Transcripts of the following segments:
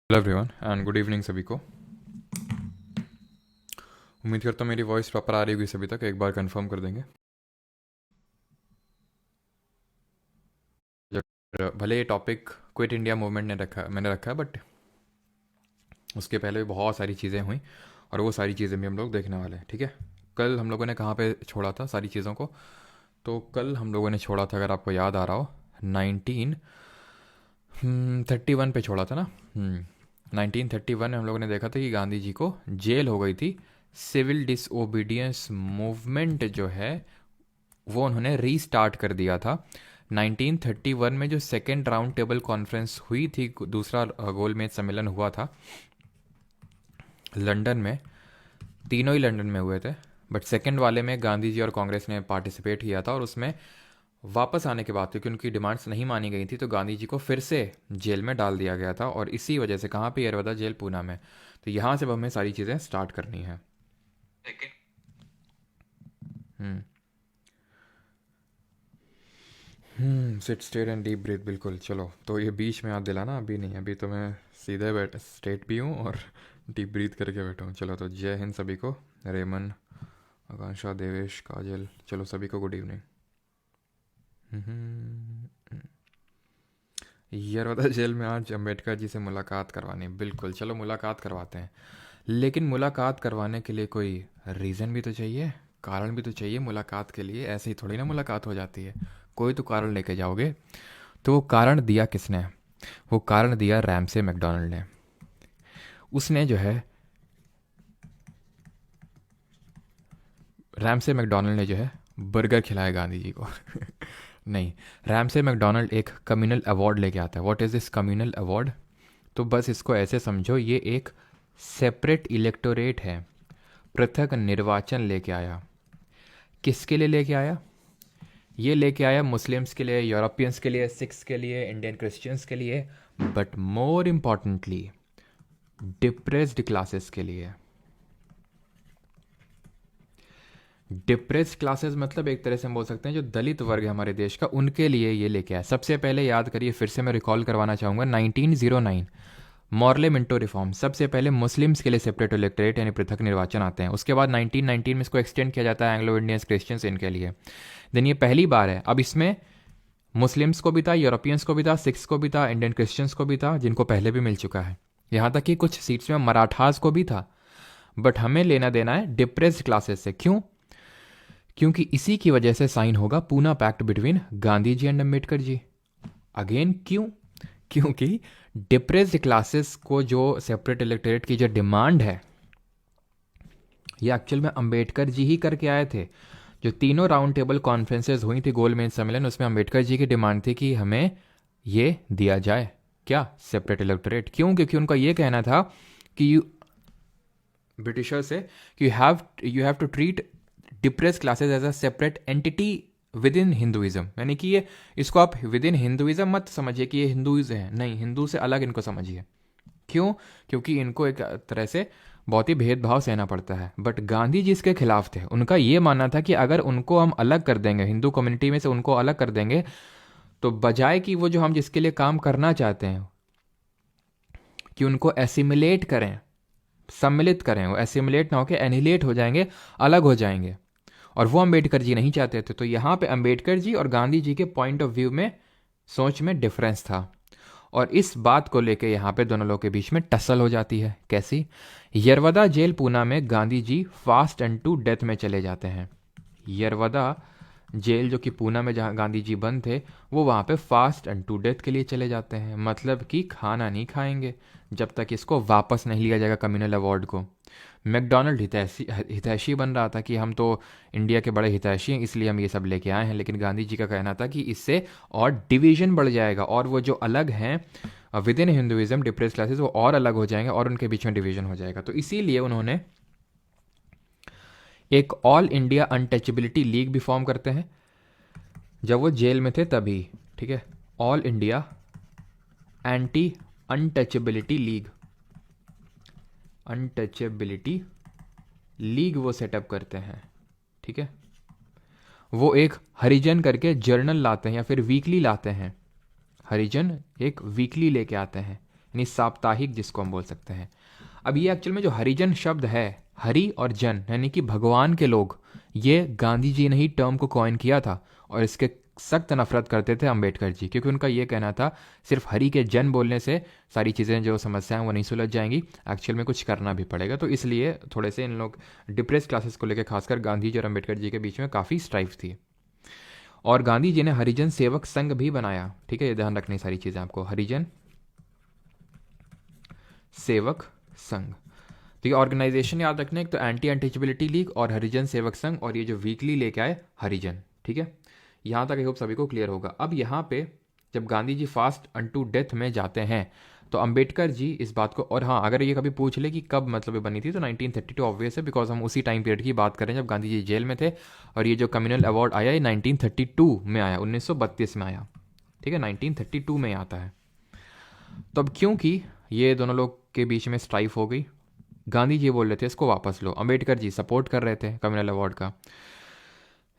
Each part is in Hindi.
Hello everyone and good evening सभी को। उम्मीद करता हूँ मेरी वॉइस प्रॉपर आ रही होगी सभी तक। एक बार कंफर्म कर देंगे। भले ये टॉपिक क्विट इंडिया मूवमेंट ने रखा मैंने रखा है, बट उसके पहले भी बहुत सारी चीज़ें हुई और वो सारी चीज़ें भी हम लोग देखने वाले हैं। ठीक है, कल हम लोगों ने कहाँ पे छोड़ा था सारी चीज़ों को? तो कल हम लोगों ने छोड़ा था, अगर आपको याद आ रहा हो, 1931 पे छोड़ा था ना। 1931 में हम लोगों ने देखा था कि गांधी जी को जेल हो गई थी। सिविल डिसओबीडियंस मूवमेंट जो है वो उन्होंने रीस्टार्ट कर दिया था। 1931 में जो सेकेंड राउंड टेबल कॉन्फ्रेंस हुई थी, दूसरा गोलमेज सम्मेलन हुआ था लंदन में। तीनों ही लंदन में हुए थे, बट सेकेंड वाले में गांधी जी और कांग्रेस ने पार्टिसिपेट किया था। और उसमें वापस आने के बाद, क्योंकि उनकी डिमांड्स नहीं मानी गई थी, तो गांधी जी को फिर से जेल में डाल दिया गया था। और इसी वजह से कहाँ पे? यरवदा जेल, पूना में। तो यहाँ से अब हमें सारी चीज़ें स्टार्ट करनी है। Hmm sit straight and deep breath, बिल्कुल। चलो, तो ये बीच में याद दिलाना, अभी नहीं। अभी तो मैं सीधे बैठ स्ट्रेट भी हूँ और डीप ब्रीथ करके बैठा हूँ। चलो, तो जय हिंद सभी को। रेमन, आकांक्षा, देवेश, काजल, चलो सभी को गुड इवनिंग। यरवदा जेल में आज अम्बेडकर जी से मुलाकात करवानी, बिल्कुल। चलो मुलाकात करवाते हैं, लेकिन मुलाकात करवाने के लिए कोई रीज़न भी तो चाहिए, कारण भी तो चाहिए मुलाकात के लिए। ऐसे ही थोड़ी ना मुलाकात हो जाती है, कोई तो कारण लेके जाओगे। तो वो कारण दिया किसने? वो कारण दिया रैमसे मैकडोनल्ड ने। उसने जो है, रैमसे मैकडोनल्ड ने जो है बर्गर खिलाया गांधी जी को। नहीं, रैमसे मैकडोनल्ड एक कम्युनल अवार्ड लेके आता है। What is this communal award? तो बस इसको ऐसे समझो, ये एक सेपरेट इलेक्टोरेट है, पृथक निर्वाचन लेके आया। किसके लिए लेके आया? ये लेके आया मुस्लिम्स के लिए, यूरोपियंस के लिए, सिख्स के लिए, इंडियन क्रिश्चियंस के लिए, but more importantly depressed classes के लिए। डिप्रेस्ड क्लासेस मतलब एक तरह से हम बोल सकते हैं जो दलित वर्ग है हमारे देश का, उनके लिए ये लेके आया। सबसे पहले याद करिए, फिर से मैं रिकॉल करवाना चाहूँगा, 1909 मॉर्ले मिंटो रिफॉर्म। सबसे पहले मुस्लिम्स के लिए सेपरेट इलेक्टोरेट यानी पृथक निर्वाचन आते हैं। उसके बाद 1919 में इसको एक्सटेंड किया जाता है एंग्लो इंडियंस, क्रिश्चियंस, इनके लिए। देन ये पहली बार है। अब इसमें मुस्लिम्स को भी था, यूरोपियंस को भी था, सिख्स को भी था, इंडियन क्रिश्चियंस को भी था, जिनको पहले भी मिल चुका है। यहाँ तक कि कुछ सीट्स में मराठास को भी था। बट हमें लेना देना है डिप्रेस्ड क्लासेस से। क्यों? क्योंकि इसी की वजह से साइन होगा Poona pact between Gandhi ji and Ambedkar ji. Again क्यों? क्योंकि डिप्रेस्ड क्लासेस को जो सेपरेट इलेक्टोरेट की जो डिमांड है, ये एक्चुअल में अंबेडकर जी ही करके आए थे। जो तीनों राउंड टेबल कॉन्फ्रेंसेज हुई थी, गोलमेज सम्मेलन, उसमें अंबेडकर जी की डिमांड थी कि हमें ये दिया जाए, क्या? Separate electorate. क्यों? क्योंकि उनका ये कहना था कि ब्रिटिशर से कि you have to treat depress classes as a separate entity within Hinduism. यानी कि ये, इसको आप विद इन हिंदुइज्म मत समझिए कि ये हिंदूज है, नहीं, हिंदू से अलग इनको समझिए। क्यों? क्योंकि इनको एक तरह से बहुत ही भेदभाव सहना पड़ता है। बट गांधी जी इसके खिलाफ थे। उनका ये मानना था कि अगर उनको हम अलग कर देंगे, हिंदू कम्युनिटी में से उनको अलग कर देंगे, तो बजाय कि वो जो हम जिसके लिए काम करना चाहते हैं कि उनको एसिमिलेट करें, सम्मिलित करें, वो एसिमिलेट ना होकर एनिलेट हो जाएंगे, अलग हो जाएंगे। और वो अंबेडकर जी नहीं चाहते थे। तो यहाँ पे अंबेडकर जी और गांधी जी के पॉइंट ऑफ व्यू में, सोच में डिफरेंस था। और इस बात को लेके यहाँ पे दोनों लोगों के बीच में टसल हो जाती है। कैसी? यरवदा जेल पूना में Gandhi ji fast and to death में चले जाते हैं। यरवदा जेल जो कि पूना में जहाँ गांधी जी बंद थे, वो वहाँ पे फास्ट एंड टू डेथ के लिए चले जाते हैं। मतलब कि खाना नहीं खाएंगे जब तक इसको वापस नहीं लिया जाएगा कम्युनल अवार्ड को। मैकडोनल्ड हितैषी हितैषी बन रहा था कि हम तो इंडिया के बड़े हितैषी हैं, इसलिए हम ये सब लेके आए हैं। लेकिन गांधी जी का कहना था कि इससे और डिवीजन बढ़ जाएगा, और वो जो अलग हैं with in Hinduism depress classes, वो और अलग हो जाएंगे और उनके बीच में डिवीजन हो जाएगा। तो इसीलिए उन्होंने एक ऑल इंडिया अनटचेबिलिटी लीग भी फॉर्म करते हैं जब वो जेल में थे तभी। ठीक है, all India anti untouchability league, untouchability league वो सेटअप करते हैं। ठीक है, वो एक हरिजन करके जर्नल लाते हैं या फिर वीकली लाते हैं। हरिजन एक वीकली लेके आते हैं, यानी साप्ताहिक जिसको हम बोल सकते हैं। अब ये एक्चुअल में जो हरिजन शब्द है, हरि और जन यानी कि भगवान के लोग, ये गांधी जी ने ही टर्म को कॉइन किया था और इसके सख्त नफरत करते थे अंबेडकर जी, क्योंकि उनका ये कहना था सिर्फ हरि के जन बोलने से सारी चीज़ें जो समस्याएं वो नहीं सुलझ जाएंगी, एक्चुअल में कुछ करना भी पड़ेगा। तो इसलिए थोड़े से इन लोग डिप्रेस क्लासेस को लेकर खासकर गांधी जी और अंबेडकर जी के बीच में काफ़ी स्ट्राइफ थी। और गांधी जी ने हरिजन सेवक संघ भी बनाया, ठीक है, ये ध्यान रखनी सारी चीज़ें आपको, हरिजन सेवक संघ। तो ये ऑर्गेनाइजेशन याद रखना, एक तो एंटी अनटचेबिलिटी लीग और हरिजन सेवक संघ, और ये जो वीकली लेके आए हरिजन, ठीक है। यहाँ तक आई होप सभी को क्लियर होगा। अब यहाँ पे जब Gandhi ji fast unto death में जाते हैं तो अंबेडकर जी इस बात को, और हाँ अगर ये कभी पूछ ले कि कब मतलब ये बनी थी तो 1932 ऑब्वियस है, बिकॉज हम उसी टाइम पीरियड की बात करें जब गांधी जी जेल में थे। और ये जो कम्युनल अवार्ड आया ये 1932 में आया, 1932 में आया, ठीक है, 1932 में आता है। तो अब क्योंकि ये दोनों लोग के बीच में स्ट्राइफ हो गई, गांधी जी बोल रहे थे इसको वापस लो, अंबेडकर जी सपोर्ट कर रहे थे कम्युनल अवार्ड का।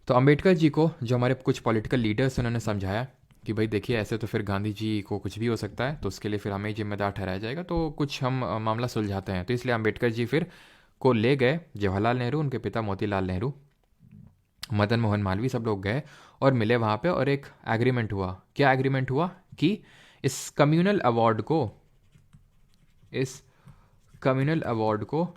तो अंबेडकर जी को जो हमारे कुछ पॉलिटिकल लीडर्स उन्होंने समझाया कि भाई देखिए ऐसे तो फिर गांधी जी को कुछ भी हो सकता है, तो उसके लिए फिर हमें जिम्मेदार ठहराया जाएगा, तो कुछ हम मामला सुलझाते हैं। तो इसलिए अंबेडकर जी फिर को ले गए जवाहरलाल नेहरू, उनके पिता मोतीलाल नेहरू, मदन मोहन मालवीय, सब लोग गए और मिले वहाँ पे, और एक एग्रीमेंट हुआ। क्या एग्रीमेंट हुआ कि इस कम्युनल अवार्ड को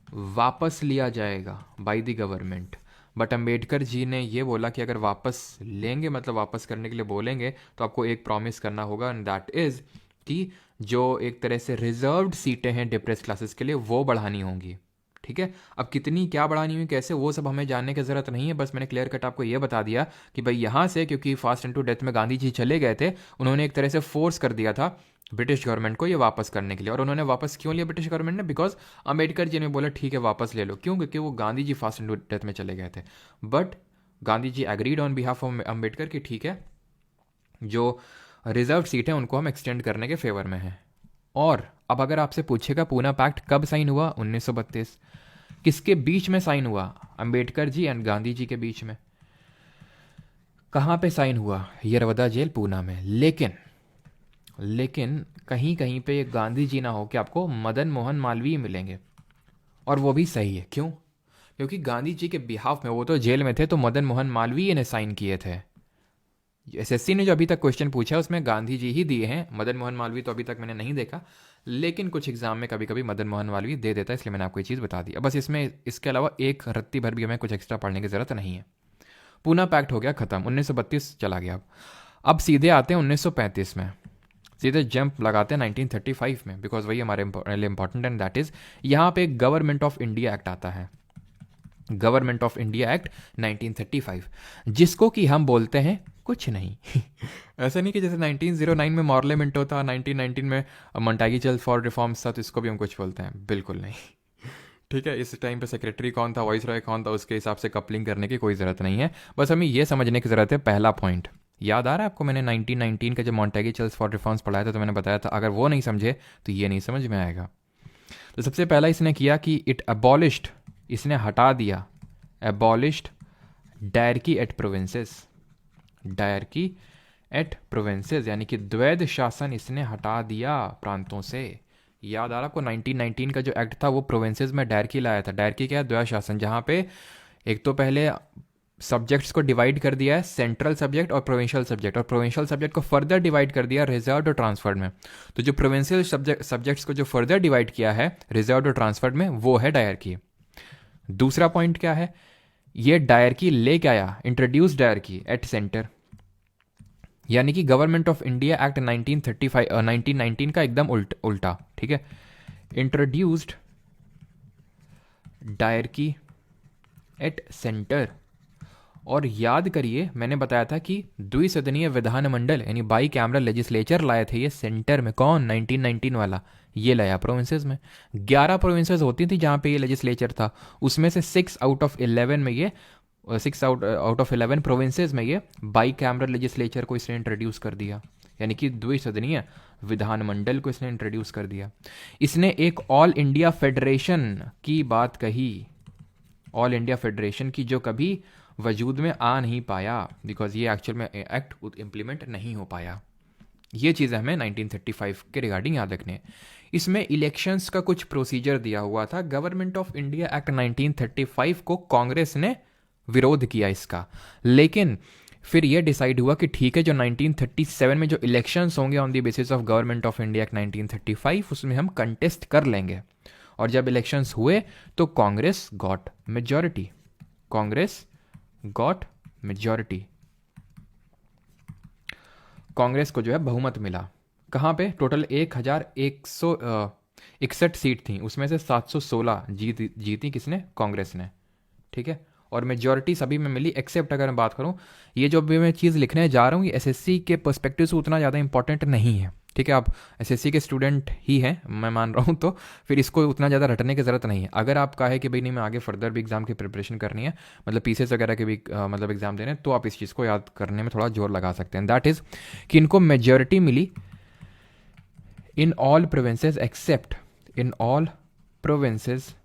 वापस लिया जाएगा by the government. But Ambedkar ji ने ये बोला कि अगर वापस लेंगे, मतलब वापस करने के लिए बोलेंगे, तो आपको एक प्रॉमिस करना होगा, एंड दैट इज कि जो एक तरह से रिजर्व्ड सीटें हैं डिप्रेस क्लासेस के लिए वो बढ़ानी होंगी, ठीक है। अब कितनी क्या बढ़ानी हुई कैसे, वो सब हमें जानने की ज़रूरत नहीं है, बस मैंने क्लियर कट आपको ये बता दिया कि भाई यहाँ से, क्योंकि फास्ट इनटू डेथ में गांधी जी चले गए थे, उन्होंने एक तरह से फोर्स कर दिया था ब्रिटिश गवर्नमेंट को ये वापस करने के लिए। और उन्होंने वापस क्यों लिया ब्रिटिश गवर्नमेंट ने, बिकॉज अंबेडकर जी ने बोला ठीक है वापस ले लो, क्यों, क्योंकि वो Gandhi ji fast into death में चले गए थे। But Gandhi ji agreed on behalf of Ambedkar की ठीक है, जो रिजर्व सीट है उनको हम एक्सटेंड करने के फेवर में हैं। और अब अगर आपसे पूछेगा पूना पैक्ट कब साइन हुआ, 1932। किसके बीच में साइन हुआ, अंबेडकर जी एंड गांधी जी के बीच में। कहाँ पे साइन हुआ, यरवदा जेल पूना में। लेकिन कहीं कहीं पे गांधी जी ना हो कि आपको मदन मोहन मालवीय मिलेंगे, और वो भी सही है। क्यों, क्योंकि गांधी जी के बिहाफ में, वो तो जेल में थे, तो मदन मोहन मालवीय ने साइन किए थे। एसएससी ने जो अभी तक क्वेश्चन पूछा है उसमें गांधी जी ही दिए हैं, मदन मोहन मालवीय तो अभी तक मैंने नहीं देखा, लेकिन कुछ एग्जाम में कभी कभी मदन मोहन मालवीय दे देता है, इसलिए मैंने आपको ये चीज़ बता दी। अब बस इसमें इसके अलावा एक रत्ती भर भी हमें कुछ एक्स्ट्रा पढ़ने की जरूरत नहीं है। पूना पैक्ट हो गया खत्म, 1932 चला गया। अब सीधे आते हैं 1935 में, सीधे जंप लगाते हैं 1935 में, बिकॉज वही हमारे लिए इंपॉर्टेंट, एंड दैट इज यहाँ पे गवर्नमेंट ऑफ इंडिया एक्ट आता है, गवर्नमेंट ऑफ इंडिया एक्ट 1935, जिसको कि हम बोलते हैं कुछ नहीं ऐसा नहीं कि जैसे 1909 में मॉर्ले मिंटो था, 1919 में मोंटागी चल फॉर रिफॉर्म्स था, तो इसको भी हम कुछ बोलते हैं, बिल्कुल नहीं ठीक है। इस टाइम पे सेक्रेटरी कौन था, वाइस रॉय कौन था, उसके हिसाब से कपलिंग करने की कोई ज़रूरत नहीं है, बस हमें ये समझने की ज़रूरत है। पहला पॉइंट याद आ रहा है आपको, मैंने 1919 का जब मोंटेगी चल्स फॉर रिफॉर्म्स पढ़ाया था तो मैंने बताया था अगर वो नहीं समझे तो ये नहीं समझ में आएगा। तो सबसे पहला इसने किया कि इट अबॉलिश्ड, इसने हटा दिया, abolished dyarchy at provinces, dyarchy at provinces, यानी कि द्वैध शासन इसने हटा दिया प्रांतों से। याद आ रहा आपको 1919 का जो एक्ट था वो प्रोविंसेस में डायरकी लाया था। डायरकी क्या है, द्वैध शासन, जहाँ पे एक तो पहले सब्जेक्ट्स को डिवाइड कर दिया है, सेंट्रल सब्जेक्ट और प्रोविंशियल सब्जेक्ट, और प्रोविंशियल सब्जेक्ट को फर्दर डिवाइड कर दिया रिजर्व्ड और ट्रांसफर्ड में। तो जो प्रोविंशियल सब्जेक्ट्स को जो फर्दर डिवाइड किया है रिजर्व्ड और ट्रांसफर्ड में, वो है डायरकी। दूसरा पॉइंट क्या है, ये डायरकी लेके आया, इंट्रोड्यूस डायरकी एट सेंटर, यानी कि गवर्नमेंट ऑफ इंडिया एक्ट 1919 का एकदम उल्टा, ठीक है। Introduced dyarchy at centre. और याद करिए मैंने बताया था कि द्विसदनीय विधानमंडल यानी बाई कैमरल लेजिस्लेचर लाए थे ये सेंटर में, कौन, 1919 वाला, ये लाया प्रोविंसेस में। 11 प्रोविंसेस होती थी जहाँ पे ये लेजिस्लेचर था, उसमें से 6 आउट ऑफ 11 में ये, 6 आउट ऑफ 11 प्रोविंसेस में ये बाई कैमरल लेजिस्लेचर को इसने इंट्रोड्यूस कर दिया, यानी कि द्विसदनीय विधानमंडल को इसने इंट्रोड्यूस कर दिया। इसने एक ऑल इंडिया फेडरेशन की बात कही, ऑल इंडिया फेडरेशन की, जो कभी वजूद में आ नहीं पाया, बिकॉज ये एक्चुअल में एक्ट इम्प्लीमेंट नहीं हो पाया। ये चीज़ें हमें 1935 के रिगार्डिंग याद रखनी है। इसमें इलेक्शंस का कुछ प्रोसीजर दिया हुआ था। गवर्नमेंट ऑफ इंडिया एक्ट 1935 को कांग्रेस ने विरोध किया इसका, लेकिन फिर यह डिसाइड हुआ कि ठीक है, जो 1937 में जो इलेक्शंस होंगे on the basis of government of India act 1935, उसमें हम कंटेस्ट कर लेंगे। और जब इलेक्शंस हुए तो Congress got majority, Congress got majority, Congress को जो है बहुमत मिला। कहाँ पे? टोटल 1161 सीट थी, उसमें से 716 जीती किसने? कांग्रेस ने। ठीक है, और मेजॉरिटी सभी में मिली एक्सेप्ट, अगर मैं बात करूं, ये जो भी मैं चीज़ लिखने जा रहा हूँ ये एसएससी के पर्सपेक्टिव से उतना ज़्यादा इंपॉर्टेंट नहीं है। ठीक है, आप एसएससी के स्टूडेंट ही हैं मैं मान रहा हूँ, तो फिर इसको उतना ज़्यादा रटने की ज़रूरत नहीं है। अगर आप कहे कि भाई नहीं मैं आगे फर्दर भी एग्जाम की प्रिपरेशन करनी है, मतलब पीसीएस वगैरह के भी मतलब एग्जाम देने, तो आप इस चीज़ को याद करने में थोड़ा जोर लगा सकते हैं। दैट इज़ कि इनको मेजॉरिटी मिली in all provinces except, in all provinces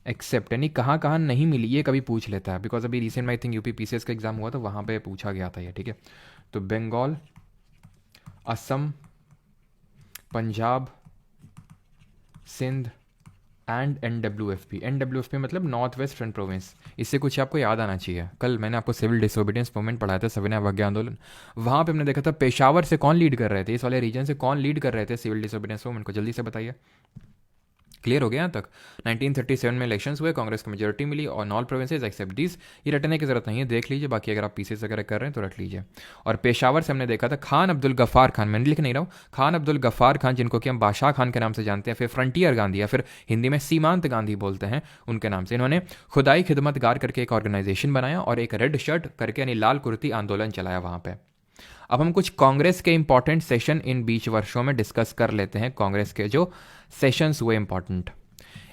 except, यानी कहाँ कहाँ नहीं मिली ये कभी पूछ लेता है, बिकॉज अभी रिसेंट में आई थिंक यूपी पीसीएस का एग्जाम हुआ तो वहाँ पे पूछा गया था ये। ठीक है, तो Bengal, Assam, Punjab, Sindh and NWFP. NWFP मतलब नॉर्थ वेस्ट फ्रंट प्रोविंस। इससे कुछ आपको याद आना चाहिए, कल मैंने आपको सिविल डिसोबीडियंस मूवमेंट पढ़ाया था, सविनय अवज्ञा आंदोलन, वहाँ पे हमने देखा था पेशावर से कौन लीड कर रहे थे, इस वाले रीजन से कौन लीड कर रहे थे सिविल डिसोबीडियंस मूवमेंट को, जल्दी से बताइए। क्लियर हो गया यहाँ तक? 1937 में इलेक्शंस हुए, कांग्रेस को मेजोरिटी मिली और ऑल प्रोविंसेस एक्सेप्ट दिस। ये रटने की जरूरत नहीं है, देख लीजिए, बाकी अगर आप पीसीएस वगैरह कर रहे हैं तो रट लीजिए। और पेशावर से हमने देखा था खान अब्दुल गफ्फार खान, मैंने लिख नहीं रहा हूँ, खान अब्दुल गफ्फार खान, जिनको कि हम बादशाह खान के नाम से जानते हैं, फिर फ्रंटियर गांधी या फिर हिंदी में सीमांत गांधी बोलते हैं उनके नाम से। इन्होंने खुदाई खिदमतगार करके एक ऑर्गेनाइजेशन बनाया और एक रेड शर्ट करके यानी लाल कुर्ती आंदोलन चलाया वहाँ पे। अब हम कुछ कांग्रेस के इंपॉर्टेंट सेशन इन 20 वर्षों में डिस्कस कर लेते हैं, कांग्रेस के जो सेशंस हुए इंपॉर्टेंट।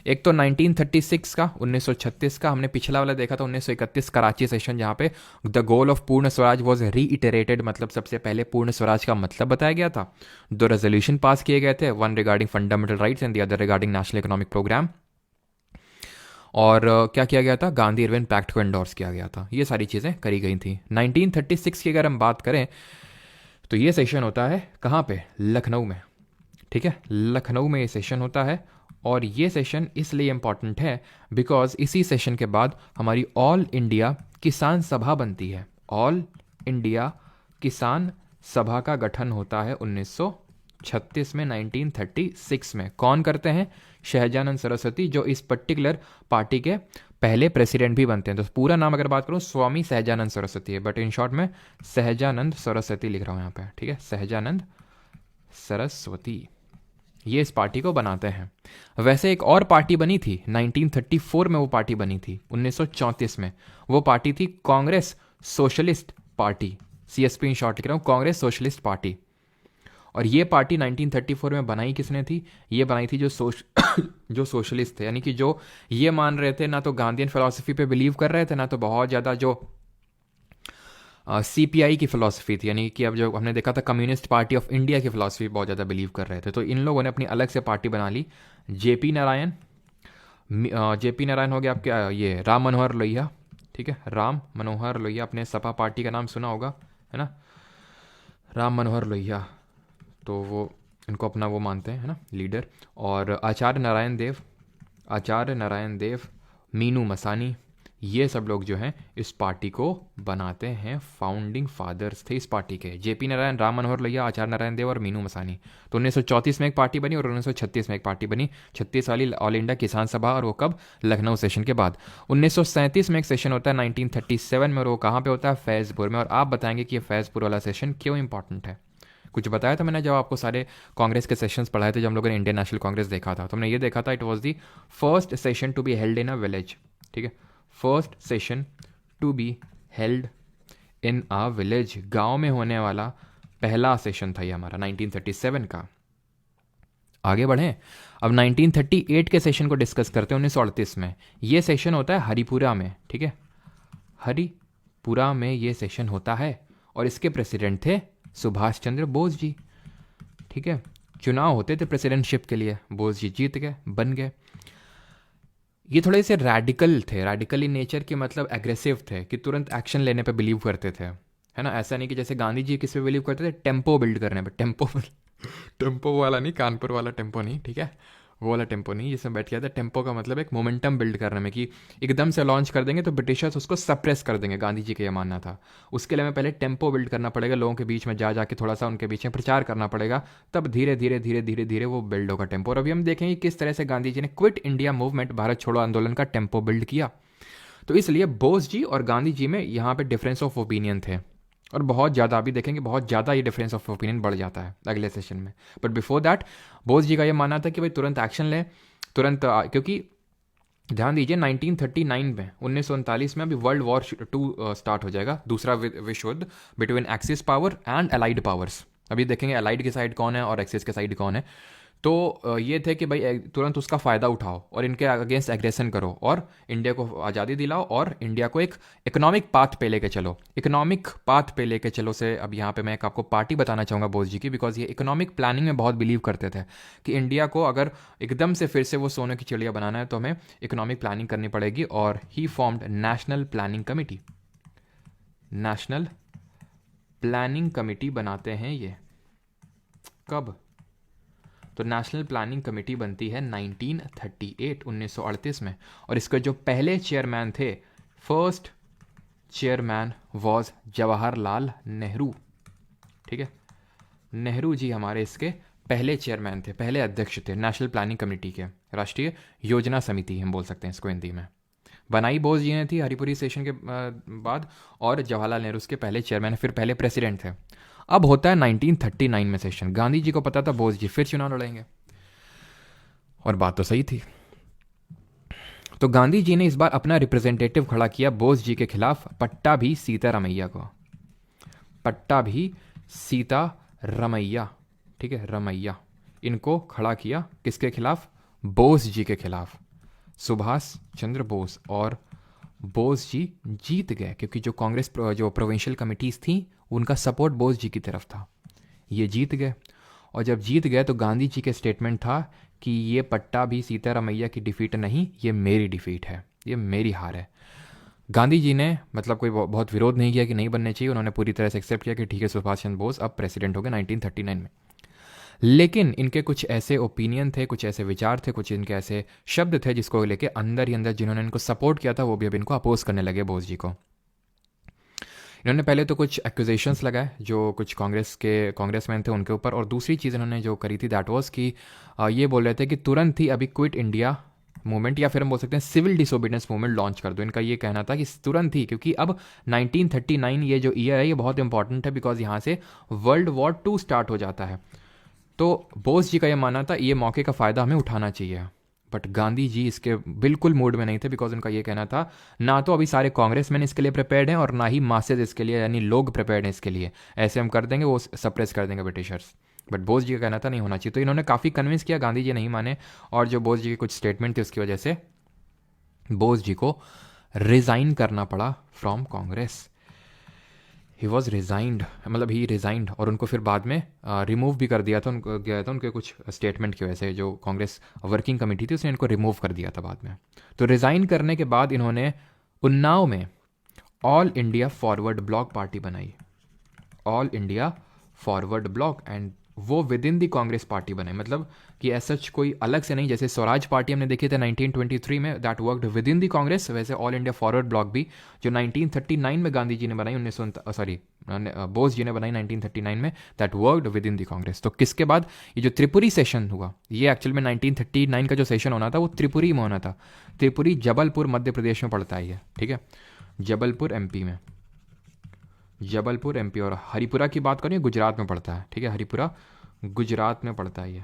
एक तो 1936 का, 1936 का, हमने पिछला वाला देखा था 1931 कराची सेशन, जहां पे द गोल ऑफ पूर्ण स्वराज वॉज रीइटरेटेड, मतलब सबसे पहले पूर्ण स्वराज का मतलब बताया गया था। 2 रेजोल्यूशन पास किए गए थे, one regarding fundamental rights and the other regarding national economic programme. और क्या किया गया था? गांधी इरविन पैक्ट को एंडोर्स किया गया था। ये सारी चीज़ें करी गई थी। 1936 की अगर हम बात करें तो ये सेशन होता है कहाँ पे? लखनऊ में। ठीक है, लखनऊ में ये सेशन होता है और ये सेशन इसलिए इम्पॉर्टेंट है बिकॉज इसी सेशन के बाद हमारी ऑल इंडिया किसान सभा बनती है। ऑल इंडिया किसान सभा का गठन होता है 1936 में, 1936 में। कौन करते हैं? शहजानंद सरस्वती, जो इस पर्टिकुलर पार्टी के पहले प्रेसिडेंट भी बनते हैं। तो पूरा नाम अगर बात करूं स्वामी सहजानंद सरस्वती है, बट इन शॉर्ट में सहजानंद सरस्वती लिख रहा हूं यहाँ पे। ठीक है, सहजानंद सरस्वती ये इस पार्टी को बनाते हैं। वैसे एक और पार्टी बनी थी 1934 में, वो पार्टी बनी थी 1934 में, वो पार्टी थी Congress socialist party, CSP in short लिख रहा हूँ, कांग्रेस सोशलिस्ट पार्टी। और ये पार्टी 1934 में बनाई किसने थी? ये बनाई थी जो जो सोशलिस्ट थे, यानी कि जो ये मान रहे थे ना तो गांधीयन फिलॉसफी पे बिलीव कर रहे थे, ना तो बहुत ज़्यादा जो सीपीआई की फिलॉसफी थी, यानी कि अब जो हमने देखा था कम्युनिस्ट पार्टी ऑफ इंडिया की फिलॉसफी बहुत ज़्यादा बिलीव कर रहे थे। तो इन लोगों ने अपनी अलग से पार्टी बना ली। जेपी नारायण, जेपी नारायण हो गया आपके ये राम मनोहर लोहिया। ठीक है, राम मनोहर लोहिया, अपने सपा पार्टी का नाम सुना होगा, है ना, राम मनोहर लोहिया, तो वो इनको अपना वो मानते हैं, है ना, लीडर। और आचार्य नारायण देव, आचार्य नारायण देव, मीनू मसानी, ये सब लोग जो हैं इस पार्टी को बनाते हैं। फाउंडिंग फादर्स थे इस पार्टी के, जेपी नारायण, राम मनोहर लोहिया, आचार्य नारायण देव और मीनू मसानी। तो 1934 में एक पार्टी बनी और 1936 में एक पार्टी बनी, 36 वाली ऑल इंडिया किसान सभा। और वो कब? लखनऊ सेशन के बाद। 1937 में एक सेशन होता है 1937 में, और वो कहाँ पे होता है? फैज़पुर में। और आप बताएंगे कि ये फैज़पुर वाला सेशन क्यों इंपॉर्टेंट है? कुछ बताया था मैंने जब आपको सारे कांग्रेस के सेशंस पढ़ाए थे, जब हम लोगों ने इंडियन नेशनल कांग्रेस देखा था, तो हमने ये देखा था it was the first session to be held in a village. ठीक है, first session to be held in a village, गांव में होने वाला पहला सेशन था ये हमारा 1937 का। आगे बढ़ें, अब 1938 के सेशन को डिस्कस करते हैं 1938 में। ये सेशन होता है हरिपुरा में। ठीक है, हरिपुरा में ये सेशन होता है और इसके प्रेसिडेंट थे सुभाष चंद्र बोस जी। ठीक है, चुनाव होते थे प्रेसिडेंटशिप के लिए, बोस जी जीत गए, बन गए। ये थोड़े से रैडिकल थे, रैडिकल इन नेचर के, मतलब एग्रेसिव थे कि तुरंत एक्शन लेने पे बिलीव करते थे। है ना। ऐसा नहीं कि जैसे गांधी जी किस पे बिलीव करते थे, टेम्पो बिल्ड करने पे, टेम्पो टेम्पो वाला नहीं, कानपुर वाला टेम्पो नहीं, ठीक है, वो वाला टेम्पो नहीं जिसमें बैठ गया था। टेम्पो का मतलब एक मोमेंटम बिल्ड करने में, कि एकदम से लॉन्च कर देंगे तो ब्रिटिशर्स उसको सप्रेस कर देंगे, गांधी जी का ये मानना था। उसके लिए हमें पहले टेम्पो बिल्ड करना पड़ेगा, लोगों के बीच में जा जाके थोड़ा सा उनके बीच में प्रचार करना पड़ेगा, तब धीरे धीरे धीरे धीरे धीरे वो बिल्ड होगा टेम्पो। और अभी हम देखेंगे किस तरह से गांधी जी ने क्विट इंडिया मूवमेंट, भारत छोड़ो आंदोलन का टेम्पो बिल्ड किया। तो इसलिए बोस जी और गांधी जी में यहाँ पे डिफरेंस ऑफ ओपिनियन थे, और बहुत ज़्यादा, अभी देखेंगे बहुत ज़्यादा ये डिफरेंस ऑफ ओपिनियन बढ़ जाता है अगले सेशन में। But before that Bose ji का ये मानना था कि भाई तुरंत एक्शन लें, तुरंत क्योंकि ध्यान दीजिए 1939 में, 1939 में अभी वर्ल्ड वॉर 2 स्टार्ट हो जाएगा, दूसरा विश्व युद्ध between axis power and allied powers. अभी देखेंगे अलाइड की साइड कौन है और एक्सिस के साइड कौन है। तो ये थे कि भाई तुरंत उसका फ़ायदा उठाओ और इनके अगेंस्ट एग्रेशन करो और इंडिया को आज़ादी दिलाओ और इंडिया को एक इकोनॉमिक पाथ पे लेके चलो। इकोनॉमिक पाथ पे लेके चलो से अब यहाँ पे मैं एक आपको पार्टी बताना चाहूँगा बोस जी की, बिकॉज ये इकोनॉमिक प्लानिंग में बहुत बिलीव करते थे कि इंडिया को अगर एकदम से फिर से वो सोने की चिड़िया बनाना है तो हमें इकोनॉमिक प्लानिंग करनी पड़ेगी। और he formed national planning committee, national planning committee बनाते हैं ये कब? तो नेशनल प्लानिंग कमेटी बनती है 1938 में, और इसके जो पहले चेयरमैन थे, first chairman was Jawaharlal Nehru, ठीक है, नेहरू जी हमारे इसके पहले चेयरमैन थे, पहले अध्यक्ष थे नेशनल प्लानिंग कमेटी के। राष्ट्रीय योजना समिति हम बोल सकते हैं इसको हिंदी में। बनाई बोस जी ने थी हरिपुरी सेशन के बाद, और जवाहरलाल नेहरू उसके पहले चेयरमैन, फिर पहले प्रेसिडेंट थे। अब होता है 1939 में सेशन, गांधी जी को पता था बोस जी फिर चुनाव लड़ेंगे, और बात तो सही थी। तो गांधी जी ने इस बार अपना रिप्रेजेंटेटिव खड़ा किया बोस जी के खिलाफ, पट्टाभी सीतारमैया को, पट्टाभी सीतारमैया, ठीक है, रमैया, इनको खड़ा किया किसके खिलाफ? बोस जी के खिलाफ, सुभाष चंद्र बोस। और बोस जी जीत गए, क्योंकि जो कांग्रेस जो प्रोविंशियल कमिटीज़ थी उनका सपोर्ट बोस जी की तरफ था, ये जीत गए। और जब जीत गए तो गांधी जी के स्टेटमेंट था कि ये पट्टाभी सीतारमैया की डिफीट नहीं, ये मेरी डिफीट है, ये मेरी हार है। गांधी जी ने मतलब कोई बहुत विरोध नहीं किया कि नहीं बनने चाहिए, उन्होंने पूरी तरह से एक्सेप्ट किया कि ठीक है सुभाष चंद्र बोस अब प्रेसिडेंट हो गए 1939 में। लेकिन इनके कुछ ऐसे ओपिनियन थे, कुछ ऐसे विचार थे, कुछ इनके ऐसे शब्द थे जिसको लेके अंदर ही अंदर जिन्होंने इनको सपोर्ट किया था वो भी अब इनको अपोज करने लगे बोस जी को। इन्होंने पहले तो कुछ एक्यूजेशंस लगाए जो कुछ कांग्रेसमैन थे उनके ऊपर, और दूसरी चीज़ इन्होंने जो करी थी दैट वाज कि ये बोल रहे थे कि तुरंत ही अभी क्विट इंडिया मूवमेंट, या फिर हम बोल सकते हैं सिविल डिसोबीडियंस मूवमेंट लॉन्च कर दो। इनका ये कहना था कि तुरंत ही, क्योंकि अब 1939 ये जो ईयर है ये बहुत इंपॉर्टेंट है, बिकॉज यहाँ से वर्ल्ड वॉर 2 स्टार्ट हो जाता है। तो बोस जी का ये मानना था ये मौके का फ़ायदा हमें उठाना चाहिए। बट गांधी जी इसके बिल्कुल मूड में नहीं थे, बिकॉज उनका ये कहना था ना तो अभी सारे कांग्रेसमैन इसके लिए प्रिपेयर्ड हैं और ना ही मासेज इसके लिए, यानी लोग प्रिपेयर्ड हैं इसके लिए। ऐसे हम कर देंगे वो सप्रेस कर देंगे ब्रिटिशर्स। बट बोस जी का कहना था नहीं होना चाहिए। तो इन्होंने काफ़ी कन्विंस किया, गांधी जी नहीं माने, और जो बोस जी के कुछ स्टेटमेंट थे उसकी वजह से बोस जी को रिज़ाइन करना पड़ा from Congress. He was resigned, मतलब ही रिजाइंड, और उनको फिर बाद में रिमूव भी कर दिया था, उनको गया था उनके कुछ स्टेटमेंट की वजह से। जो कांग्रेस वर्किंग कमेटी थी उसने इनको रिमूव कर दिया था बाद में। तो रिज़ाइन करने के बाद इन्होंने उन्नाव में All India Forward Bloc party बनाई, All India Forward Bloc, and वो within the Congress party बने, मतलब कि ऐसा कोई अलग से नहीं। जैसे स्वराज पार्टी हमने देखी थे 1923 में, that worked with in the Congress, वैसे ऑल इंडिया फॉरवर्ड ब्लॉक भी जो 1939 में गांधी जी ने बनाई, बोस जी ने बनाई 1939 में, that worked with in the Congress. तो किसके बाद ये जो त्रिपुरी सेशन हुआ, ये एक्चुअल में 1939 का जो सेशन होना था वो त्रिपुरी में होना था। त्रिपुरी जबलपुर मध्य प्रदेश में पड़ता है ये, ठीक है, जबलपुर एमपी में, जबलपुर एमपी। और हरिपुरा की बात करें गुजरात में पड़ता है, ठीक है, हरिपुरा गुजरात में पड़ता है ये।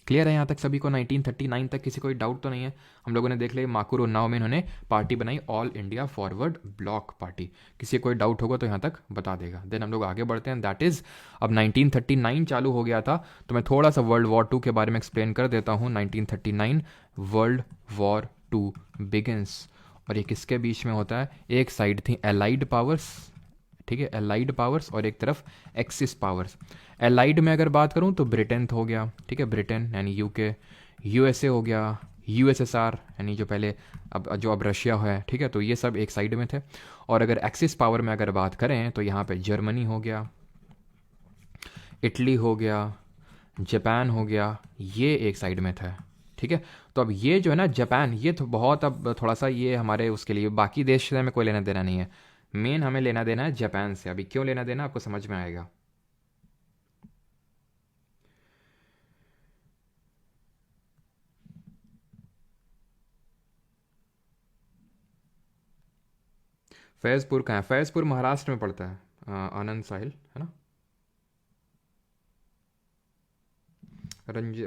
क्लियर है यहाँ तक सभी को? 1939 तक किसी कोई डाउट तो नहीं है? हम लोगों ने देख लिया माकुर उन्नाव में इन्होंने पार्टी बनाई, All India Forward Bloc party. किसी कोई डाउट होगा तो यहाँ तक बता देगा। देन हम लोग आगे बढ़ते हैं, दैट इज अब 1939 चालू हो गया था, तो मैं थोड़ा सा वर्ल्ड वॉर 2 के बारे में एक्सप्लेन कर देता हूँ। 1939 वर्ल्ड वॉर 2 बिगिंस, और ये किसके बीच में होता है? एक साइड थी एलाइड पावर्स, ठीक है, एलाइड पावर्स, और एक तरफ एक्सिस पावर्स। एलाइड में अगर बात करूं तो ब्रिटेन हो गया, ठीक है, ब्रिटेन यानी यूके, यूएसए हो गया, यूएसएसआर यानी जो पहले अब रशिया है, ठीक है, तो ये सब एक साइड में थे। और अगर एक्सिस पावर में अगर बात करें तो यहाँ पे जर्मनी हो गया, इटली हो गया, जापान हो गया, ये एक साइड में था, ठीक है। तो अब ये जो है ना जापान, ये तो बहुत अब थोड़ा सा ये हमारे उसके लिए, बाकी देश से हमें कोई लेना देना नहीं है, मेन हमें लेना देना है जापान से। अभी क्यों लेना देना आपको समझ में आएगा। फैज़पुर कहाँ है? फैज़पुर महाराष्ट्र में पड़ता है, आनंद साहिल है ना।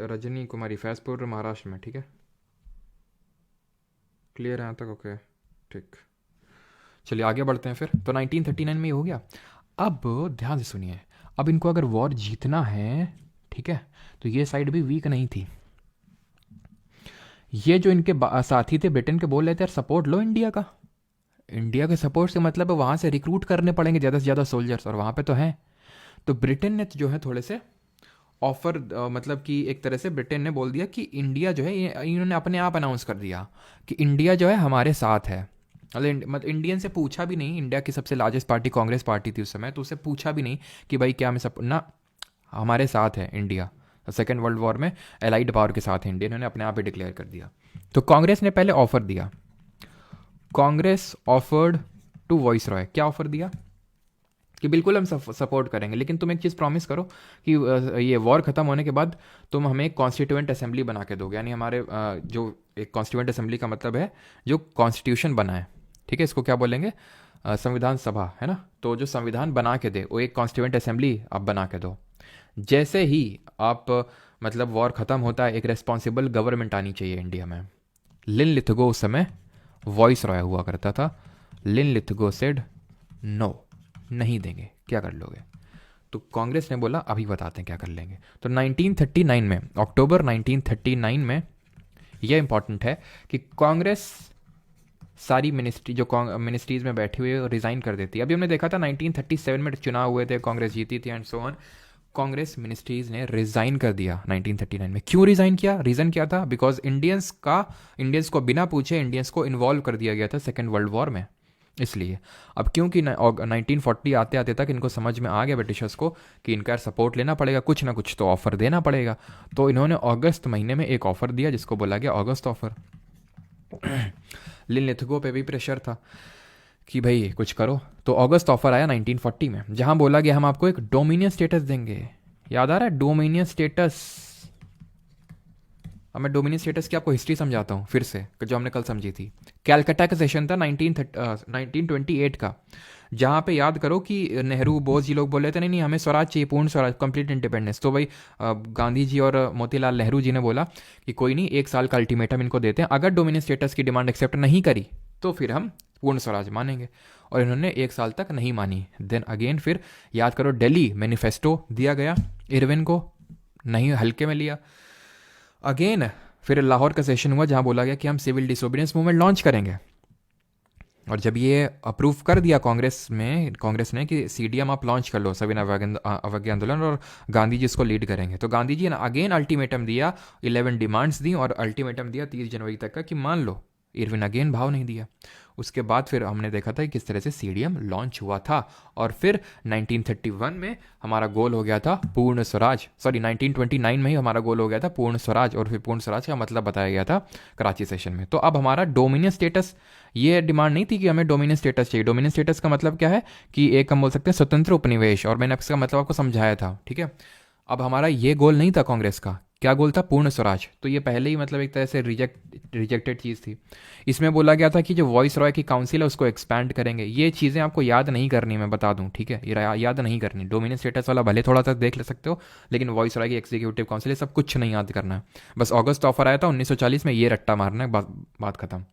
रजनी कुमारी, फैज़पुर महाराष्ट्र में, ठीक है। क्लियर है यहाँ तक? ओके, ठीक। चलिए आगे बढ़ते हैं फिर। तो 1939 में ये हो गया। अब ध्यान से सुनिए, अब इनको अगर वॉर जीतना है, ठीक है, तो ये साइड भी वीक नहीं थी। ये जो इनके साथी थे ब्रिटेन के, बोल रहे थे यार सपोर्ट लो इंडिया का। इंडिया के सपोर्ट से मतलब है वहाँ से रिक्रूट करने पड़ेंगे ज़्यादा से ज़्यादा सोल्जर्स, और वहाँ पे तो हैं। तो ब्रिटेन ने जो है थोड़े से ऑफर, मतलब कि एक तरह से ब्रिटेन ने बोल दिया कि इंडिया जो है, ये इन्होंने अपने आप अनाउंस कर दिया कि इंडिया जो है हमारे साथ है। मतलब इंडियन से पूछा भी नहीं, इंडिया की सबसे लार्जेस्ट पार्टी कांग्रेस पार्टी थी उस समय, तो उससे पूछा भी नहीं कि भाई क्या मैं सब ना, हमारे साथ है इंडिया। सेकेंड वर्ल्ड वॉर में एलाइड पावर के साथ है इंडिया, इन्होंने अपने आप ही डिक्लेयर कर दिया। तो कांग्रेस ने पहले ऑफर दिया, Congress offered to viceroy, क्या ऑफर दिया कि बिल्कुल हम सपोर्ट करेंगे, लेकिन तुम एक चीज़ प्रॉमिस करो कि ये वॉर ख़त्म होने के बाद तुम हमें एक कॉन्स्टिट्यूएंट असेंबली बना के दोगे। यानी हमारे जो एक कॉन्स्टिट्यूएंट असेंबली का मतलब है जो कॉन्स्टिट्यूशन बना है, ठीक है, इसको क्या बोलेंगे, संविधान सभा, है ना। तो जो संविधान बना के दे वो एक कॉन्स्टिट्यूएंट असेंबली आप बना के दो। जैसे ही आप मतलब वॉर ख़त्म होता है, एक रेस्पॉन्सिबल गवर्नमेंट आनी चाहिए इंडिया में। लिन लिथगो उस समय वॉइस रॉय हुआ करता था। लिन लिथगो सेड नो, नहीं देंगे, क्या कर लोगे। तो कांग्रेस ने बोला अभी बताते हैं क्या कर लेंगे। तो 1939 में, अक्टूबर 1939 में, यह इंपॉर्टेंट है कि कांग्रेस सारी मिनिस्ट्री जो मिनिस्ट्रीज में बैठी हुई रिजाइन कर देती है। अभी हमने देखा था 1937 में चुनाव हुए थे, कांग्रेस जीती थी and so on. Congress ministries ने रिजाइन कर दिया 1939 में। क्यों रिजाइन किया, रीजन क्या था? बिकॉज इंडियंस को बिना पूछे इंडियंस को इन्वॉल्व कर दिया गया था सेकेंड वर्ल्ड वॉर में, इसलिए। अब क्योंकि 1940 आते आते तक इनको समझ में आ गया ब्रिटिशर्स को कि इनका सपोर्ट लेना पड़ेगा, कुछ ना कुछ तो ऑफर देना पड़ेगा। तो इन्होंने अगस्त महीने में एक ऑफर दिया जिसको बोला गया अगस्त ऑफर। लिन लिथगो पे भी प्रेशर था कि भाई कुछ करो। तो अगस्त ऑफर आया 1940 में, जहां बोला गया हम आपको एक डोमिनियन स्टेटस देंगे। याद आ रहा है डोमिनियन स्टेटस? अब मैं डोमिनियन स्टेटस की आपको हिस्ट्री समझाता हूँ फिर से, जो हमने कल समझी थी। कैलकाटा का सेशन था 1928 का, जहाँ पे याद करो कि नेहरू बोस जी लोग बोल रहे थे नहीं नहीं हमें स्वराज चाहिए, पूर्ण स्वराज, कंप्लीट इंडिपेंडेंस। तो भाई गांधी जी और मोतीलाल नेहरू जी ने बोला कि कोई नहीं, 1 साल का अल्टीमेटम इनको देते हैं, अगर डोमिनियन स्टेटस की डिमांड एक्सेप्ट नहीं करी तो फिर हम पूर्ण स्वराज मानेंगे। और इन्होंने 1 साल तक नहीं मानी। देन अगेन फिर याद करो दिल्ली मैनिफेस्टो दिया गया इरविन को, नहीं हल्के में लिया। अगेन फिर लाहौर का सेशन हुआ जहां बोला गया कि हम सिविल डिसोबीडियंस मूवमेंट लॉन्च करेंगे। और जब ये अप्रूव कर दिया कांग्रेस ने कि सीडीएम आप लॉन्च कर लो, सविनय अवज्ञा आंदोलन, और गांधी जी इसको लीड करेंगे। तो गांधी जी ने अगेन अल्टीमेटम दिया, 11 डिमांड्स दी और अल्टीमेटम दिया 30 जनवरी तक का कि मान लो। इरविन अगेन भाव नहीं दिया। उसके बाद फिर हमने देखा था कि किस तरह से सीडीएम लॉन्च हुआ था। और फिर 1931 में हमारा गोल हो गया था पूर्ण स्वराज, सॉरी 1929 में ही हमारा गोल हो गया था पूर्ण स्वराज। और फिर पूर्ण स्वराज का मतलब बताया गया था कराची सेशन में। तो अब हमारा डोमिनियन स्टेटस, ये डिमांड नहीं थी कि हमें डोमिनियन स्टेटस चाहिए। डोमिनियन स्टेटस का मतलब क्या है कि एक हम बोल सकते हैं स्वतंत्र उपनिवेश, और मैंने इसका मतलब आपको समझाया था, ठीक है। अब हमारा ये गोल नहीं था कांग्रेस का, क्या गोल था? पूर्ण स्वराज। तो ये पहले ही मतलब एक तरह से रिजेक्टेड चीज़ थी। इसमें बोला गया था कि जो वॉइस रॉय की काउंसिल है उसको एक्सपैंड करेंगे। ये चीज़ें आपको याद नहीं करनी, मैं बता दूं, ठीक है, ये याद नहीं करनी। डोमिनियन स्टेटस वाला भले थोड़ा सा देख ले सकते हो, लेकिन वॉइस रॉय की एग्जीक्यूटिव काउंसिल, ये सब कुछ नहीं याद करना है। बस अगस्त ऑफर आया था 1940 में, ये रट्टा मारना है, बात खत्म,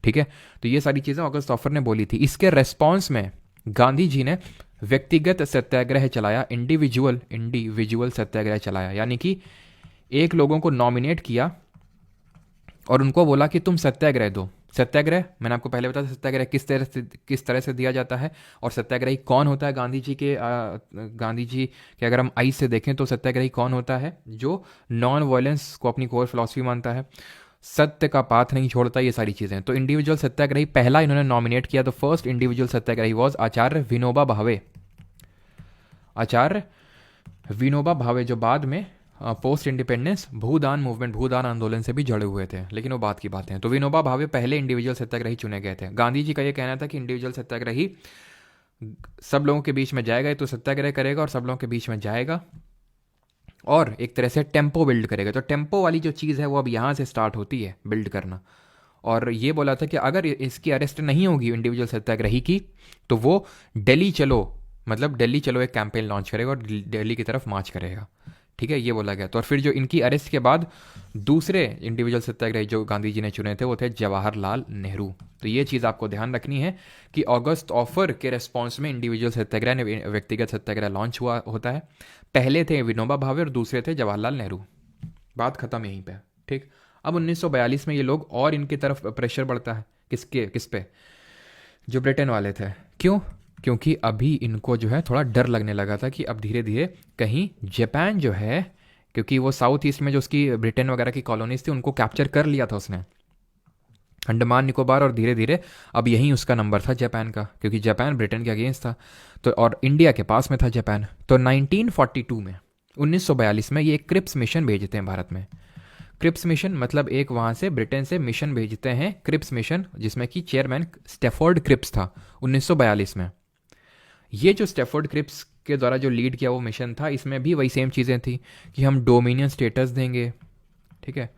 ठीक है। तो ये सारी चीज़ें अगस्त ऑफर ने बोली थी। इसके रेस्पॉन्स में गांधी जी ने व्यक्तिगत सत्याग्रह चलाया, इंडिविजुअल सत्याग्रह चलाया। यानी कि एक लोगों को नॉमिनेट किया और उनको बोला कि तुम सत्याग्रह दो। सत्याग्रह मैंने आपको पहले बताया, सत्याग्रह किस तरह से दिया जाता है, और सत्याग्रही कौन होता है। गांधी जी के अगर हम आई से देखें तो सत्याग्रही कौन होता है? जो नॉन वायलेंस को अपनी कोर फिलॉसफी मानता है। सत्य का पाथ नहीं छोड़ता, ये सारी चीज़ें। तो इंडिविजुअल सत्याग्रही पहला इन्होंने नॉमिनेट किया, तो फर्स्ट इंडिविजुअल सत्याग्रही वॉज आचार्य विनोबा भावे। आचार्य विनोबा भावे, जो बाद में पोस्ट इंडिपेंडेंस भूदान मूवमेंट, भूदान आंदोलन से भी जुड़े हुए थे, लेकिन वो बात की बातें हैं। तो विनोबा भावे पहले इंडिविजुअल सत्याग्रही चुने गए थे। गांधी जी का ये कहना था कि इंडिविजुअल सत्याग्रही सब लोगों के बीच में जाएगा, तो सत्याग्रह करेगा और सब लोगों के बीच में जाएगा और एक तरह से टेम्पो बिल्ड करेगा। तो टेम्पो वाली जो चीज़ है वो अब यहाँ से स्टार्ट होती है बिल्ड करना। और ये बोला था कि अगर इसकी अरेस्ट नहीं होगी इंडिविजुअल सत्याग्रही की, तो वो दिल्ली चलो, मतलब दिल्ली चलो एक कैंपेन लॉन्च करेगा और दिल्ली की तरफ मार्च करेगा। ठीक है, ये बोला गया। तो और फिर जो इनकी अरेस्ट के बाद दूसरे इंडिविजुअल सत्याग्रही जो गांधी जी ने चुने थे वो थे जवाहरलाल नेहरू। तो ये चीज़ आपको ध्यान रखनी है कि अगस्त ऑफर के रिस्पॉन्स में इंडिविजुअल सत्याग्रह ने व्यक्तिगत सत्याग्रह लॉन्च हुआ होता है। पहले थे विनोबा भावे और दूसरे थे जवाहरलाल नेहरू। बात खत्म यहीं पे। ठीक, अब 1942 में ये लोग और इनकी तरफ प्रेशर बढ़ता है। किस पे? जो ब्रिटेन वाले थे। क्यों? क्योंकि अभी इनको जो है थोड़ा डर लगने लगा था कि अब धीरे धीरे कहीं जापान जो है, क्योंकि वो साउथ ईस्ट में जो उसकी ब्रिटेन वगैरह की कॉलोनीज थी उनको कैप्चर कर लिया था उसने, अंडमान निकोबार, और धीरे धीरे अब यहीं उसका नंबर था जापान का, क्योंकि जापान ब्रिटेन के अगेंस्ट था। तो और इंडिया के पास में था जापान। तो 1942 में, 1942 में ये क्रिप्स मिशन भेजते हैं भारत में। क्रिप्स मिशन मतलब एक वहाँ से ब्रिटेन से मिशन भेजते हैं, क्रिप्स मिशन, जिसमें कि चेयरमैन स्टैफोर्ड क्रिप्स था 1942 में। ये जो स्टैफोर्ड क्रिप्स के द्वारा जो लीड किया वो मिशन था, इसमें भी वही सेम चीज़ें थी कि हम डोमिनियन स्टेटस देंगे। ठीक है,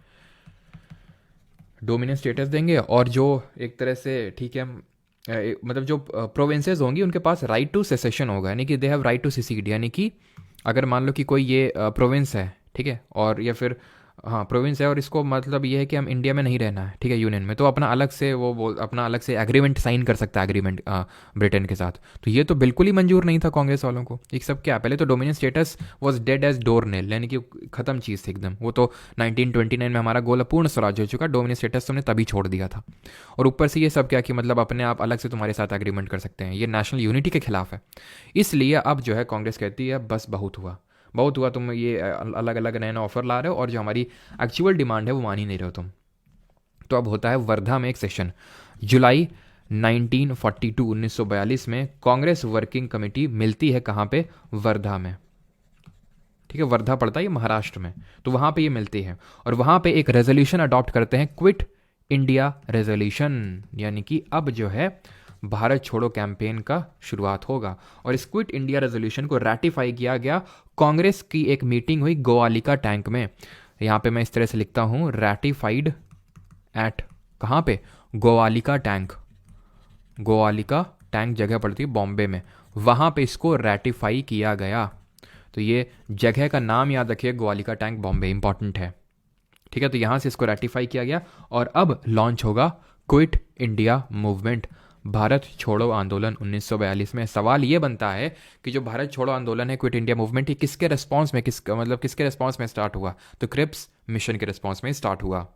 डोमिनियन स्टेटस देंगे और जो एक तरह से, ठीक है, मतलब जो प्रोविंसेस होंगी उनके पास राइट टू सेसेशन होगा, यानी कि they have right to secede. यानी कि अगर मान लो कि कोई ये प्रोविंस है, ठीक है, और या फिर हाँ प्रोविंस है और इसको मतलब ये है कि हम इंडिया में नहीं रहना है, ठीक है, यूनियन में, तो अपना अलग से अपना अलग से एग्रीमेंट साइन कर सकता है, एग्रीमेंट ब्रिटेन के साथ। तो ये तो बिल्कुल ही मंजूर नहीं था कांग्रेस वालों को। एक सब क्या, पहले तो dominion status was dead as door nail, यानी कि खत्म चीज़ थी एकदम। वो तो 1929 में हमारा गोला पूर्ण स्वराज्य हो चुका, डोमिनियन स्टेटस तुमने तभी छोड़ दिया था। और ऊपर से ये सब क्या कि मतलब अपने आप अलग से तुम्हारे साथ एग्रीमेंट कर सकते हैं, ये नेशनल यूनिटी के खिलाफ है। इसलिए अब जो है कांग्रेस कहती है बस बहुत हुआ, बहुत हुआ, तुम ये अलग अलग नया नया ऑफर ला रहे हो और जो हमारी एक्चुअल डिमांड है वो मान ही नहीं रहे हो तुम। तो अब होता है वर्धा में एक सेशन, जुलाई 1942 में कांग्रेस वर्किंग कमेटी मिलती है कहाँ पे? वर्धा में। ठीक है, वर्धा पड़ता है ये महाराष्ट्र में। तो वहाँ पे ये मिलती है और वहाँ पे एक रेजोल्यूशन अडॉप्ट करते हैं, क्विट इंडिया रेजोल्यूशन, यानी कि अब जो है भारत छोड़ो कैंपेन का शुरुआत होगा। और इस क्विट इंडिया रेजोल्यूशन को रैटिफाई किया गया। कांग्रेस की एक मीटिंग हुई गोवालिका टैंक में। यहाँ पे मैं इस तरह से लिखता हूँ, रैटिफाइड एट, कहाँ पे? गोवालिका टैंक। गोवालिका टैंक जगह पड़ती है बॉम्बे में, वहाँ पे इसको रैटिफाई किया गया। तो ये जगह का नाम याद रखिए, गोवालिका टैंक बॉम्बे, इंपॉर्टेंट है। ठीक है, तो यहाँ से इसको रैटिफाई किया गया और अब लॉन्च होगा क्विट इंडिया मूवमेंट, भारत छोड़ो आंदोलन 1942 में। सवाल ये बनता है कि जो भारत छोड़ो आंदोलन है, क्विट इंडिया मूवमेंट, ये किसके रिस्पॉन्स में, किसके रिस्पॉन्स में स्टार्ट हुआ? तो क्रिप्स मिशन के रिस्पॉन्स में स्टार्ट हुआ।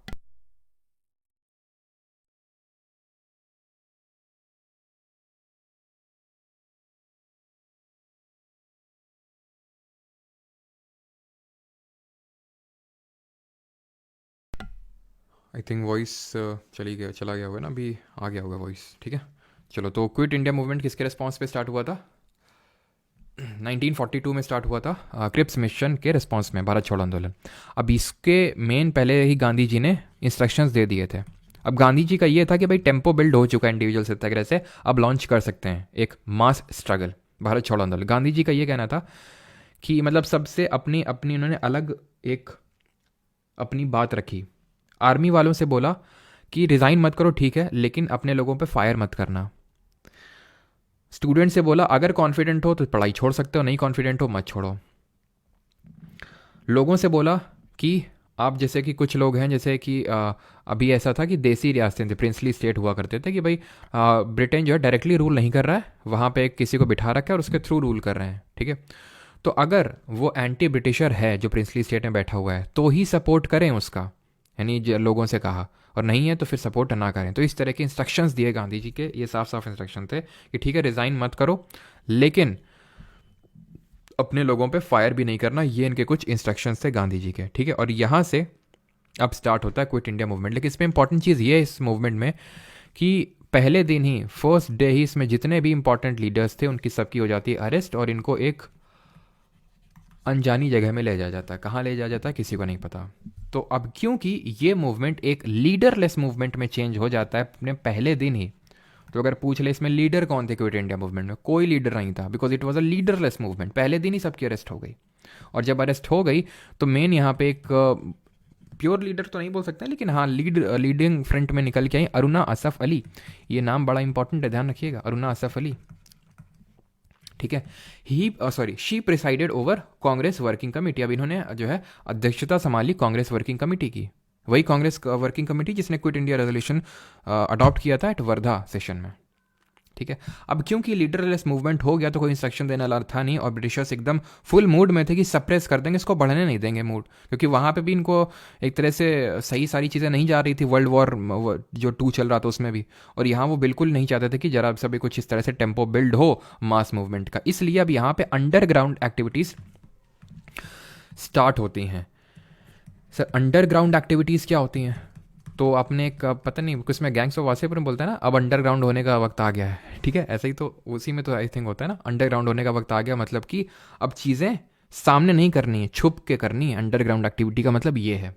आई थिंक वॉइस चला गया होगा ना, अभी आ गया होगा वॉइस। ठीक है, चलो, तो क्विट इंडिया मूवमेंट किसके रिस्पॉन्स पे स्टार्ट हुआ था? 1942 में स्टार्ट हुआ था, क्रिप्स मिशन के रिस्पॉन्स में, भारत छोड़ो आंदोलन। अब इसके मेन पहले ही गांधी जी ने इंस्ट्रक्शंस दे दिए थे। अब गांधी जी का ये था कि भाई टेम्पो बिल्ड हो चुका है इंडिविजुअल सत्याग्रह से, अब लॉन्च कर सकते हैं एक मास स्ट्रगल, भारत छोड़ो आंदोलन। गांधी जी का ये कहना था कि मतलब सबसे अपनी अपनी उन्होंने अलग एक अपनी बात रखी। आर्मी वालों से बोला कि रिज़ाइन मत करो, ठीक है, लेकिन अपने लोगों पे फायर मत करना। स्टूडेंट से बोला अगर कॉन्फिडेंट हो तो पढ़ाई छोड़ सकते हो, नहीं कॉन्फिडेंट हो मत छोड़ो। लोगों से बोला कि आप, जैसे कि कुछ लोग हैं, जैसे कि अभी ऐसा था कि देसी रियासतें थी, प्रिंसली स्टेट हुआ करते थे, कि भाई ब्रिटेन जो है डायरेक्टली रूल नहीं कर रहा है, वहाँ पे किसी को बिठा रखा है और उसके थ्रू रूल कर रहे हैं। ठीक है, तो अगर वो एंटी ब्रिटिशर है जो प्रिंसली स्टेट में बैठा हुआ है तो ही सपोर्ट करें उसका, यानी लोगों से कहा, और नहीं है तो फिर सपोर्ट ना करें। तो इस तरह के इंस्ट्रक्शंस दिए गांधी जी के, ये साफ साफ इंस्ट्रक्शन थे कि ठीक है रिज़ाइन मत करो, लेकिन अपने लोगों पे फायर भी नहीं करना। ये इनके कुछ इंस्ट्रक्शंस थे गांधी जी के। ठीक है, और यहाँ से अब स्टार्ट होता है क्विट इंडिया मूवमेंट। लेकिन इसमें इंपॉर्टेंट चीज़ ये है इस मूवमेंट में कि पहले दिन ही, फर्स्ट डे ही, इसमें जितने भी इंपॉर्टेंट लीडर्स थे उनकी सबकी हो जाती है अरेस्ट और इनको एक अनजानी जगह में ले जाया जाता है। कहाँ ले जाया जाता है किसी को नहीं पता। तो अब क्योंकि ये मूवमेंट एक लीडरलेस मूवमेंट में चेंज हो जाता है अपने पहले दिन ही, तो अगर पूछ ले इसमें लीडर कौन थे क्विट इंडिया मूवमेंट में, कोई लीडर नहीं था, because it was a leaderless movement. पहले दिन ही सबकी अरेस्ट हो गई। और जब अरेस्ट हो गई तो मेन यहाँ पे एक प्योर लीडर तो नहीं बोल सकते लेकिन हाँ लीडिंग फ्रंट में निकल के आई अरुणा असफ अली। ये नाम बड़ा इंपॉर्टेंट है, ध्यान रखिएगा, अरुणा असफ अली। ठीक है। She presided over Congress working committee. अब इन्होंने जो है अध्यक्षता संभाली कांग्रेस वर्किंग कमेटी की, वही कांग्रेस वर्किंग कमेटी जिसने क्विट इंडिया रेजोल्यूशन अडॉप्ट किया था एट वर्धा सेशन में। ठीक है। अब क्योंकि लीडरलेस मूवमेंट हो गया तो कोई इंस्ट्रक्शन देने वाला था नहीं और ब्रिटिशर्स एकदम फुल मूड में थे कि सप्रेस कर देंगे, इसको बढ़ने नहीं देंगे मूड, क्योंकि वहाँ पे भी इनको एक तरह से सही सारी चीज़ें नहीं जा रही थी, वर्ल्ड वॉर जो 2 चल रहा था उसमें भी, और यहाँ वो बिल्कुल नहीं चाहते थे कि जरा सभी कुछ इस तरह से टेम्पो बिल्ड हो मास मूवमेंट का। इसलिए अब यहाँ पे अंडरग्राउंड एक्टिविटीज़ स्टार्ट होती हैं। सर अंडरग्राउंड एक्टिविटीज़ क्या होती हैं? तो आपने एक पता नहीं कुछ में गैंग्स ऑफ वासेपुर में बोलता है ना, अब अंडरग्राउंड होने का वक्त आ गया है। ठीक है, ऐसा ही तो उसी में तो आई थिंक होता है ना, अंडरग्राउंड होने का वक्त आ गया, मतलब कि अब चीज़ें सामने नहीं करनी है, छुप के करनी है। अंडरग्राउंड एक्टिविटी का मतलब ये है।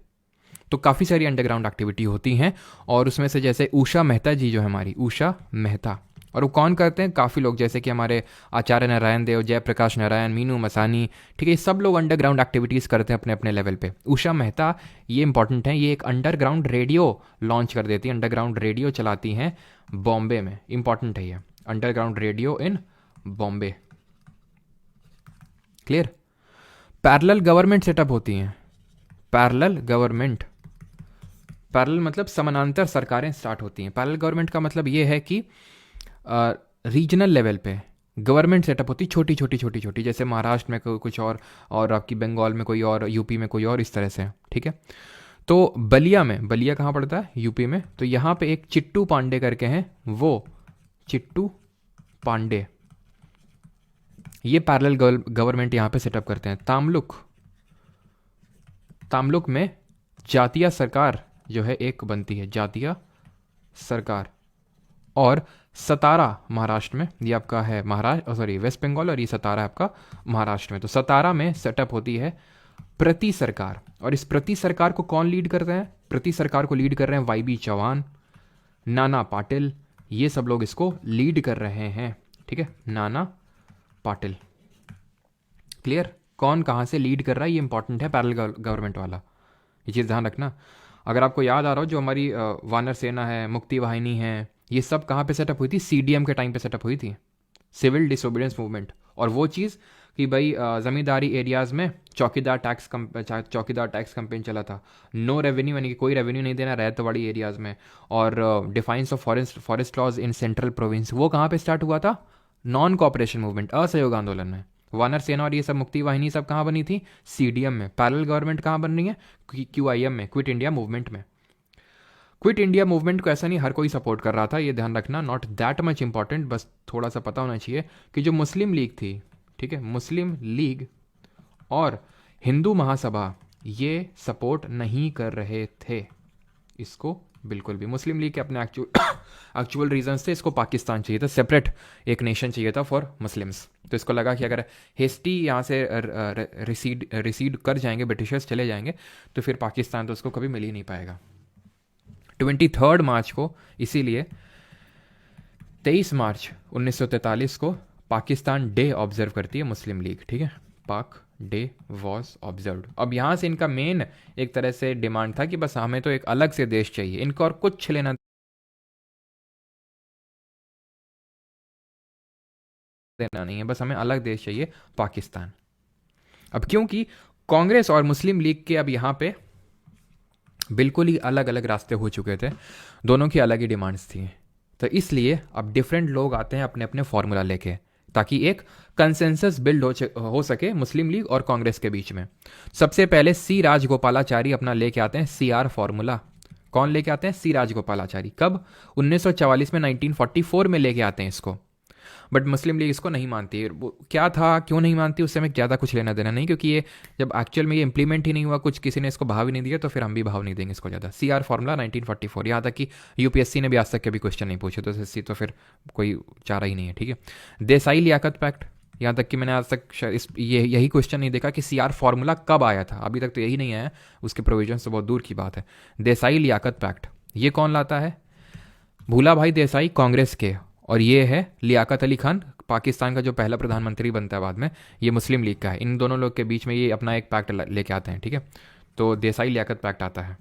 तो काफ़ी सारी अंडरग्राउंड एक्टिविटी होती हैं और उसमें से जैसे उषा मेहता जी जो है हमारी, उषा मेहता, और वो कौन करते हैं? काफ़ी लोग, जैसे कि हमारे आचार्य नारायण देव, जयप्रकाश नारायण, मीनू मसानी। ठीक है, ये सब लोग अंडरग्राउंड एक्टिविटीज़ करते हैं अपने अपने लेवल पे। उषा मेहता ये इंपॉर्टेंट है, ये एक अंडरग्राउंड रेडियो लॉन्च कर देती है, अंडरग्राउंड रेडियो चलाती हैं बॉम्बे में। इंपॉर्टेंट है ये, underground radio in Bombay. Clear? Parallel government setup होती हैं, पैरेलल गवर्नमेंट, पैरेलल मतलब समानांतर सरकारें स्टार्ट होती हैं। पैरेलल गवर्नमेंट का मतलब ये है कि रीजनल लेवल पे गवर्नमेंट सेटअप होती छोटी छोटी छोटी छोटी, जैसे महाराष्ट्र में कुछ और आपकी बंगाल में कोई और, यूपी में कोई और, इस तरह से। ठीक है। तो बलिया में, बलिया कहाँ पड़ता है? यूपी में। तो यहाँ पे एक चिट्टू पांडे करके हैं, वो चिट्टू पांडे, ये पैरेलल गवर्नमेंट यहाँ पे सेटअप करते हैं। तामलुक में जातीय सरकार जो है एक बनती है, जातीय सरकार। और सतारा महाराष्ट्र में, ये आपका है वेस्ट बंगाल, और ये सतारा आपका महाराष्ट्र में। तो सतारा में सेटअप होती है प्रति सरकार। और इस प्रति सरकार को कौन लीड करते हैं? प्रति सरकार को लीड कर रहे हैं वाई.बी. चौहान, नाना पाटिल, ये सब लोग इसको लीड कर रहे हैं। ठीक है, नाना पाटिल। क्लियर? कौन कहाँ से लीड कर रहा है ये इंपॉर्टेंट है, पैरेलल गवर्नमेंट वाला, ये चीज़ ध्यान रखना। अगर आपको याद आ रहा हो, जो हमारी वानर सेना है, मुक्ति वाहिनी है, ये सब कहाँ पे सेटअप हुई थी? सीडीएम के टाइम पे सेटअप हुई थी, सिविल डिसोबीडियंस मूवमेंट। और वो चीज़ कि भाई ज़मींदारी एरियाज़ में चौकीदार टैक्स कंपेन चला था, नो रेवेन्यू, यानी कि कोई रेवेन्यू नहीं देना रैयतवाड़ी एरियाज़ में, और defiance of forest laws in central province, वो कहाँ पे स्टार्ट हुआ था? नॉन कॉपरेशन मूवमेंट, असहयोग आंदोलन में। वानर सेना और ये सब मुक्ति वाहिनी सब कहाँ बनी थी? सीडीएम में। पैरेलल गवर्नमेंट कहाँ बन रही है? क्यूआईएम में, क्विट इंडिया मूवमेंट में। क्विट इंडिया मूवमेंट को ऐसा नहीं हर कोई सपोर्ट कर रहा था, ये ध्यान रखना, नॉट दैट मच इंपॉर्टेंट, बस थोड़ा सा पता होना चाहिए कि जो मुस्लिम लीग थी, ठीक है, मुस्लिम लीग और हिंदू महासभा ये सपोर्ट नहीं कर रहे थे इसको बिल्कुल भी। मुस्लिम लीग के अपने एक्चुअल रीजंस थे, इसको पाकिस्तान चाहिए था, सेपरेट एक नेशन चाहिए था फॉर मुस्लिम्स। तो इसको लगा कि अगर हेस्टी यहाँ से रिसीड कर जाएंगे, ब्रिटिशर्स चले जाएंगे, तो फिर पाकिस्तान तो उसको कभी मिल ही नहीं पाएगा। 23 मार्च को, इसीलिए 23 मार्च 1943 को पाकिस्तान डे ऑब्जर्व करती है मुस्लिम लीग। ठीक है, पाक डे वॉज ऑब्जर्व्ड। अब यहाँ से इनका मेन एक तरह से डिमांड था कि बस हमें तो एक अलग से देश चाहिए, इनको और कुछ लेना देना नहीं है, बस हमें अलग देश चाहिए, पाकिस्तान। अब क्योंकि कांग्रेस और मुस्लिम लीग के अब यहाँ पे बिल्कुल ही अलग अलग रास्ते हो चुके थे, दोनों की अलग ही डिमांड्स थी, तो इसलिए अब डिफरेंट लोग आते हैं अपने अपने फॉर्मूला लेके, ताकि एक कंसेंसस बिल्ड हो सके मुस्लिम लीग और कांग्रेस के बीच में। सबसे पहले सी राजगोपालाचारी अपना लेके आते हैं CR फॉर्मूला। कौन लेके आते हैं? सी राजगोपालाचारी। कब? 1944 में, 1944 में लेके आते हैं इसको। बट मुस्लिम लीग इसको नहीं मानती है। वो क्या था, क्यों नहीं मानती, उससे हमें ज़्यादा कुछ लेना देना नहीं, क्योंकि ये जब एक्चुअल में ये इंप्लीमेंट ही नहीं हुआ, कुछ किसी ने इसको भाव ही नहीं दिया, तो फिर हम भी भाव नहीं देंगे इसको ज़्यादा। CR फॉर्मूला 1944, यहाँ तक कि यूपीएससी ने भी आज तक कभी क्वेश्चन नहीं पूछे, तो एसएससी तो फिर कोई चारा ही नहीं है, ठीक है। देसाई लियाकत पैक्ट, यहाँ तक कि मैंने आज तक यही क्वेश्चन नहीं देखा कि CR फॉर्मूला कब आया था, अभी तक तो यही नहीं आया, उसके प्रोविजन से बहुत दूर की बात है। देसाई लियाकत पैक्ट ये कौन लाता है? भूला भाई देसाई कांग्रेस के, और ये है लियाकत अली खान, पाकिस्तान का जो पहला प्रधानमंत्री बनता है बाद में, ये मुस्लिम लीग का है। इन दोनों लोग के बीच में ये अपना एक पैक्ट लेके आते हैं, ठीक है। तो देसाई लियाकत पैक्ट आता है,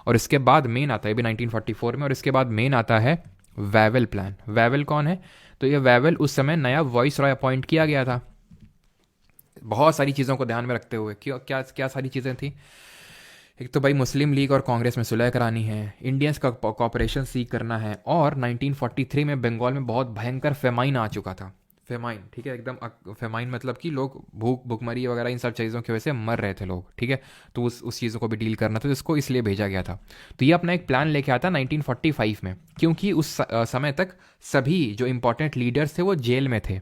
और इसके बाद मेन आता है भी 1944 में, और इसके बाद मेन आता है वैवेल प्लान। वैवेल कौन है? तो ये वैवेल उस समय नया वॉइस रॉय अपॉइंट किया गया था, बहुत सारी चीज़ों को ध्यान में रखते हुए। क्यों, क्या क्या सारी चीज़ें थी? एक तो भाई मुस्लिम लीग और कांग्रेस में सुलह करानी है, इंडियंस का कॉपरेशन सीख करना है, और 1943 में बंगाल में बहुत भयंकर फेमाइन आ चुका था। फेमाइन, ठीक है, एकदम फेमाइन मतलब कि लोग भूखमरी वगैरह इन सब चीज़ों की वजह से मर रहे थे लोग, ठीक है। तो उस चीज़ों को भी डील करना था, जिसको इसलिए भेजा गया था। तो ये अपना एक प्लान लेके आता 1945 में, क्योंकि उस समय तक सभी जो इंपॉर्टेंट लीडर्स थे वो जेल में थे,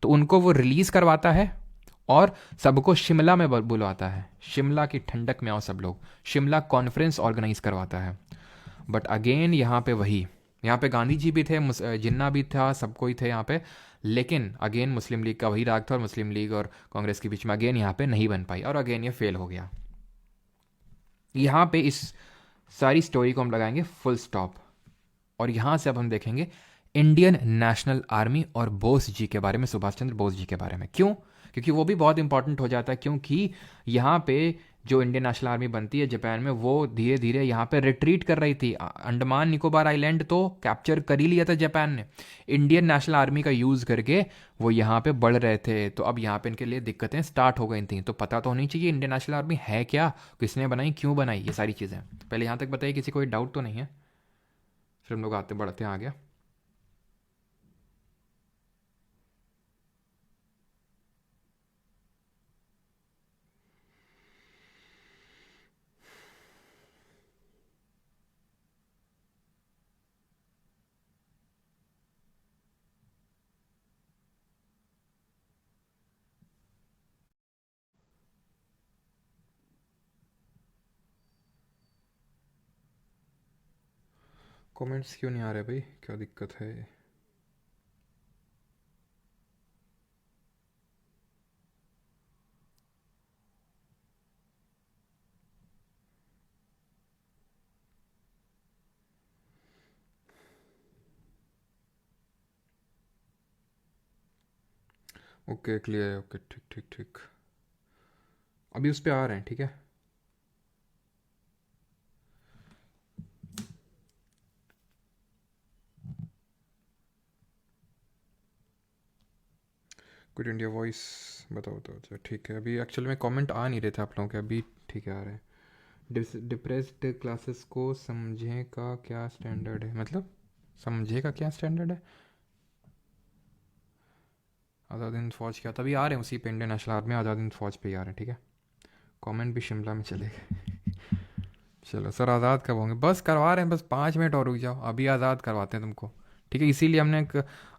तो उनको वो रिलीज़ करवाता है और सबको शिमला में बुलवाता है। शिमला की ठंडक में आओ सब लोग, शिमला कॉन्फ्रेंस ऑर्गेनाइज करवाता है। बट अगेन यहाँ पे वही, यहाँ पे गांधी जी भी थे, जिन्ना भी था, सब कोई थे यहाँ पे, लेकिन अगेन मुस्लिम लीग का वही राग था, और मुस्लिम लीग और कांग्रेस के बीच में अगेन यहाँ पे नहीं बन पाई, और अगेन ये फेल हो गया। यहाँ पे इस सारी स्टोरी को हम लगाएंगे फुल स्टॉप, और यहाँ से अब हम देखेंगे इंडियन नेशनल आर्मी और बोस जी के बारे में, सुभाष चंद्र बोस जी के बारे में। क्यों? क्योंकि वो भी बहुत इंपॉर्टेंट हो जाता है, क्योंकि यहाँ पे जो इंडियन नेशनल आर्मी बनती है जापान में, वो धीरे धीरे यहाँ पे रिट्रीट कर रही थी। अंडमान निकोबार आइलैंड तो कैप्चर कर ही लिया था जापान ने, इंडियन नेशनल आर्मी का यूज़ करके वो यहाँ पे बढ़ रहे थे। तो अब यहाँ पे इनके लिए दिक्कतें स्टार्ट हो गई थी, तो पता तो होनी चाहिए इंडियन नेशनल आर्मी है क्या, किसने बनाई, क्यों बनाई, ये सारी चीज़ें पहले यहाँ तक बताइए, किसी कोई डाउट तो नहीं है? फिर हम लोग आते बढ़ते हैं आगे। कमेंट्स क्यों नहीं आ रहे भाई, क्या दिक्कत है? ओके क्लियर है, ओके ठीक ठीक ठीक, अभी उस पर आ रहे हैं, ठीक है। गुड इंडिया वॉइस, बताओ बताओ, अच्छा ठीक है। अभी एक्चुअली में कमेंट आ नहीं रहे थे आप लोगों के, अभी ठीक है आ रहे हैं। डिप्रेस्ड क्लासेस को समझे का क्या स्टैंडर्ड है, मतलब समझे का क्या स्टैंडर्ड है? आज़ाद हिंद फौज क्या, तभी आ रहे हैं उसी पे, Indian National army Azad Hind फौज पे ही आ रहे हैं, ठीक है। कमेंट भी शिमला में चले गए। चलो सर, आज़ाद कब होंगे? बस करवा रहे हैं, बस 5 मिनट और रुक जाओ, अभी आज़ाद करवाते हैं तुमको, ठीक है। इसीलिए हमने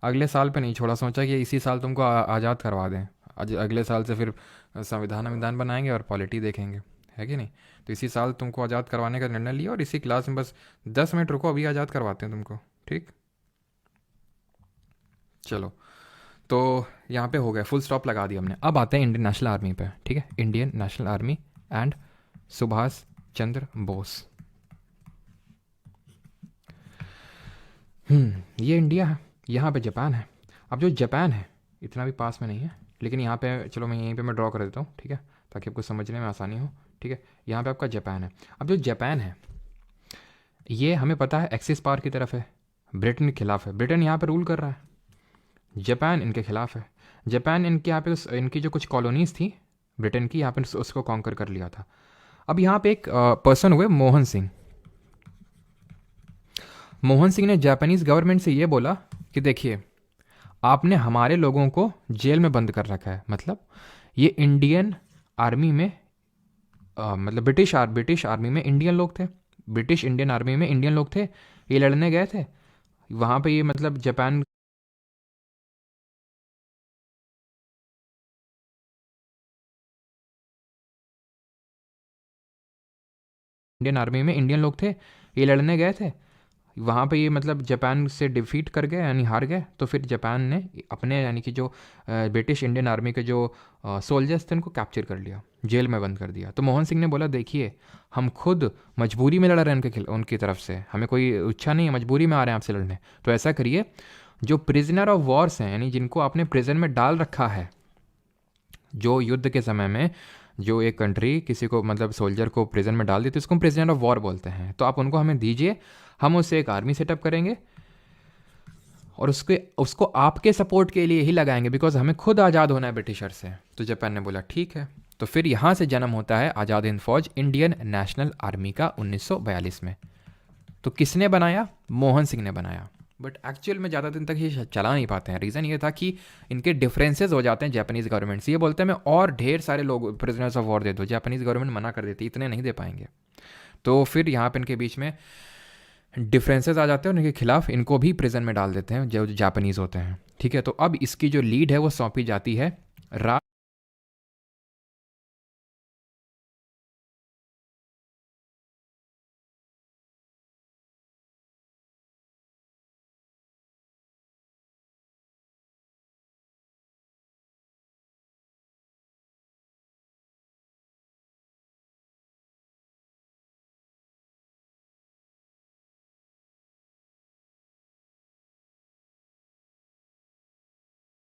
अगले साल पे नहीं छोड़ा, सोचा कि इसी साल तुमको आज़ाद करवा दें। अगले साल से फिर संविधान बनाएंगे और पॉलिटी देखेंगे, है कि नहीं। तो इसी साल तुमको आज़ाद करवाने का निर्णय लिया, और इसी क्लास में बस 10 मिनट रुको, अभी आज़ाद करवाते हैं तुमको, ठीक। चलो, तो यहाँ पे हो गया, फुल स्टॉप लगा दिया हमने। अब आते हैं इंडियन नेशनल आर्मी पे, ठीक है। Indian National Army and Subhash Chandra Bose. ये इंडिया है, यहाँ पे जापान है। अब जो जापान है इतना भी पास में नहीं है, लेकिन यहाँ पे चलो मैं यहीं पे मैं ड्रॉ कर देता हूँ, ठीक है, ताकि आपको समझने में आसानी हो, ठीक है। यहाँ पे आपका जापान है। अब जो जापान है ये हमें पता है एक्सिस पावर की तरफ है, ब्रिटेन के खिलाफ है, ब्रिटेन यहाँ पे रूल कर रहा है, जापान इनके खिलाफ है। जापान इनके यहाँ पे इनकी जो कुछ कॉलोनीज थी ब्रिटेन की, यहाँ पे उसको कॉन्कर कर लिया था। अब यहाँ पे एक पर्सन हुए मोहन सिंह। मोहन सिंह ने जापानीज गवर्नमेंट से ये बोला कि देखिए, आपने हमारे लोगों को जेल में बंद कर रखा है, मतलब ये इंडियन आर्मी में मतलब ब्रिटिश आर्मी में इंडियन लोग थे, ब्रिटिश इंडियन आर्मी में इंडियन लोग थे, ये लड़ने गए थे वहाँ पे, ये मतलब जापान इंडियन आर्मी में इंडियन लोग थे, ये लड़ने गए थे वहाँ पे, ये मतलब जापान से डिफीट कर गए यानी हार गए। तो फिर जापान ने अपने यानी कि जो ब्रिटिश इंडियन आर्मी के जो सोल्जर्स थे उनको कैप्चर कर लिया, जेल में बंद कर दिया। तो मोहन सिंह ने बोला देखिए हम खुद मजबूरी में लड़ रहे हैं उनकी तरफ से, हमें कोई इच्छा नहीं है, मजबूरी में आ रहे हैं आपसे लड़ने। तो ऐसा करिए, जो प्रिजनर ऑफ वॉर्स हैं यानी जिनको आपने प्रिजन में डाल रखा है, जो युद्ध के समय में जो एक कंट्री किसी को मतलब सोल्जर को प्रिजन में डाल देती है उसको हम प्रिजनर ऑफ वॉर बोलते हैं, तो आप उनको हमें दीजिए, हम उससे एक आर्मी सेटअप करेंगे और उसको आपके सपोर्ट के लिए ही लगाएंगे, बिकॉज हमें खुद आज़ाद होना है ब्रिटिशर से। तो जापान ने बोला ठीक है। तो फिर यहाँ से जन्म होता है आज़ाद हिंद फौज, इंडियन नेशनल आर्मी का 1942 में। तो किसने बनाया? मोहन सिंह ने बनाया। बट एक्चुअल में ज़्यादा दिन तक ये चला नहीं पाते हैं। रीज़न ये था कि इनके डिफरेंसेस हो जाते हैं जापानीज़ गवर्नमेंट से। ये बोलते हैं मैं और ढेर सारे लोग प्रिजनर्स ऑफ वॉर दे दो, जापानीज़ गवर्नमेंट मना कर देती, इतने नहीं दे पाएंगे। तो फिर यहाँ पे इनके बीच में डिफरेंसेस आ जाते हैं, उनके खिलाफ इनको भी प्रिजन में डाल देते हैं जो जापानीज़ होते हैं। ठीक है, तो अब इसकी जो लीड है वो सौंपी जाती है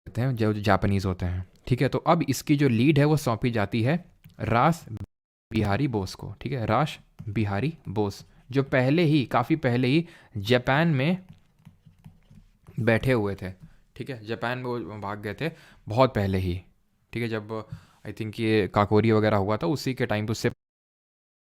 हैं जो जापानीज़ होते हैं। ठीक है, तो अब इसकी जो लीड है वो सौंपी जाती है रास बिहारी बोस को। ठीक है, रास बिहारी बोस जो पहले ही काफ़ी पहले ही जापान में बैठे हुए थे। ठीक है, जापान में वो भाग गए थे बहुत पहले ही। ठीक है, जब आई थिंक ये काकोरी वगैरह हुआ था उसी के टाइम पे, उससे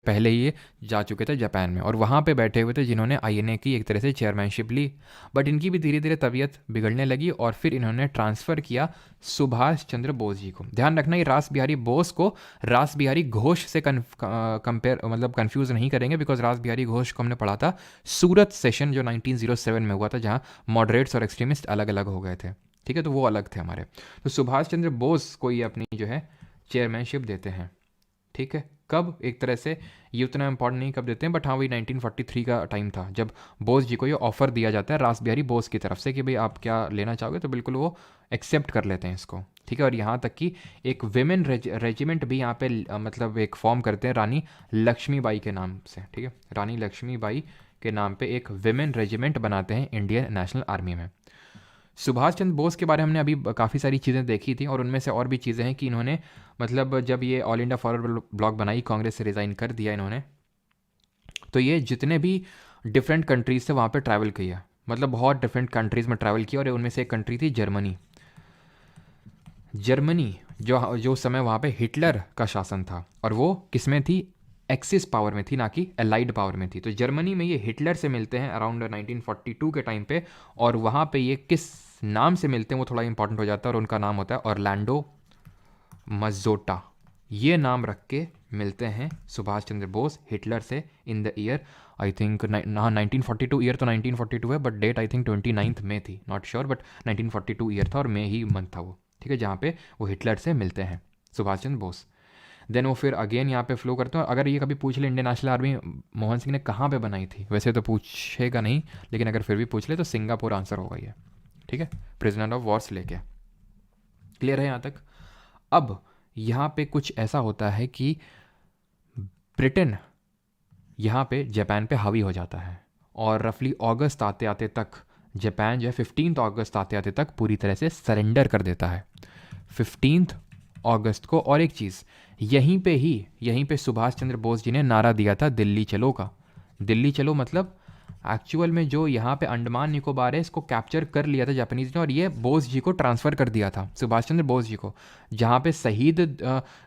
पहले ही ये जा चुके थे जापान में और वहाँ पे बैठे हुए थे जिन्होंने आईएनए की एक तरह से चेयरमैनशिप ली। बट इनकी भी धीरे धीरे तबीयत बिगड़ने लगी और फिर इन्होंने ट्रांसफ़र किया सुभाष चंद्र बोस जी को। ध्यान रखना, ये रास बिहारी बोस को रास बिहारी घोष से कंपेयर मतलब कन्फ्यूज़ नहीं करेंगे, बिकॉज रास बिहारी घोष को हमने पढ़ा था सूरत सेशन जो 1907 में हुआ था, जहाँ मॉडरेट्स और एक्सट्रीमिस्ट अलग अलग हो गए थे। ठीक है, तो वो अलग थे हमारे। तो सुभाष चंद्र बोस को ये अपनी जो है चेयरमैनशिप देते हैं। ठीक है, कब? एक तरह से ये उतना इंपॉर्टेंट नहीं कब देते हैं, बट हाँ वही 1943 का टाइम था जब बोस जी को ये ऑफर दिया जाता है रास बिहारी बोस की तरफ से कि भाई आप क्या लेना चाहोगे, तो बिल्कुल वो एक्सेप्ट कर लेते हैं इसको। ठीक है, और यहाँ तक कि एक विमेन रेजिमेंट भी यहाँ पे मतलब एक फॉर्म करते हैं रानी लक्ष्मीबाई के नाम से। ठीक है, रानी लक्ष्मीबाई के नाम पे एक विमेन रेजिमेंट बनाते हैं इंडियन नेशनल आर्मी में। सुभाष चंद्र बोस के बारे में हमने अभी काफ़ी सारी चीज़ें देखी थी और उनमें से और भी चीज़ें हैं कि इन्होंने मतलब जब ये ऑल इंडिया फॉरवर्ड ब्लॉक बनाई, कांग्रेस से रिज़ाइन कर दिया इन्होंने, तो ये जितने भी डिफरेंट कंट्रीज थे वहाँ पे ट्रैवल किया, मतलब बहुत डिफरेंट कंट्रीज़ में ट्रैवल किया। और उनमें से एक कंट्री थी जर्मनी। जर्मनी जो जो समय वहाँ पे हिटलर का शासन था और वो किस में थी? एक्सिस पावर में थी, ना कि एलाइड पावर में थी। तो जर्मनी में ये हिटलर से मिलते हैं अराउंड 1942 के टाइम पे, और वहाँ पे ये किस नाम से मिलते हैं वो थोड़ा इंपॉर्टेंट हो जाता है, और उनका नाम होता है ऑरलैंडो मज़ोटा। ये नाम रख के मिलते हैं सुभाष चंद्र बोस हिटलर से in the year I think ना 1942 ईयर, तो 1942 है बट डेट आई थिंक 29 में थी, नॉट श्योर, बट 1942 ईयर था और मई ही मंथ था वो। ठीक है, जहाँ पे वो हिटलर से मिलते हैं सुभाष चंद्र बोस। देन वो फिर अगेन यहाँ पे फ्लो करते हैं। और अगर ये कभी पूछ ले Indian National army Mohan Singh ने कहाँ पे बनाई थी, वैसे तो पूछेगा नहीं, लेकिन अगर फिर भी पूछ ले तो सिंगापुर आंसर होगा ये। ठीक है, प्रिजनर ऑफ वॉर्स लेके। क्लियर है यहाँ तक? अब यहाँ पे कुछ ऐसा होता है कि ब्रिटेन यहाँ पे जापान पे हावी हो जाता है और रफली अगस्त आते आते तक जापान जो है 15 अगस्त आते आते तक पूरी तरह से सरेंडर कर देता है 15 अगस्त को। और एक चीज़, यहीं पे सुभाष चंद्र बोस जी ने नारा दिया था दिल्ली चलो का। दिल्ली चलो मतलब एक्चुअल में जो यहाँ पे अंडमान निकोबार है इसको कैप्चर कर लिया था जापानीज ने और ये बोस जी को ट्रांसफ़र कर दिया था, सुभाष चंद्र बोस जी को, जहाँ पे शहीद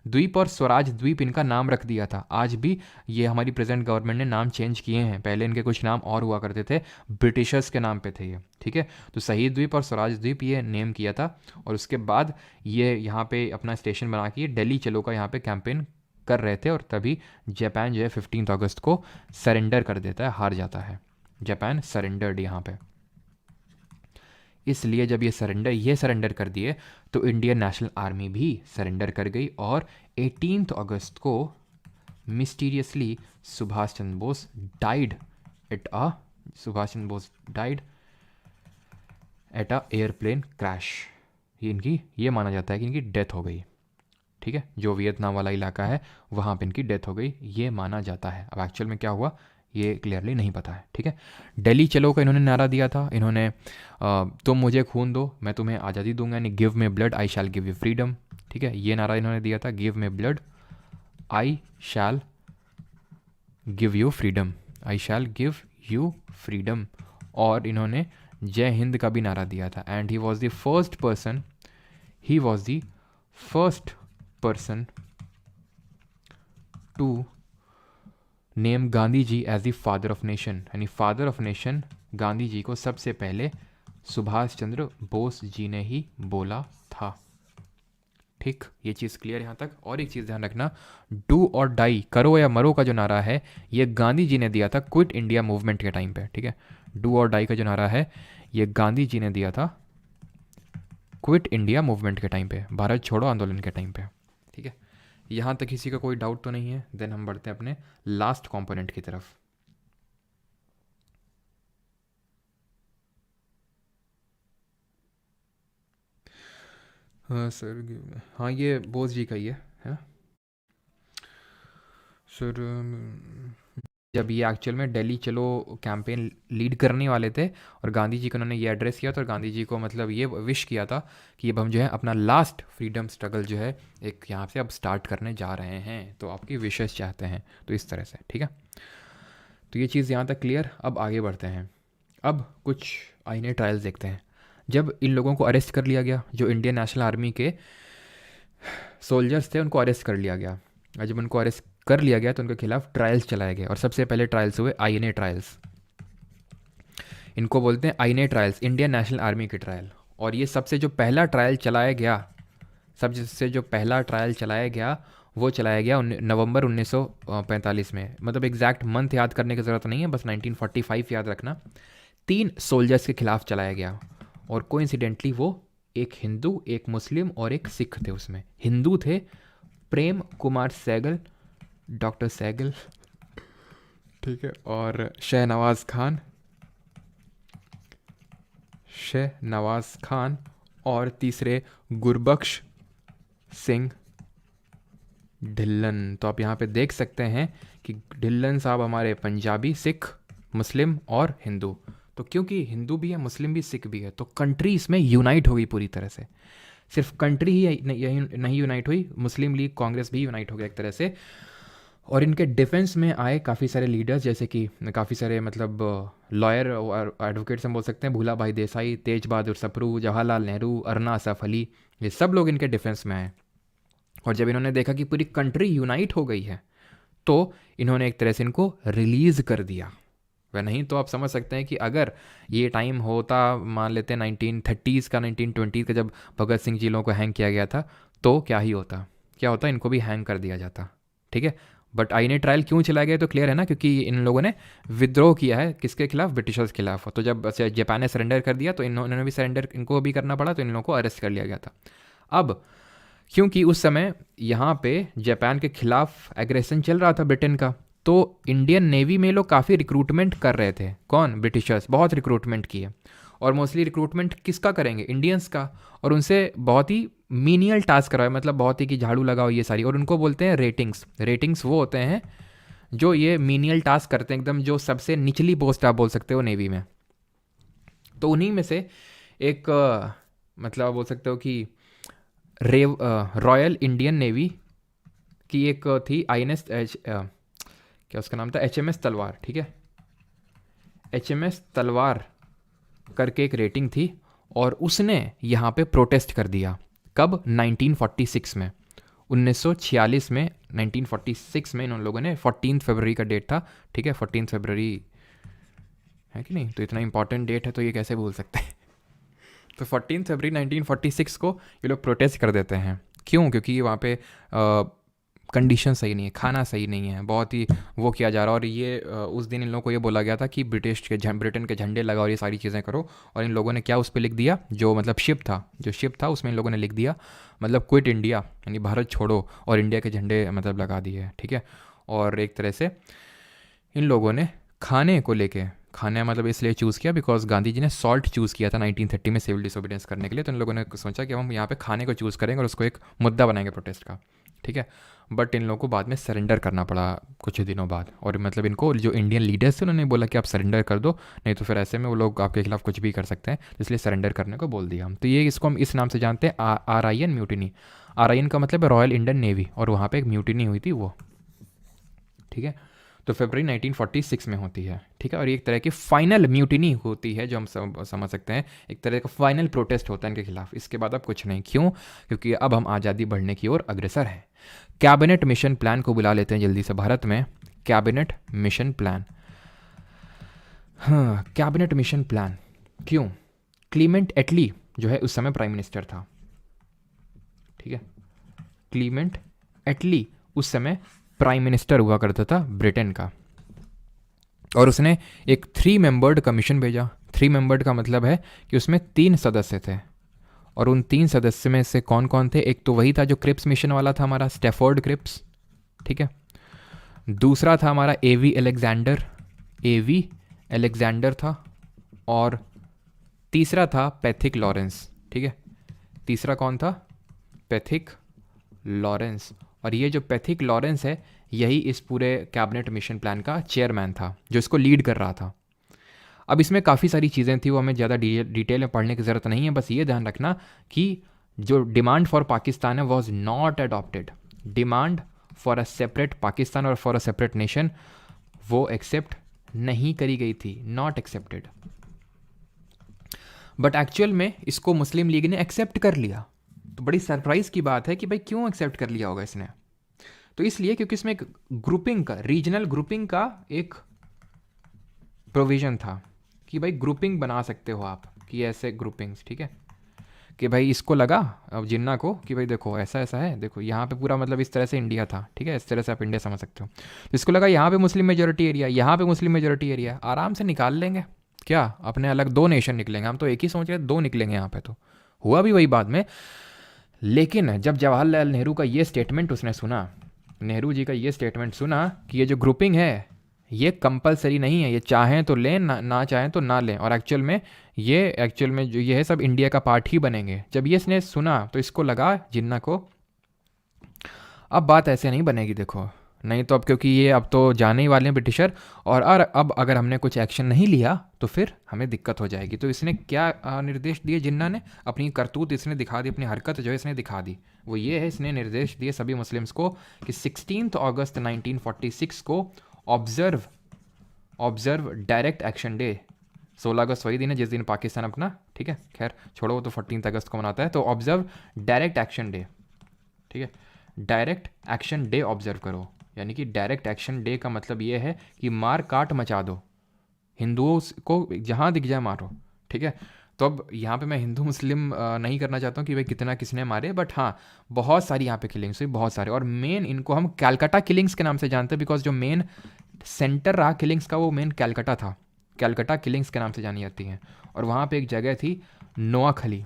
द्वीप और स्वराज द्वीप इनका नाम रख दिया था। आज भी ये हमारी प्रेजेंट गवर्नमेंट ने नाम चेंज किए हैं, पहले इनके कुछ नाम और हुआ करते थे, ब्रिटिशर्स के नाम पे थे ये। ठीक है, तो शहीद द्वीप और स्वराज द्वीप ये नेम किया था और उसके बाद ये यहाँ पे अपना स्टेशन बना के दिल्ली चलो का यहाँ पे कैंपेन कर रहे थे और तभी जापान जो है 15 अगस्त को सरेंडर कर देता है, हार जाता है। जापान सरेंडर्ड यहाँ पे। इसलिए जब ये सरेंडर कर दिए तो इंडियन नेशनल आर्मी भी सरेंडर कर गई और 18 अगस्त को mysteriously Subhash Chandra Bose died at a Subhash Chandra Bose died at a airplane crash. ये माना जाता है कि इनकी डेथ हो गई। ठीक है, जो वियतनाम वाला इलाका है वहाँ पे इनकी डेथ हो गई, ये माना जाता है। अब एक्चुअल में क्या हुआ ये क्लियरली नहीं पता है। ठीक है, दिल्ली चलो का इन्होंने नारा दिया था। इन्होंने तुम मुझे खून दो मैं तुम्हें आज़ादी दूंगा, यानी give me blood I shall give you freedom. ठीक है, ये नारा इन्होंने दिया था, give me blood I shall give you freedom, I shall give you freedom. और इन्होंने जय हिंद का भी नारा दिया था। And he was the first person to name Gandhi ji as the father of nation, यानी father of nation Gandhi ji को सबसे पहले सुभाष चंद्र बोस जी ने ही बोला था। ठीक, ये चीज़ क्लियर यहाँ तक। और एक चीज़ ध्यान रखना, डू और डाई, करो या मरो का जो नारा है ये गांधी जी ने दिया था क्विट इंडिया मूवमेंट के टाइम पे। ठीक है, डू और डाई का जो नारा है ये गांधी जी ने दिया था क्विट इंडिया मूवमेंट के टाइम पे, भारत छोड़ो आंदोलन के टाइम पे। ठीक है, यहाँ तक किसी का कोई डाउट तो नहीं है। देन हम बढ़ते हैं अपने लास्ट कंपोनेंट की तरफ। हाँ सर, हाँ ये बोस जी का ही है सर। जब ये एक्चुअल में दिल्ली चलो कैंपेन लीड करने वाले थे और गांधी जी को उन्होंने ये एड्रेस किया था और गांधी जी को मतलब ये विश किया था कि अब हम जो है अपना लास्ट फ्रीडम स्ट्रगल जो है एक यहाँ से अब स्टार्ट करने जा रहे हैं, तो आपकी विशेष चाहते हैं, तो इस तरह से। ठीक है, तो ये चीज़ यहाँ तक क्लियर। अब आगे बढ़ते हैं। अब कुछ आईने ट्रायल्स देखते हैं। जब इन लोगों को अरेस्ट कर लिया गया, जो इंडियन नेशनल आर्मी के सोल्जर्स थे उनको अरेस्ट कर लिया गया, और जब उनको अरेस्ट कर लिया गया तो उनके खिलाफ ट्रायल्स चलाए गए। और सबसे पहले ट्रायल्स हुए आईएनए ट्रायल्स, इनको बोलते हैं INA trials, Indian National army के ट्रायल। और ये सबसे जो पहला ट्रायल चलाया गया वो चलाया गया नवंबर 1945 में। मतलब एग्जैक्ट मंथ याद करने की ज़रूरत नहीं है, बस 1945 याद रखना। 3 सोल्जर्स के खिलाफ चलाया गया और कोइंसिडेंटली वो एक हिंदू, एक मुस्लिम और एक सिख थे। उसमें हिंदू थे प्रेम कुमार सहगल, डॉक्टर सहगल, ठीक है, और शहनवाज खान, और तीसरे गुरबख्श सिंह ढिल्लन। तो आप यहाँ पे देख सकते हैं कि ढिल्लन साहब हमारे पंजाबी, सिख, मुस्लिम और हिंदू। तो क्योंकि हिंदू भी है, मुस्लिम भी, सिख भी है, तो कंट्री इसमें यूनाइट हो गई पूरी तरह से। सिर्फ कंट्री ही नहीं यूनाइट हुई, मुस्लिम लीग कांग्रेस भी यूनाइट हो गया एक तरह से। और इनके डिफेंस में आए काफ़ी सारे लीडर्स, जैसे कि काफ़ी सारे मतलब लॉयर और एडवोकेट्स हम बोल सकते हैं, भूला भाई देसाई, तेज बहादुर सप्रू, जवाहरलाल नेहरू, अरना असफ अली, ये सब लोग इनके डिफेंस में आए। और जब इन्होंने देखा कि पूरी कंट्री यूनाइट हो गई है तो इन्होंने एक तरह से इनको रिलीज़ कर दिया। वह नहीं तो आप समझ सकते हैं कि अगर ये टाइम होता, मान लेते हैं 1930s का, 1920 का, जब भगत सिंह जी लोगों को हैंग किया गया था, तो क्या होता, इनको भी हैंग कर दिया जाता। ठीक है, बट आईएनए ट्रायल क्यों चलाया गया तो क्लियर है ना, क्योंकि इन लोगों ने विद्रोह किया है किसके खिलाफ, ब्रिटिशर्स के खिलाफ। तो जब जापान ने सरेंडर कर दिया तो इन्होंने भी सरेंडर इनको भी करना पड़ा, तो इन लोगों को अरेस्ट कर लिया गया था। अब क्योंकि उस समय यहाँ पे जापान के खिलाफ एग्रेशन चल रहा था ब्रिटेन का, तो इंडियन नेवी में लोग काफ़ी रिक्रूटमेंट कर रहे थे। कौन? ब्रिटिशर्स, बहुत रिक्रूटमेंट किए। और मोस्टली रिक्रूटमेंट किसका करेंगे? इंडियंस का। और उनसे बहुत ही मीनियल टास्क करवाए, मतलब बहुत ही कि झाड़ू लगाओ ये सारी, और उनको बोलते हैं रेटिंग्स वो होते हैं जो ये मीनियल टास्क करते हैं, एकदम जो सबसे निचली पोस्ट आप बोल सकते हो नेवी में। तो उन्हीं में से एक मतलब आप बोल सकते हो कि रॉयल इंडियन नेवी की एक थी INS क्या उसका नाम था, HMS तलवार। ठीक है, HMS तलवार करके एक रेटिंग थी, और उसने यहाँ पे प्रोटेस्ट कर दिया। कब? 1946 में, 1946 में, 1946 में इन लोगों ने 14 फरवरी का डेट था। ठीक है, 14 फरवरी है कि नहीं, तो इतना इंपॉर्टेंट डेट है तो ये कैसे भूल सकते हैं। तो 14 फरवरी 1946 को ये लोग प्रोटेस्ट कर देते हैं। क्यों? क्योंकि वहाँ पे कंडीशन सही नहीं है, खाना सही नहीं है, बहुत ही वो किया जा रहा है। और ये उस दिन इन लोगों को ये बोला गया था कि ब्रिटेन के झंडे लगाओ और ये सारी चीज़ें करो। और इन लोगों ने क्या उस पर लिख दिया, जो मतलब शिप था उसमें इन लोगों ने लिख दिया मतलब क्विट इंडिया, यानी भारत छोड़ो, और इंडिया के झंडे मतलब लगा दिए। ठीक है, और एक तरह से इन लोगों ने खाने को लेके, खाना मतलब इसलिए चूज़ किया बिकॉज गांधी जी ने सॉल्ट चूज़ किया था 1930 में सिविल डिसोबीडियंस करने के लिए, तो इन लोगों ने सोचा कि हम यहाँ पे खाने को चूज़ करेंगे और उसको एक मुद्दा बनाएंगे प्रोटेस्ट का, ठीक है। बट इन लोगों को बाद में सरेंडर करना पड़ा कुछ दिनों बाद, और मतलब इनको जो इंडियन लीडर्स थे उन्होंने बोला कि आप सरेंडर कर दो, नहीं तो फिर ऐसे में वो लोग आपके खिलाफ कुछ भी कर सकते हैं, इसलिए सरेंडर करने को बोल दिया हम। तो ये इसको हम इस नाम से जानते हैं, RIN म्यूटिनी। RIN का मतलब है रॉयल इंडियन नेवी, और वहाँ पर एक म्यूटिनी हुई थी वो, ठीक है। तो फरवरी 1946 में होती है, ठीक है। और ये एक तरह की फाइनल म्यूटिनी होती है जो हम समझ सकते हैं, एक तरह का फाइनल प्रोटेस्ट होता है इनके खिलाफ। इसके बाद अब कुछ नहीं, क्यों? क्योंकि अब हम आज़ादी बढ़ने की ओर अग्रसर हैं। कैबिनेट मिशन प्लान को बुला लेते हैं जल्दी से भारत में। कैबिनेट मिशन प्लान, हाँ कैबिनेट मिशन प्लान, क्यों? क्लीमेंट एटली जो है उस समय प्राइम मिनिस्टर था, ठीक है। क्लीमेंट एटली उस समय प्राइम मिनिस्टर हुआ करता था ब्रिटेन का, और उसने एक 3 मेंबर्ड कमीशन भेजा। 3 मेंबर्ड का मतलब है कि उसमें 3 सदस्य थे, और उन 3 सदस्य में से कौन कौन थे? एक तो वही था जो क्रिप्स मिशन वाला था हमारा, स्टैफोर्ड क्रिप्स, ठीक है। दूसरा था हमारा AV अलेक्जेंडर था, और तीसरा था पैथिक लॉरेंस, ठीक है। तीसरा कौन था? Pethick Lawrence. और ये जो पैथिक लॉरेंस है यही इस पूरे कैबिनेट मिशन प्लान का चेयरमैन था, जो इसको लीड कर रहा था। अब इसमें काफ़ी सारी चीज़ें थी, वो हमें ज़्यादा डिटेल में पढ़ने की ज़रूरत नहीं है, बस ये ध्यान रखना कि जो डिमांड फॉर पाकिस्तान है was not adopted. Demand for a separate Pakistan और फॉर अ सेपरेट नेशन वो एक्सेप्ट नहीं करी गई थी, नॉट एक्सेप्टेड। बट एक्चुअल में इसको मुस्लिम लीग ने एक्सेप्ट कर लिया। तो बड़ी सरप्राइज की बात है कि भाई क्यों एक्सेप्ट कर लिया होगा इसने? तो इसलिए क्योंकि इसमें एक ग्रुपिंग का, रीजनल ग्रुपिंग का एक प्रोविजन था कि भाई ग्रुपिंग बना सकते हो आप, कि ऐसे ग्रुपिंग्स, ठीक है। कि भाई इसको लगा अब जिन्ना को कि भाई देखो ऐसा ऐसा है, देखो यहाँ पे पूरा मतलब इस तरह से इंडिया था, ठीक है, इस तरह से आप इंडिया समझ सकते हो। तो इसको लगा यहाँ पे मुस्लिम मेजोरिटी एरिया, यहाँ पे मुस्लिम मेजोरिटी एरिया, आराम से निकाल लेंगे क्या अपने अलग 2 नेशन निकलेंगे। हम तो एक ही सोच रहे 2 निकलेंगे यहाँ पे, तो हुआ भी वही बाद में। लेकिन जब जवाहरलाल नेहरू का ये स्टेटमेंट उसने सुना, नेहरू जी का ये स्टेटमेंट सुना कि ये जो ग्रुपिंग है ये कंपलसरी नहीं है, ये चाहें तो लें ना चाहें तो ना लें, और एक्चुअल में जो ये है सब इंडिया का पार्ट ही बनेंगे। जब ये इसने सुना तो इसको लगा जिन्ना को अब बात ऐसे नहीं बनेगी, देखो नहीं तो अब क्योंकि ये अब तो जाने ही वाले हैं ब्रिटिशर, और अब अगर हमने कुछ एक्शन नहीं लिया तो फिर हमें दिक्कत हो जाएगी। तो इसने क्या निर्देश दिए जिन्ना ने? अपनी करतूत इसने दिखा दी, अपनी हरकत जो है इसने दिखा दी। वो ये है, इसने निर्देश दिए सभी मुस्लिम्स को कि 16 अगस्त 1946 को ऑब्जर्व डायरेक्ट एक्शन डे। 16 अगस्त वही दिन है जिस दिन पाकिस्तान अपना, ठीक है, खैर छोड़ो, वो तो 14 अगस्त को मनाता है। तो ऑब्जर्व डायरेक्ट एक्शन डे, ठीक है, डायरेक्ट एक्शन डे ऑब्जर्व करो। यानी कि डायरेक्ट एक्शन डे का मतलब ये है कि मार काट मचा दो, हिंदुओं को जहाँ दिख जाए मारो, ठीक है। तो अब यहाँ पे मैं हिंदू मुस्लिम नहीं करना चाहता हूँ कि भाई कितना किसने मारे, बट हाँ बहुत सारी यहाँ पे किलिंग्स हुई, बहुत सारे। और मेन इनको हम कैलकाटा किलिंग्स के नाम से जानते हैं, बिकॉज जो मेन सेंटर रहा किलिंग्स का वो मेन कैलकाटा था, कैलकाटा किलिंग्स के नाम से जानी जाती हैं। और वहाँ पे एक जगह थी नोआखली।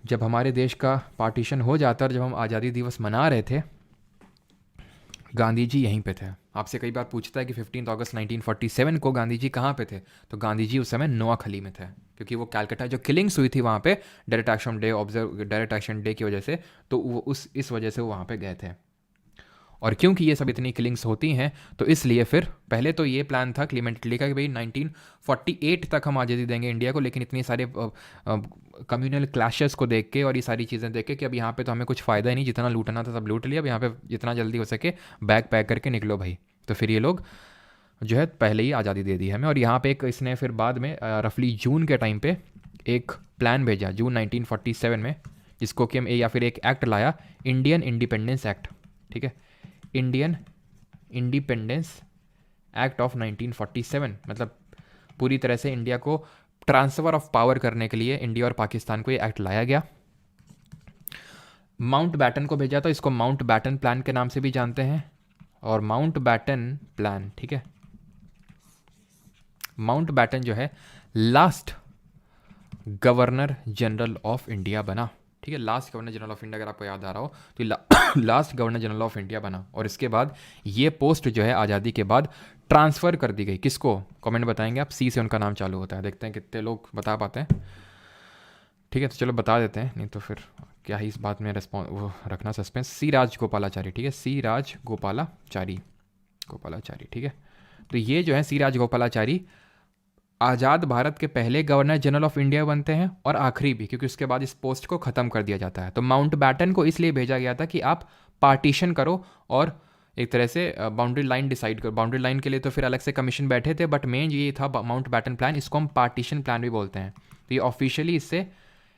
जब हमारे देश का पार्टीशन हो जाता और जब हम आज़ादी दिवस मना रहे थे, गांधी जी यहीं पे थे। आपसे कई बार पूछता है कि 15 अगस्त 1947 को गांधी जी कहाँ पे थे, तो गांधी जी उस समय नोआखली में थे, क्योंकि वो कैलकाटा जो किलिंग्स हुई थी वहाँ पे डायरेक्ट एक्शन डे की वजह से, तो वो इस वजह से वो वहाँ पे गए थे। और क्योंकि ये सब इतनी किलिंग्स होती हैं तो इसलिए फिर पहले तो ये प्लान था क्लीमेंट एटली का कि भाई 1948 तक हम आज़ादी देंगे इंडिया को, लेकिन इतनी सारे कम्युनल क्लैशेस को देख के और ये सारी चीज़ें देख के कि अब यहाँ पे तो हमें कुछ फ़ायदा ही नहीं, जितना लूटना था सब लूट लिया, अब यहाँ पे जितना जल्दी हो सके बैग पैक करके निकलो भाई। तो फिर ये लोग जो है पहले ही आज़ादी दे दी हमें। और यहाँ पे एक इसने फिर बाद में रफली जून के टाइम पे एक प्लान भेजा, जून 1947 में, जिसको कि हम या फिर एक एक्ट लाया, इंडियन इंडिपेंडेंस एक्ट, ठीक है, इंडियन इंडिपेंडेंस एक्ट ऑफ 1947। मतलब पूरी तरह से इंडिया को ट्रांसफ़र ऑफ पावर करने के लिए इंडिया और पाकिस्तान को ये एक्ट लाया गया। माउंट बैटन को भेजा था, इसको माउंट बैटन प्लान के नाम से भी जानते हैं। और माउंट बैटन प्लान, ठीक है, माउंट बैटन जो है last governor general of India बना, ठीक है, last governor general of India अगर आपको याद आ रहा हो तो last governor general of India बना, और इसके बाद ये पोस्ट जो है आज़ादी के बाद ट्रांसफ़र कर दी गई। किसको? कमेंट बताएंगे आप। सी से उनका नाम चालू होता है, देखते हैं कितने लोग बता पाते हैं। ठीक है, तो चलो बता देते हैं, नहीं तो फिर क्या ही इस बात में वो रखना सस्पेंस। सी राजगोपालाचारी, ठीक है, सी राजगोपालाचारी, गोपालाचारी, ठीक है। तो ये जो है सी राजगोपालाचारी आज़ाद भारत के पहले गवर्नर जनरल ऑफ इंडिया बनते हैं और आखिरी भी, क्योंकि उसके बाद इस पोस्ट को ख़त्म कर दिया जाता है। तो माउंट बैटन को इसलिए भेजा गया था कि आप पार्टीशन करो और एक तरह से बाउंड्री लाइन डिसाइड करो। बाउंड्री लाइन के लिए तो फिर अलग से कमीशन बैठे थे, बट मेन ये था माउंट बैटन प्लान, इसको हम पार्टीशन प्लान भी बोलते हैं। तो ये ऑफिशियली इससे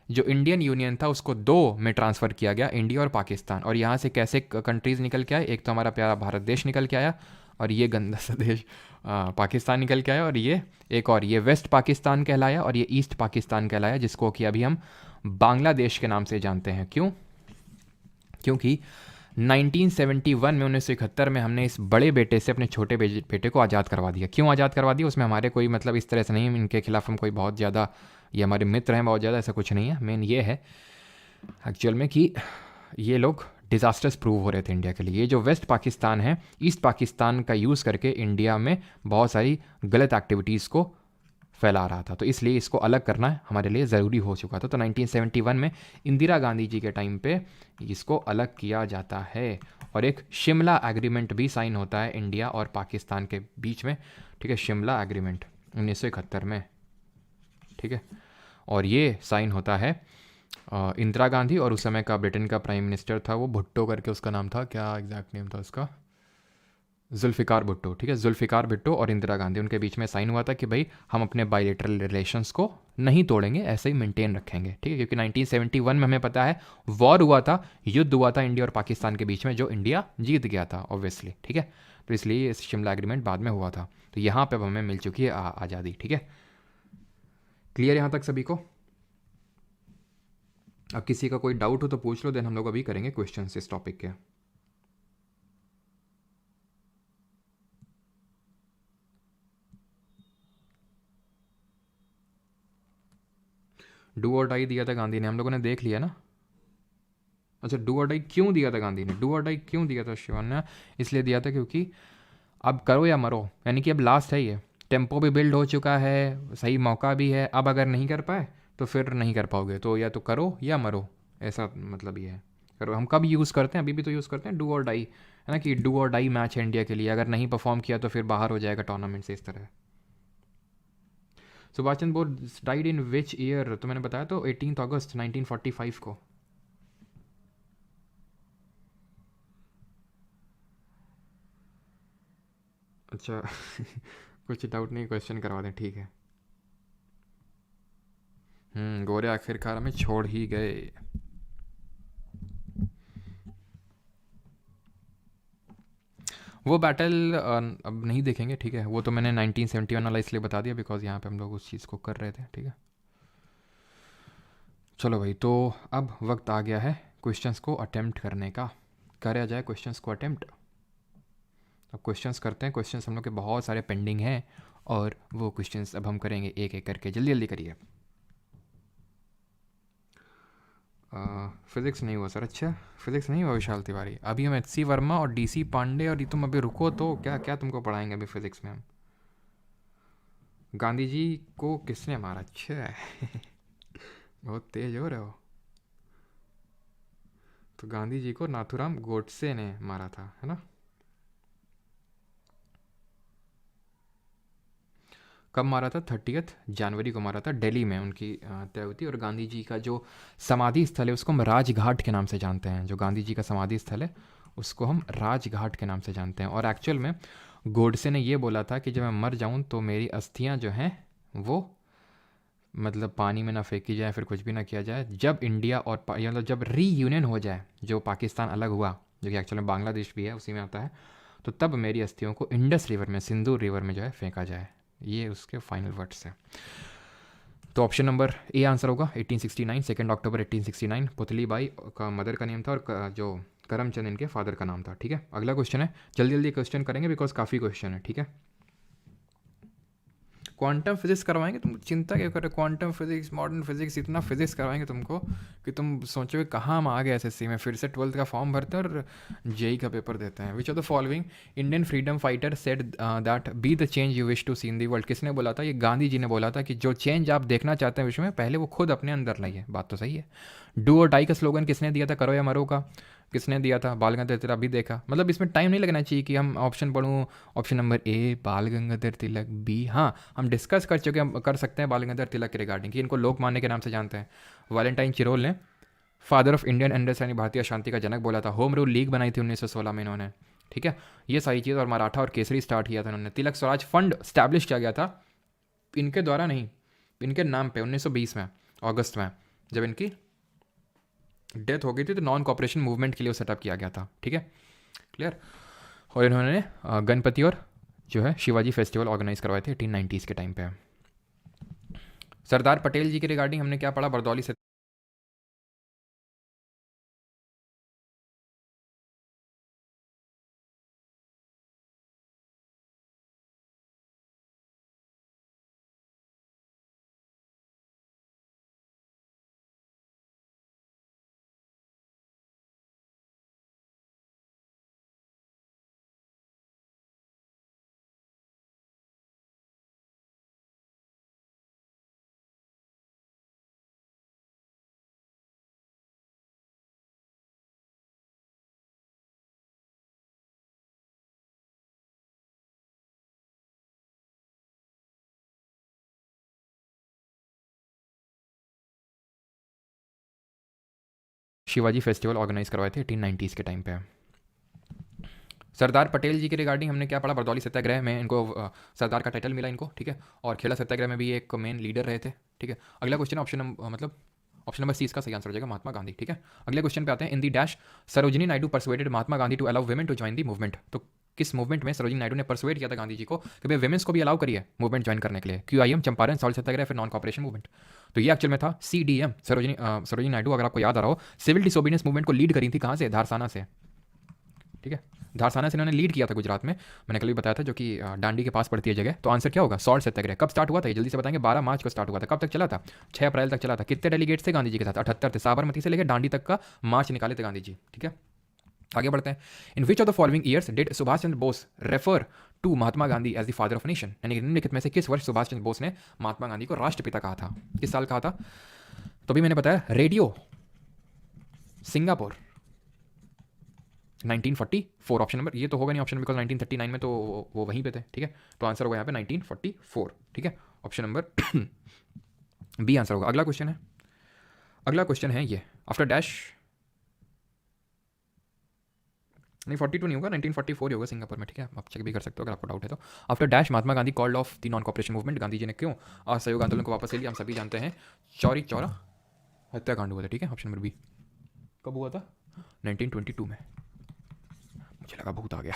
जो इंडियन यूनियन था उसको दो में ट्रांसफ़र किया गया, इंडिया और पाकिस्तान। और यहाँ से कैसे कंट्रीज़ निकल के आए, एक तो हमारा प्यारा भारत देश निकल के आया, और ये गंदा सा देश पाकिस्तान निकल के आया, और ये एक और ये वेस्ट पाकिस्तान कहलाया, और ये ईस्ट पाकिस्तान कहलाया, जिसको कि अभी हम बांग्लादेश के नाम से जानते हैं। क्यों? क्योंकि 1971 में 1971 में हमने इस बड़े बेटे से अपने छोटे बेटे को आज़ाद करवा दिया। क्यों आज़ाद करवा दिया? उसमें हमारे कोई मतलब इस तरह से नहीं, इनके खिलाफ हम कोई बहुत ज़्यादा, ये हमारे मित्र हैं बहुत ज़्यादा, ऐसा कुछ नहीं है। मेन ये है एक्चुअल में कि ये लोग डिज़ास्टर्स प्रूव हो रहे थे इंडिया के लिए। ये जो वेस्ट पाकिस्तान है, ईस्ट पाकिस्तान का यूज़ करके इंडिया में बहुत सारी गलत एक्टिविटीज़ को फैला रहा था, तो इसलिए इसको अलग करना हमारे लिए ज़रूरी हो चुका था। तो 1971 में इंदिरा गांधी जी के टाइम पे इसको अलग किया जाता है, और एक शिमला एग्रीमेंट भी साइन होता है इंडिया और पाकिस्तान के बीच में। ठीक है, शिमला एग्रीमेंट 1971 में, ठीक है, और ये साइन होता है इंदिरा गांधी और उस समय का ब्रिटेन का प्राइम मिनिस्टर था वो भुट्टो करके उसका नाम था, क्या एग्जैक्ट नेम था उसका, जुल्फ़िकार भुट्टो। ठीक है, जुल्फ़िकार भुट्टो और इंदिरा गांधी, उनके बीच में साइन हुआ था कि भाई हम अपने बायलैटरल रिलेशंस को नहीं तोड़ेंगे, ऐसे ही मेंटेन रखेंगे। ठीक है, क्योंकि 1971 में हमें पता है वॉर हुआ था, युद्ध हुआ था इंडिया और पाकिस्तान के बीच में, जो इंडिया जीत गया था ऑब्वियसली। ठीक है, तो इसलिए इस शिमला एग्रीमेंट बाद में हुआ था। तो यहाँ पर हमें मिल चुकी है आज़ादी। ठीक है, क्लियर यहाँ तक सभी को? अब किसी का कोई डाउट हो तो पूछ लो, देन हम लोग अभी करेंगे क्वेश्चन इस टॉपिक के। डू और डाई दिया था गांधी ने, हम लोगों ने देख लिया ना। अच्छा, डू और डाई क्यों दिया था गांधी ने? डू और डाई क्यों दिया था शिवन ने? इसलिए दिया था क्योंकि अब करो या मरो, यानी कि अब लास्ट है, ये टेम्पो भी बिल्ड हो चुका है, सही मौका भी है, अब अगर नहीं कर पाए तो फिर नहीं कर पाओगे, तो या तो करो या मरो, ऐसा मतलब ये है। करो, हम कब यूज़ करते हैं, अभी भी तो यूज़ करते हैं डू और डाई, है ना, कि डू और डाई मैच है इंडिया के लिए, अगर नहीं परफॉर्म किया तो फिर बाहर हो जाएगा टूर्नामेंट से, इस तरह। Subhash Chandra Bose died in which year? तो मैंने बताया तो 18 अगस्त 1945 को। अच्छा कुछ डाउट नहीं, क्वेश्चन करवा दें, ठीक है। गोरे आखिरकार हमें छोड़ ही गए। वो बैटल अब नहीं देखेंगे, ठीक है, वो तो मैंने 1971 वाला इसलिए बता दिया बिकॉज यहाँ पे हम लोग उस चीज़ को कर रहे थे। ठीक है, चलो भाई, तो अब वक्त आ गया है क्वेश्चंस को अटेम्प्ट करने का। करा जाए क्वेश्चंस को अटेम्प्ट। अब क्वेश्चंस करते हैं। क्वेश्चंस हम लोग के बहुत सारे पेंडिंग हैं, और वो क्वेश्चंस अब हम करेंगे एक एक करके। जल्दी जल्दी करिए। फिज़िक्स नहीं हुआ सर? अच्छा, फिज़िक्स नहीं हुआ विशाल तिवारी। अभी हम HC वर्मा और DC पांडे, और ये तुम अभी रुको, तो क्या क्या तुमको पढ़ाएंगे अभी फिज़िक्स में हम? गांधी जी को किसने मारा? अच्छा बहुत तेज हो रहे हो। तो गांधी जी को नाथूराम गोडसे ने मारा था, है ना? कब मारा था? 30 जनवरी को मारा था, दिल्ली में उनकी हत्या हुई थी। और गांधी जी का जो समाधि स्थल है उसको हम राजघाट के नाम से जानते हैं। जो गांधी जी का समाधि स्थल है उसको हम राजघाट के नाम से जानते हैं। और एक्चुअल में गोडसे ने ये बोला था कि जब मैं मर जाऊं तो मेरी अस्थियां जो हैं वो मतलब पानी में ना फेंकी जाए, फिर कुछ भी ना किया जाए। जब इंडिया और मतलब जब रीयूनियन हो जाए, जो पाकिस्तान अलग हुआ, जो कि एक्चुअल में बांग्लादेश भी है उसी में आता है, तो तब मेरी अस्थियों को इंडस रिवर में, सिंधु रिवर में जो है फेंका जाए। ये उसके फाइनल वर्ड्स हैं। तो ऑप्शन नंबर ए आंसर होगा 1869, 2 अक्टूबर 1869। पुतली बाई का मदर का नेम था, और जो करमचंद इनके फादर का नाम था। ठीक है, अगला क्वेश्चन है, जल्दी जल्दी क्वेश्चन करेंगे बिकॉज काफ़ी क्वेश्चन है। ठीक है, क्वांटम फिजिक्स करवाएंगे, तुम चिंता क्यों कर रहे हो? क्वांटम फिजिक्स, मॉडर्न फिजिक्स, इतना फिजिक्स करवाएंगे तुमको कि तुम सोचोगे कहाँ हम आ गए एसएससी में, फिर से 12th का फॉर्म भरते हैं और जेई का पेपर देते हैं। Which of the following Indian freedom fighter said that be the change you wish to see in the world? किसने बोला था? ये गांधी जी ने बोला था कि जो चेंज आप देखना चाहते हैं विश्व में, पहले वो खुद अपने अंदर लाइए। बात तो सही है। डू और डाई का स्लोगन किसने दिया था? करो या मरो का किसने दिया था? बाल गंगाधर तिलक। अभी देखा, मतलब इसमें टाइम नहीं लगना चाहिए कि हम ऑप्शन पढ़ूँ। ऑप्शन नंबर ए बाल गंगाधर तिलक, बी, हाँ हम डिस्कस कर चुके, हम कर सकते हैं बाल गंगाधर तिलक के रिगार्डिंग कि इनको लोकमान्य के नाम से जानते हैं। वैलेंटाइन चिरोल ने फादर ऑफ इंडियन अंडरस्टैंडिंग, भारतीय शांति का जनक बोला था। होम रूल लीग बनाई थी 1916 में इन्होंने, ठीक है, ये सारी चीज़। और मराठा और केसरी स्टार्ट किया था इन्होंने। तिलक स्वराज फंड स्टैब्लिश किया गया था इनके द्वारा नहीं, इनके नाम पे 1920 में अगस्त में, जब इनकी डेथ हो गई थी, तो नॉन कॉपरेशन मूवमेंट के लिए सेटअप किया गया था, ठीक है, क्लियर। और इन्होंने गणपति और जो है शिवाजी फेस्टिवल ऑर्गेनाइज करवाए थे 1890s के टाइम पे। सरदार पटेल जी के रिगार्डिंग हमने क्या पढ़ा? बरदौली से शिवाजी फेस्टिवल ऑर्गेनाइज करवाए थे 1890s के टाइम पे। सरदार पटेल जी के रिगार्डिंग हमने क्या पढ़ा? बरदौली सत्याग्रह में इनको सरदार का टाइटल मिला इनको, ठीक है, और खेड़ा सत्याग्रह में भी एक मेन लीडर रहे थे, ठीक है। अगला क्वेश्चन मतलब ऑप्शन नंबर सी इसका सही आंसर हो जाएगा, महात्मा गांधी, ठीक है। अगले क्वेश्चन पे आते हैं। In the dash Sarojini Naidu persuaded Mahatma Gandhi to allow women to join the movement? तो किस मूवमेंट में सरोजिनी नायडू ने परसुएट किया था गांधी जी को कि भाई वुमेन्स को भी अलाउ करिए मूवमेंट ज्वाइन करने के लिए? QIM, चंपारण, सॉल्ट सत्याग्रह, फिर नॉन कॉपरेशन मूवमेंट? तो ये एक्चुअल में था CDM, सरोजिनी नायडू। अगर आपको याद आ रहा हो, सिविल डिसोबीडियंस मूवमेंट को लीड करी थी कहाँ से? धारसाना से, ठीक है। धारसाना से इन्होंने लीड किया था गुजरात में, मैंने कल भी बताया था, जो कि डांडी के पास पड़ती है जगह। तो आंसर क्या होगा? सॉल्ट सत्याग्रह। कब स्टार्ट हुआ था? ये जल्दी से बताएंगे। 12 मार्च को स्टार्ट हुआ था। कब तक चला था? 6 अप्रैल तक चला था। कितने डेलीगेट्स थे गांधी जी के साथ? 78 थे। साबरमती से लेकर डांडी तक का मार्च निकाले थे गांधी जी, ठीक है। आगे बढ़ते हैं। In which of the following years did Subhash Chandra Bose refer to Mahatma Gandhi as the father of nation? यानी कि निम्नलिखित में से किस वर्ष सुभाष चंद्र बोस ने महात्मा गांधी को राष्ट्रपिता कहा था? किस साल कहा था? तो भी मैंने बताया, रेडियो, सिंगापुर, 1944 ऑप्शन नंबर। ये तो होगा नहीं ऑप्शन, बिकॉज 1939 में तो वो वहीं पे थे, ठीक है। तो आंसर होगा यहाँ पे 1944, ठीक है, ऑप्शन नंबर बी आंसर होगा। अगला क्वेश्चन है, अगला क्वेश्चन है ये, आफ्टर डैश, नहीं 42 नहीं होगा, 1944 ही होगा सिंगापुर में, ठीक है, आप चेक भी कर सकते हो अगर आपको डाउट है तो। After dash Mahatma Gandhi called off the non cooperation movement? Gandhi ji ने क्यों असहयोग आंदोलन को वापस ले लिया? हम सभी जानते हैं, चौरी चौरा हत्याकांड हुआ था, ठीक है, ऑप्शन नंबर बी। कब हुआ था? 1922 में। मुझे लगा भूत आ गया।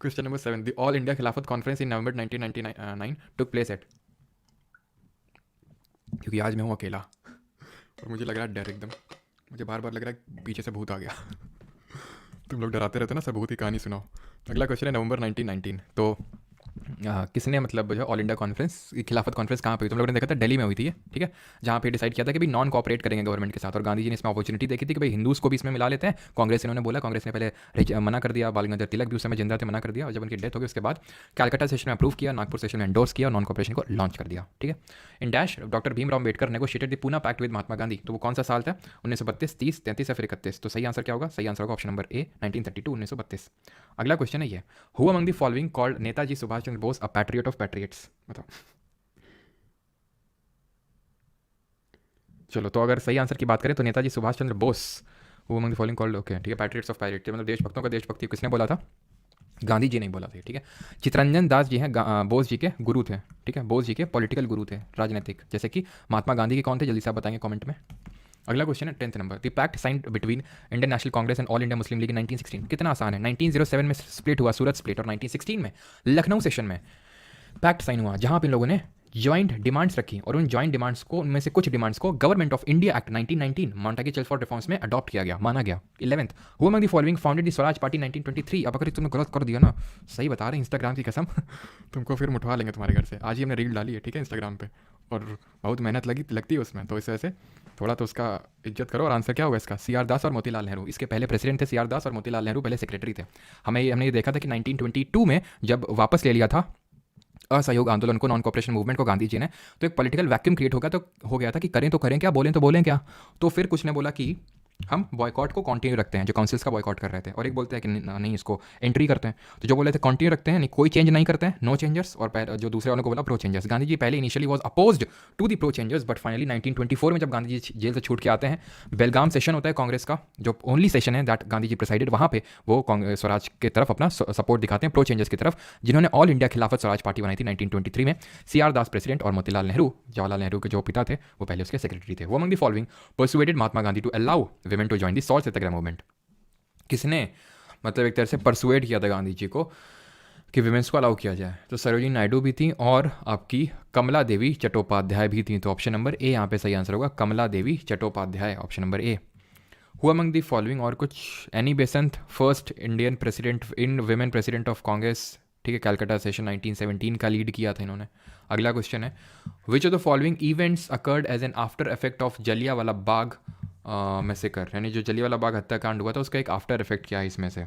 Question number 7, the All India Khilafat conference in November 1999 took place at? क्योंकि आज मैं हूँ अकेला और मुझे लग रहा है डर एकदम, मुझे बार बार लग रहा है पीछे से भूत आ गया। तुम लोग डराते रहते ना सर, भूत की कहानी सुनाओ। अगला क्वेश्चन है नवंबर 1919, तो किसने मतलब जो ऑल इंडिया कॉन्फ्रेंस, खिलाफत कॉन्फ्रेंस कहाँ पे हुई? तुम लोगों ने देखा था दिल्ली में हुई थी, ठीक है, जहाँ पे डिसाइड किया था कि भाई नॉन कॉपरेट करेंगे गवर्नमेंट के साथ। और गांधी जी ने इसमें अपॉर्चुनिटी देखी थी कि भाई हिंदूज को भी इसमें मिला लेते हैं। कांग्रेस इन्होंने बोला, कांग्रेस ने पहले मना कर दिया, बाल गंगाधर तिलक भी उस समय जिंदा थे, मना कर दिया। और जब उनकी डेथ हो गई उसके बाद कैलकाटा सेशन में अप्रूव किया, नागपुर सेशन में एंडोर्स किया, नॉन कॉपरेशन को लॉन्च कर दिया, ठीक है। In dash doctor Bhimrao Ambedkar negotiated the Poona pact with Mahatma Gandhi? तो वो कौन सा साल था? 1932, 30, 33 या फिर 31? तो सही आंसर क्या होगा? सही आंसर होगा ऑप्शन नंबर ए, 1932, 1932। अगला क्वेश्चन है ये, who among the following called Netaji Subhash Chandra Bose a patriot of patriots? बताओ। चलो, तो अगर सही आंसर की बात करें तो Netaji Subhash Chandra Bose, who among the following called, okay, ठीक है, पैट्रियट्स ऑफ पैट्रियट्स, मतलब देशभक्तों का देशभक्ति किसने बोला था? गांधी जी नहीं बोला था, ठीक है। चितरंजन दास जी हैं बोस जी के गुरु थे, ठीक है, बोस जी के पॉलिटिकल गुरु थे, राजनीतिक, जैसे कि महात्मा गांधी के कौन थे? जल्दी से आप बताएंगे कमेंट में। अगला क्वेश्चन है 10th नंबर, the pact signed between Indian national Congress and All India Muslim League in 1916? कितना आसान है। 1907 में स्प्लिट हुआ, सूरत स्प्लिट, और 1916 में लखनऊ सेशन में पैक्ट साइन हुआ, जहां पे इन लोगों ने जॉइंट डिमांड्स रखी और उन जॉइंट डिमांड्स को, उनमें से कुछ डिमांड्स को Government of India Act 1919 Montagu Chelmsford reforms में अडॉप्ट किया गया, माना गया। 11th, who among the following founded the Swaraj party 1923। अब अगर तुमने गलत कर दिया ना, सही बता रहे इंस्टाग्राम की कसम तुमको फिर मुठवा लेंगे तुम्हारे घर से। आज ही हमने रील डाली है, ठीक है, इंस्टाग्राम पे, और बहुत मेहनत लगती है उसमें, तो इस वजह से थोड़ा तो उसका इज्जत करो। और आंसर क्या होगा इसका? सी आर दास और मोतीलाल नेहरू। इसके पहले प्रेसिडेंट थे सी आर दास और मोतीलाल नेहरू पहले सेक्रेटरी थे। हमने ये देखा था कि 1922 में जब वापस ले लिया था असहयोग आंदोलन को, नॉन कॉपरेशन मूवमेंट को गांधी जी ने, तो एक पॉलिटिकल वैक्यूम क्रिएट हो गया था कि करें तो करें क्या, बोलें तो बोलें क्या। तो फिर कुछ ने बोला कि हम बॉयकॉट को कंटिन्यू रखते हैं, जो काउंसिल्स का बॉयकॉट कर रहे थे, और एक बोलते हैं कि नहीं इसको एंट्री करते हैं। तो जो बोले थे कंटिन्यू रखते हैं, नहीं कोई चेंज नहीं करते हैं, नो चेंजर्स, और जो दूसरे वालों को बोला प्रो चेंजर्स। गांधी जी पहले initially was opposed to the pro changers, but finally 1924 में जब गांधी जी जेल से छूट के आते हैं, बेलगाम सेशन होता है कांग्रेस का, जो ओनली सेशन है दैट गांधी जी प्रेसाइडेड, वहाँ पे वो स्वराज की तरफ अपना सपोर्ट दिखाते हैं, प्रो चेंजर्स की तरफ, जिन्होंने ऑल इंडिया खिलाफत स्वराज पार्टी बनाई थी 1923 में। सी आर दास प्रेसिडेंट और मोतीलाल नेहरू, जवाहरलाल नेहरू के जो पिता थे, वो पहले उसके सेक्रेटरी थे। वो among the following persuaded Mahatma Gandhi to allow women to join the salt satyagraha movement. किसने मतलब एक तरह से परसुएड किया था गांधी जी को कि विमेंस को अलाउ किया जाए? तो सरोजिनी नायडू भी थी और आपकी कमला देवी चट्टोपाध्याय भी थी। तो ऑप्शन नंबर ए यहाँ पे सही आंसर होगा, Kamala Devi Chattopadhyay, option number A. Who among the following, और कुछ, Annie Besant first Indian president in women president of Congress, ठीक है, कैलकाटा सेशन 1917 का लीड किया था इन्होंने। अगला क्वेश्चन है, which of the following events occurred as an after effect of Jallianwala Bagh massacre, यानी जो जलियांवाला बाग हत्याकांड हुआ था उसका एक आफ्टर इफेक्ट क्या है इसमें से?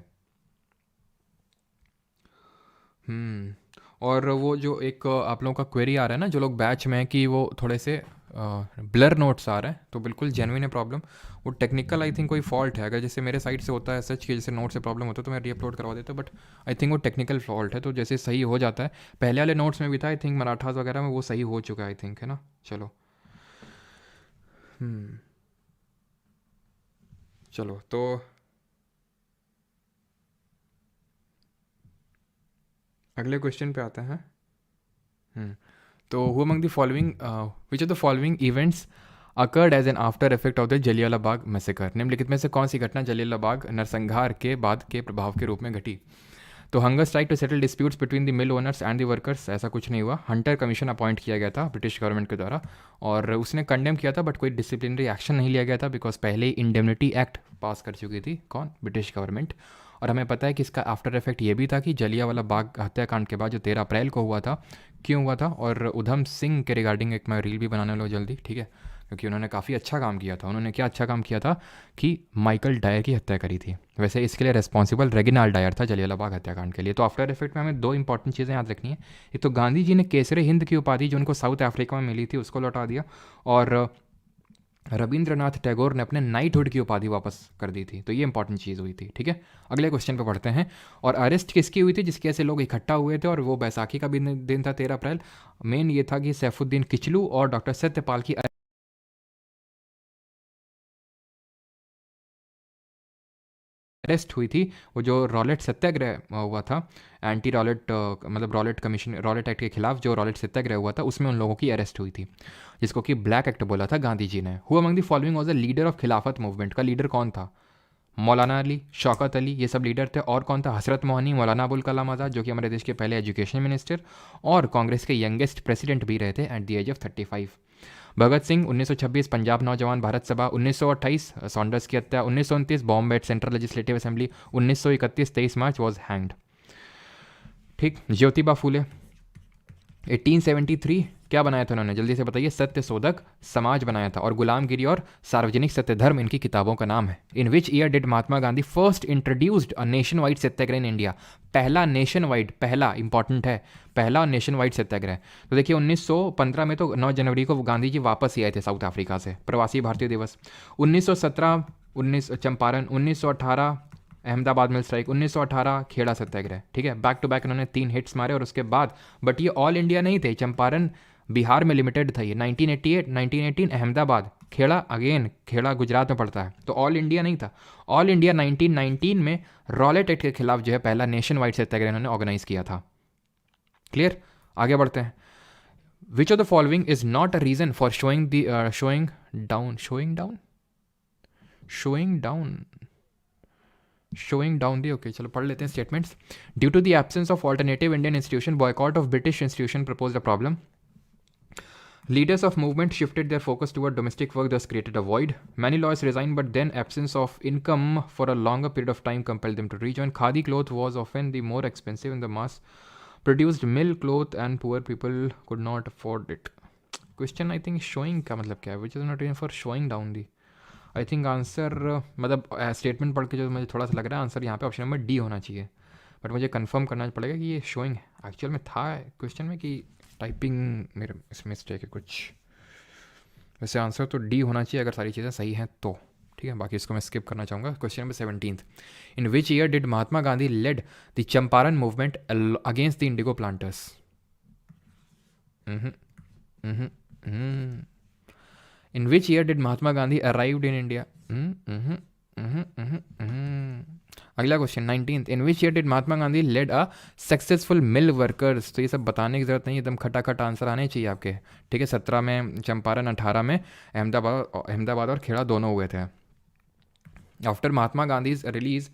और वो जो एक आप लोगों का क्वेरी आ रहा है ना, जो लोग बैच में, कि वो थोड़े से ब्लर नोट्स आ रहे हैं, तो बिल्कुल जेन्युइन है प्रॉब्लम। वो टेक्निकल आई थिंक कोई फॉल्ट है, अगर जैसे मेरे साइड से होता है सच कि जैसे नोट से प्रॉब्लम होता है तो मैं रीअपलोड करवा देता हूँ, बट आई थिंक वो टेक्निकल फॉल्ट है, तो जैसे सही हो जाता है। पहले वाले नोट्स में भी था आई थिंक, मराठास वगैरह में, वो सही हो चुका है आई थिंक, है ना। चलो चलो तो अगले क्वेश्चन पे आते हैं। तो who among the following, which of the following events occurred as an after effect of the Jallianwala Bagh massacre? निम्नलिखित में से कौन सी घटना जलियांवाला बाग नरसंहार के बाद के प्रभाव के रूप में घटी? तो hunger strike to settle disputes between the mill owners and the workers, ऐसा कुछ नहीं हुआ। हंटर कमीशन अपॉइंट किया गया था ब्रिटिश गवर्नमेंट के द्वारा, और उसने कंडेम किया था, बट कोई डिसिप्लिनरी एक्शन नहीं लिया गया था, बिकॉज पहले ही इंडेमनिटी एक्ट पास कर चुकी थी कौन? British government. और हमें पता है कि इसका आफ्टर इफेक्ट ये भी था कि जलियांवाला बाग हत्याकांड के बाद जो 13 अप्रैल को हुआ था, क्यों हुआ था, और उधम सिंह के रिगार्डिंग एक मैं रील भी बनाने वाला हूँ जल्दी, ठीक है, क्योंकि उन्होंने काफ़ी अच्छा काम किया था। उन्होंने क्या अच्छा काम किया था कि माइकल डायर की हत्या करी थी। वैसे इसके लिए रेस्पॉन्सिबल रेगिनाल्ड डायर था जलियांवाला बाग हत्याकांड के लिए। तो आफ्टर इफेक्ट में हमें दो इंपॉर्टेंट चीज़ें याद रखनी है। एक तो गांधी जी ने केसरे हिंद की उपाधि जो उनको साउथ अफ्रीका में मिली थी उसको लौटा दिया, और रविंद्रनाथ टैगोर ने अपने नाइटहुड की उपाधि वापस कर दी थी। तो ये इंपॉर्टेंट चीज़ हुई थी, ठीक है। अगले क्वेश्चन पे पढ़ते हैं। और अरेस्ट किसकी हुई थी? जिसके ऐसे लोग इकट्ठा हुए थे, और वो बैसाखी का भी दिन था 13 अप्रैल। मेन ये था कि सैफुद्दीन किचलू और डॉक्टर सत्यपाल की अरेस्ट हुई थी। वो जो रॉलेट सत्याग्रह हुआ था, एंटी रॉलेट मतलब रॉलेट कमीशन, रॉलेट एक्ट के खिलाफ जो रॉलेट सत्याग्रह हुआ था, उसमें उन लोगों की अरेस्ट हुई थी, जिसको कि ब्लैक एक्ट बोला था गांधी जी ने। Who among the following was the leader of खिलाफत मूवमेंट? का लीडर कौन था? मौलाना अली, शौकत अली, ये सब लीडर थे। और कौन था? हसरत मोहनी, मौलाना अबुल कलाम आज़ाद, जो कि हमारे देश के पहले एजुकेशन मिनिस्टर और कांग्रेस के यंगेस्ट प्रेसिडेंट भी रहे थे at the age of 35। Bhagat Singh 1926 Punjab नौजवान भारत सभा, 1928 सॉन्डर्स की हत्या, 1929 Bombay central legislative assembly, 1931 23 March was hanged. ठीक। ज्योतिबा फूले 1873 क्या बनाया था उन्होंने? जल्दी से बताइए। सत्य शोधक समाज बनाया था, और गुलामगिरी और सार्वजनिक सत्य धर्म इनकी किताबों का नाम है। In which year did Mahatma Gandhi first introduced a nation wide satyagraha in India? पहला नेशन वाइड, पहला इंपॉर्टेंट है, पहला नेशन वाइड सत्याग्रह। तो देखिए 1915 में तो 9 जनवरी को गांधी जी वापस ही आए थे साउथ अफ्रीका से, प्रवासी भारतीय दिवस। 1917 चंपारण, 1918 अहमदाबाद मिल स्ट्राइक, 1918 खेड़ा सत्याग्रह। ठीक है, बैक टू बैक इन्होंने 3 हिट्स मारे। और उसके बाद, बट ये ऑल इंडिया नहीं थे, चंपारण बिहार में लिमिटेड था ये। 1988 1918 अहमदाबाद, खेड़ा अगेन, खेड़ा गुजरात में पड़ता है, तो ऑल इंडिया नहीं था। ऑल इंडिया 1919 में रॉलेट एक्ट के खिलाफ जो है पहला नेशन वाइड सत्याग्रह इन्होंने ऑर्गेनाइज किया था। क्लियर, आगे बढ़ते हैं। Which of the following is not a reason for showing down the, okay चलो पढ़ लेते हैं statements. Due to the absence of alternative Indian institution, boycott of British institution proposed a problem. Leaders of movement shifted their focus toward domestic work, thus created a void. Many lawyers resigned, but then absence of income for a longer period of time compelled them to rejoin. Khadi cloth was often the more expensive in the mass produced mill cloth and poor people could not afford it. Question I think showing का मतलब क्या है, which is not even for showing down the. I think answer मतलब स्टेटमेंट पढ़ के जो मुझे थोड़ा सा लग रहा है आंसर यहाँ पे ऑप्शन नंबर डी होना चाहिए, बट मुझे कंफर्म करना पड़ेगा कि ये शोइंग एक्चुअल में था क्वेश्चन में कि टाइपिंग मेरे इसमें मिस्टेक है कुछ. वैसे आंसर तो डी होना चाहिए अगर सारी चीज़ें सही हैं तो. ठीक है, बाकी इसको मैं स्किप करना चाहूँगा. Question number 17. In which year did Mahatma Gandhi led the Champaran movement against the indigo planters? In which year did Mahatma Gandhi arrived in India? अगला question 19th. In which year did Mahatma Gandhi led a successful mill workers? तो ये सब बताने की ज़रूरत नहीं, एकदम खटाखट आंसर आने चाहिए आपके. ठीक है, 17 में चंपारण, 18 में अहमदाबाद और खेड़ा दोनों हुए थे. After Mahatma Gandhi's release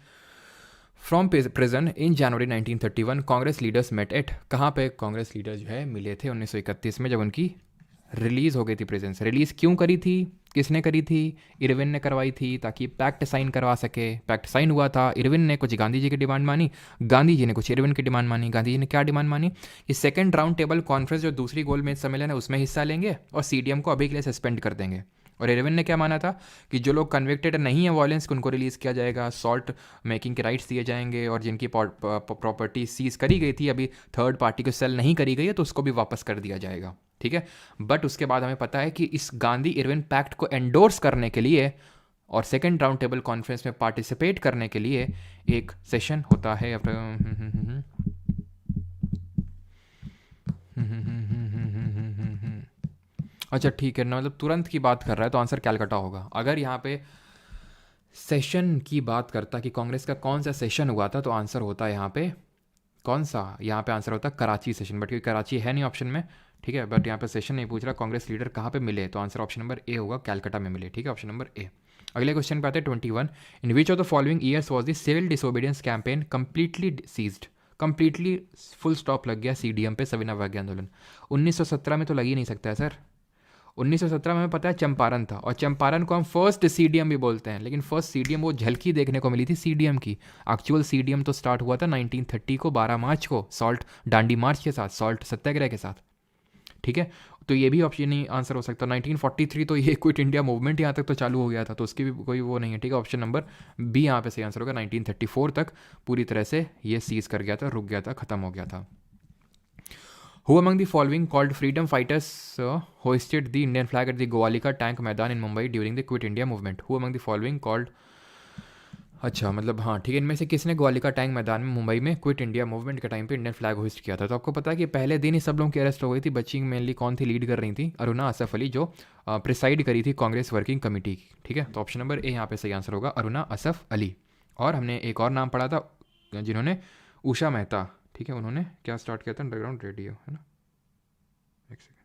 from prison in January 1931 Congress leaders met at. कहाँ पे कांग्रेस लीडर जो है मिले थे 1931 में, जब उनकी रिलीज़ हो गई थी प्रेजेंस. रिलीज़ क्यों करी थी, किसने करी थी? इरविन ने करवाई थी ताकि पैक्ट साइन करवा सके. पैक्ट साइन हुआ था, इरविन ने कुछ गांधी जी की डिमांड मानी, गांधी जी ने कुछ इरविन की डिमांड मानी. गांधी जी ने क्या डिमांड मानी कि सेकंड राउंड टेबल कॉन्फ्रेंस जो दूसरी गोलमेज सम्मेलन है उसमें हिस्सा लेंगे और सीडीएम को अभी के लिए सस्पेंड कर देंगे. और इरविन ने क्या माना था कि जो लोग कन्विक्टेड नहीं है वायलेंस उनको रिलीज़ किया जाएगा, सॉल्ट मेकिंग के राइट्स दिए जाएंगे और जिनकी प्रॉपर्टी सीज करी गई थी अभी थर्ड पार्टी को सेल नहीं करी गई है तो उसको भी वापस कर दिया जाएगा. ठीक है, बट उसके बाद हमें पता है कि इस गांधी इरविन पैक्ट को एंडोर्स करने के लिए और सेकेंड राउंड टेबल कॉन्फ्रेंस में पार्टिसिपेट करने के लिए एक सेशन होता है. अच्छा ठीक है, मतलब तुरंत की बात कर रहा है तो आंसर कैलकाटा होगा. अगर यहाँ पे सेशन की बात करता कि कांग्रेस का कौन सा सेशन हुआ था तो आंसर होता है यहाँ पे कौन सा, यहाँ पे आंसर होता है कराची सेशन, बट क्योंकि कराची है नहीं ऑप्शन में. ठीक है, बट यहाँ पे सेशन नहीं पूछ रहा, कांग्रेस लीडर कहाँ पे मिले, तो आंसर ऑप्शन नंबर ए होगा, कैलकाटा में मिले. ठीक है, ऑप्शन नंबर ए. अगले क्वेश्चन पे आते हैं 21. In which of the following years was the civil disobedience campaign completely ceased? Completely full stop लग गया सीडीएम पे सविनय अवज्ञा आंदोलन. 1917 में तो लग ही नहीं सकता है सर. 1917 में हमें पता है चंपारण था, और चंपारण को हम फर्स्ट सीडीएम भी बोलते हैं, लेकिन फर्स्ट सीडीएम वो झलकी देखने को मिली थी सीडीएम की. एक्चुअल सीडीएम तो स्टार्ट हुआ था 1930 को 12 मार्च को सॉल्ट दांडी मार्च के साथ, सॉल्ट सत्याग्रह के साथ. ठीक है, तो ये भी ऑप्शन नहीं आंसर हो सकता. 1943 तो ये क्विट इंडिया मूवमेंट यहाँ तक तो चालू हो गया था, तो उसकी भी कोई वो नहीं है. ठीक है, ऑप्शन नंबर बी यहाँ पे सही आंसर होगा. 1934 तक पूरी तरह से ये सीज कर गया था, रुक गया था, खत्म हो गया था. Who among the following called freedom fighters hoisted the Indian flag at the Goalika tank मैदान in Mumbai during the Quit India movement? Who among the following called, अच्छा मतलब हाँ ठीक है, इनमें से किसने ग्वालिका टैंक मैदान में मुंबई में क्विट इंडिया मूवमेंट के टाइम पे इंडियन फ्लैग होस्ट किया था? तो आपको पता है कि पहले दिन ही सब लोगों की अरेस्ट हो गई थी. बच्ची मेनली कौन थी लीड कर रही थी? अरुणा असफ अली, जो प्रिसाइड करी थी कांग्रेस वर्किंग कमेटी की. ठीक है, तो ऑप्शन नंबर ए यहाँ पे सही आंसर होगा, अरुणा असफ अली. और हमने एक और नाम पढ़ा था जिन्होंने, उषा मेहता. ठीक है, उन्होंने क्या स्टार्ट किया था? अंडरग्राउंड रेडियो, है ना. एक सेकेंड.